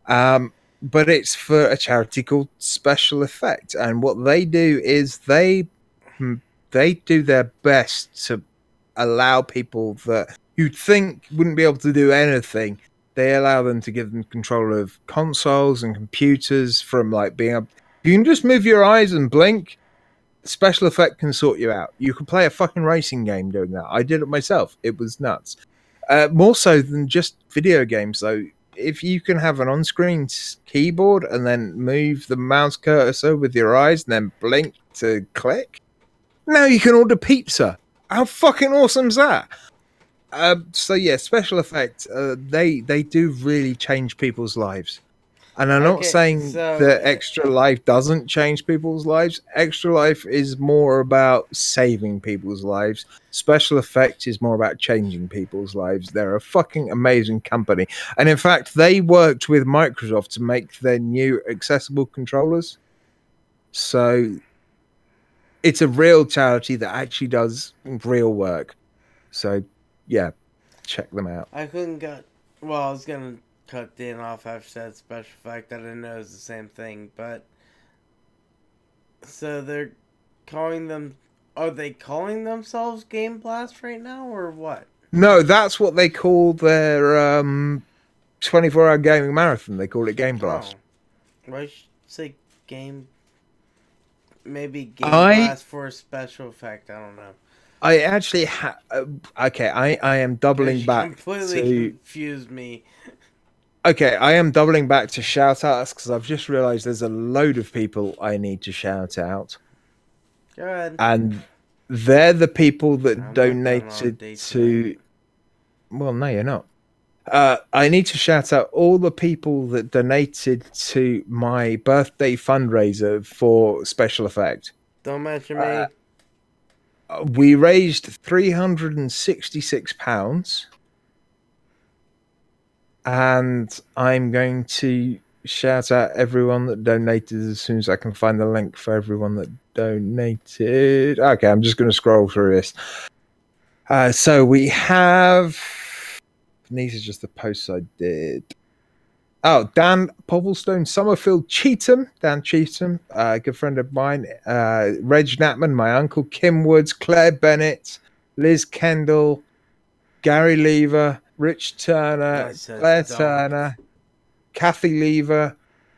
but it's for a charity called Special Effect. And what they do is they do their best to allow people that you'd think wouldn't be able to do anything. They allow them to give them control of consoles and computers from like being able. You can just move your eyes and blink. Special Effect can sort you out. You can play a fucking racing game doing that. I did it myself. It was nuts. More so than just video games, though. If you can have an on-screen keyboard and then move the mouse cursor with your eyes and then blink to click, now you can order pizza. How fucking awesome is that? So yeah, Special Effects. They do really change people's lives. And I'm not Okay, saying so that Extra Life doesn't change people's lives. Extra Life is more about saving people's lives. Special Effects is more about changing people's lives. They're a fucking amazing company. And in fact, they worked with Microsoft to make their new accessible controllers. So it's a real charity that actually does real work. So yeah, check them out. I couldn't cut. Well, I was gonna cut Dan off after that special fact. I didn't know it was the same thing, but so they're calling them. Are they calling themselves Game Blast right now, or what? No, that's what they call their 24-hour gaming marathon. They call it Game Oh, Blast. I should say Game. Maybe Game I Blast for a special effect. I don't know. I actually okay. I am doubling You back completely to confused me. okay. I am doubling back to shout outs because I've just realised there's a load of people I need to shout out, Go ahead. and they're the people that I'm not going on donated date to. tonight. Well, no, you're not. I need to shout out all the people that donated to my birthday fundraiser for Special Effect. Don't mention me. We raised £366, and I'm going to shout out everyone that donated as soon as I can find the link for everyone that donated. Okay, I'm just going to scroll through this. So we have. These are just the posts I did. Oh, Dan Popplestone, Summerfield Cheetham, Dan Cheetham, a good friend of mine. Reg Natman, my uncle. Kim Woods, Claire Bennett, Liz Kendall, Gary Lever, Rich Turner, Claire Turner, Kathy Lever,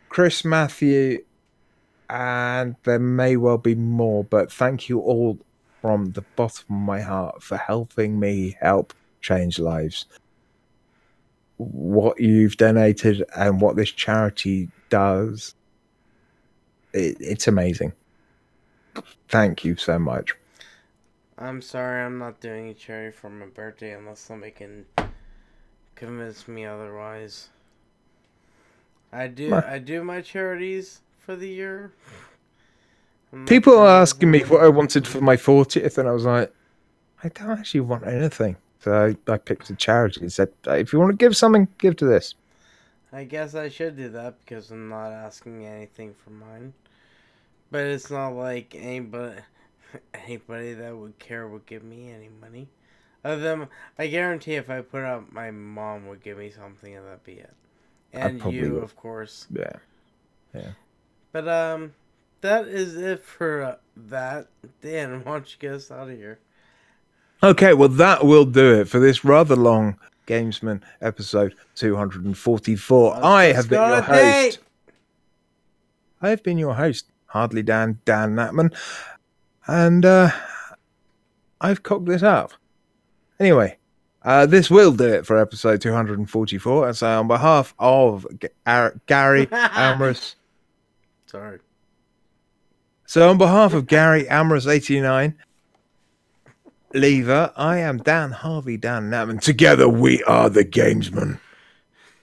Chris Matthew, and there may well be more, but thank you all from the bottom of my heart for helping me help change lives. What you've donated and what this charity does, it's amazing. Thank you so much. I'm sorry, I'm not doing a charity for my birthday unless somebody can convince me otherwise. I do my charities for the year. People are asking me what I wanted for my 40th, and I was like, I don't actually want anything. So I picked a charity and said, if you want to give something, give to this. I guess I should do that because I'm not asking anything for mine. But it's not like anybody that would care would give me any money. Other than, I guarantee if I put up, my mom would give me something and that'd be it. And you, would. of course. Yeah. But, that is it for that. Dan, why don't you get us out of here? Okay, well, that will do it for this rather long Gamesman episode 244. I have been your host. I have been your host, Hardly Dan Natman. And I've cocked this up. Anyway, this will do it for episode 244. And so on behalf of Gary Amorous... Sorry. So on behalf of Gary Amorous 89 Lever. I am Dan Harvey, Dan Nam, and together we are the Gamesmen.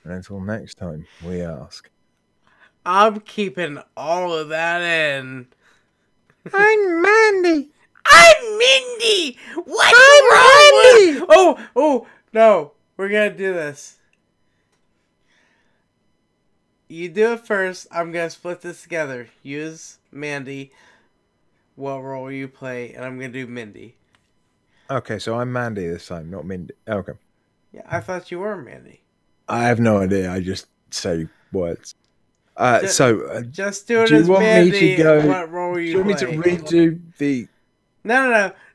And until next time, we ask. I'm keeping all of that in. I'm Mandy. I'm Mindy. What's I'm wrong Mandy. with? Oh no! We're gonna do this. You do it first. I'm gonna split this together. Use Mandy. What role you play, and I'm gonna do Mindy. Okay, so I'm Mandy this time, not Mindy. Okay. Yeah, I thought you were Mandy. I have no idea. I just say words. Just do it do you as want Mandy. me to go? What role Do you you want play? me to redo the?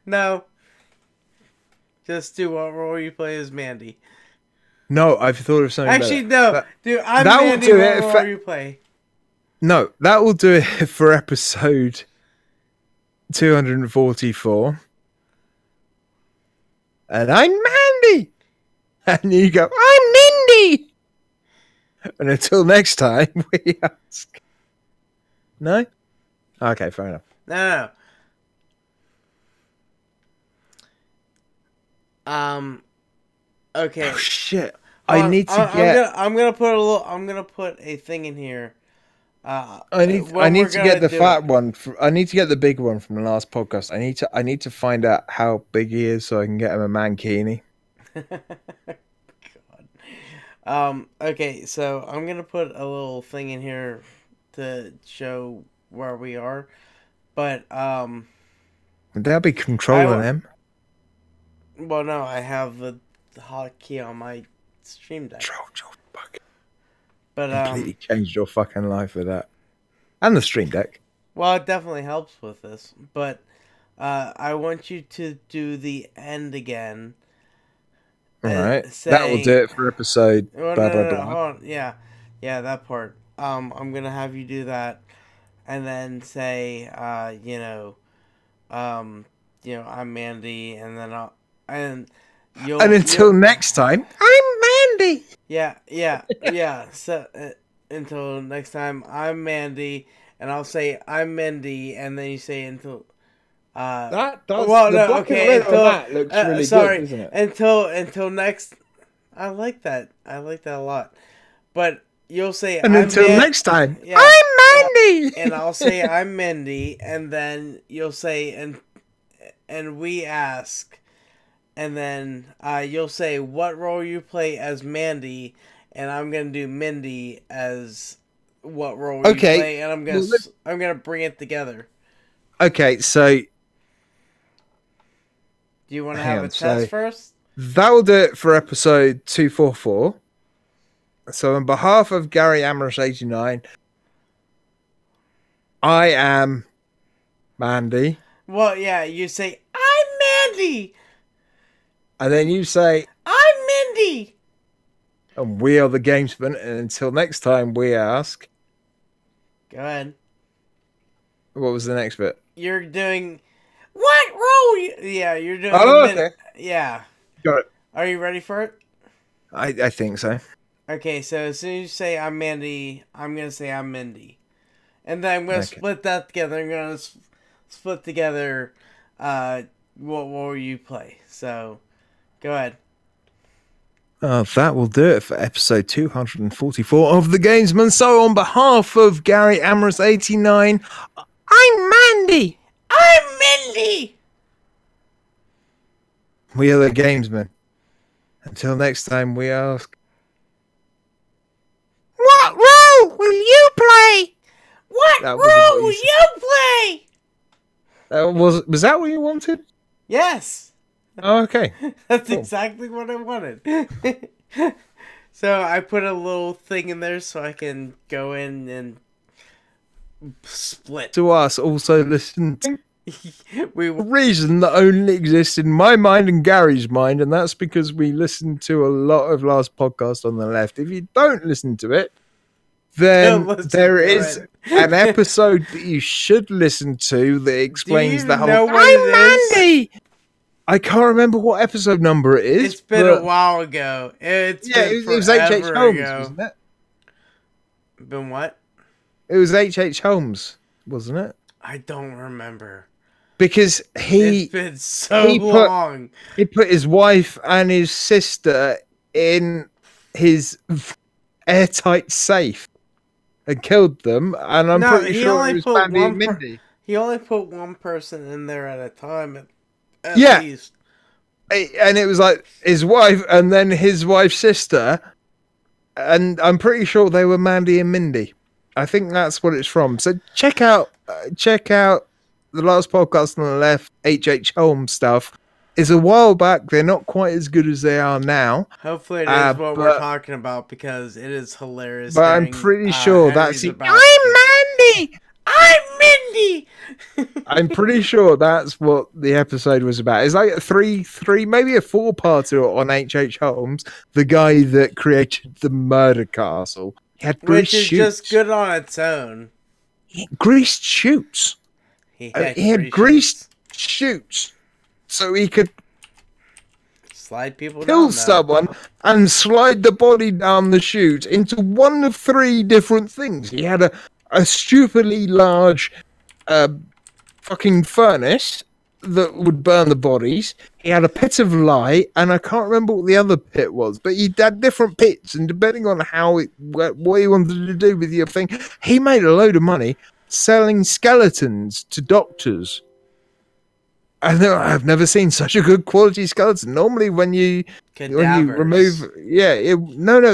No. Just do what role you play as Mandy. No, I've thought of something. Actually, better. no. Dude, I'm that Mandy. will do What it role for, you play? No, that will do it for episode 244. And I'm Mandy. And you go, I'm Mindy. And until next time, we ask. No? Okay, fair enough. No. Okay. Oh shit! I need to get. I'm gonna put a thing in here. I need to get the fat one. I need to get the big one from the last podcast. I need to find out how big he is so I can get him a mankini. God. Okay, so I'm gonna put a little thing in here to show where we are, but Would that be controlling him? Well, no, I have the hotkey on my stream deck. But completely changed your fucking life with that, and the stream deck. Well, it definitely helps with this, but I want you to do the end again. All right, that will do it for episode. Well, blah, no, blah, blah. hold on. Yeah, that part. I'm gonna have you do that, and then say, I'm Mandy, and then until next time, I'm Mandy. Yeah. So until next time, I'm Mandy, and I'll say I'm Mindy, and then you say until. That does. Well, the no, black okay. and red on that looks really good, doesn't it? Until next. I like that. I like that a lot. But you'll say. And until next time, yeah, I'm Mandy. And I'll say I'm Mindy, and then you'll say and we ask, and then you'll say what role you play as Mandy, and I'm gonna do Mindy as what role you play, and I'm gonna bring it together. Okay, so do you want to have a test first? That will do it for episode 244. So on behalf of Gary Amorous 89, I am Mandy. Well, yeah, you say I'm Mandy, and then you say I'm Mindy, and we are the Gamesmen. And until next time, we ask. Go ahead. What was the next bit? You're doing what role? You're doing. Oh, okay. Yeah. Got it. Are you ready for it? I think so. Okay, so as soon as you say I'm Mandy, I'm gonna say I'm Mindy, and then I'm gonna split that together. I'm gonna split together. What role you play? So, go ahead. That will do it for episode 244 of The Gamesman. So on behalf of Gary Amorous 89, I'm Mandy. I'm Mindy. We are The Gamesmen. Until next time, we ask. What role will you play? What role will you play? Was that what you wanted? Yes. Oh, okay. That's exactly what I wanted. So I put a little thing in there so I can go in and split. To us, also listen to a reason that only exists in my mind and Gary's mind, and that's because we listened to a lot of last podcast on the left. If you don't listen to it, then there is an episode that you should listen to that explains the whole. I'm Mandy. I can't remember what episode number it is. It's been a while ago. It was H.H. Holmes, wasn't it? Been what? It was H.H. Holmes, wasn't it? I don't remember. because It's been so he put long. he put his wife and his sister in his airtight safe and killed them, and I'm No, pretty he sure only it was put Mandy one and Mindy. he only put one person in there at a time at Yeah, least. and it was like his wife and then his wife's sister, and I'm pretty sure they were Mandy and Mindy. I think that's what it's from. So check out the last podcast on the left. H. Holmes stuff is a while back. They're not quite as good as they are now. Hopefully it is what we're But talking about because it is hilarious I'm hearing pretty sure that's Henry's it. about. I'm Mandy. I'm Mindy. I'm pretty sure that's what the episode was about. It's like a three, maybe a four-parter on H. Holmes, the guy that created the murder castle. He had Which greased is shoots. just good on its own. He had greased shoots. He He had greased shoots, so he could slide people kill down. Someone and slide the body down the chute into one of three different things. He had a stupidly large fucking furnace that would burn the bodies. He had a pit of lye, and I can't remember what the other pit was, but he had different pits, and depending on what he wanted to do with your thing, he made a load of money selling skeletons to doctors. And I've never seen such a good quality skeleton. Normally, when you remove, it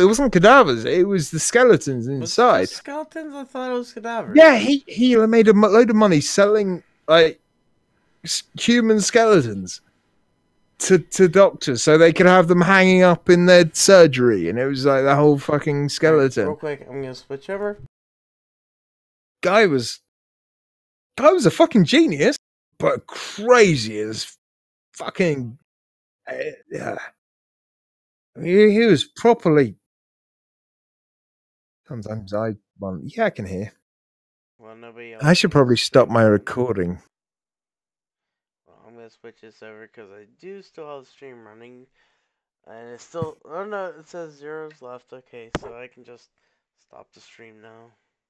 wasn't cadavers. It was the skeletons inside. Was it skeletons? I thought it was cadavers. Yeah, he made a load of money selling like human skeletons to doctors, so they could have them hanging up in their surgery, and it was like the whole fucking skeleton. Right, real quick, I'm gonna switch over. Guy was a fucking genius, but crazy as fucking. Yeah. He was properly. Sometimes I can hear. Well, nobody else. I should probably stop my recording. Well, I'm gonna switch this over because I do still have the stream running, and it's still. Oh no, it says zeros left. Okay, so I can just stop the stream now.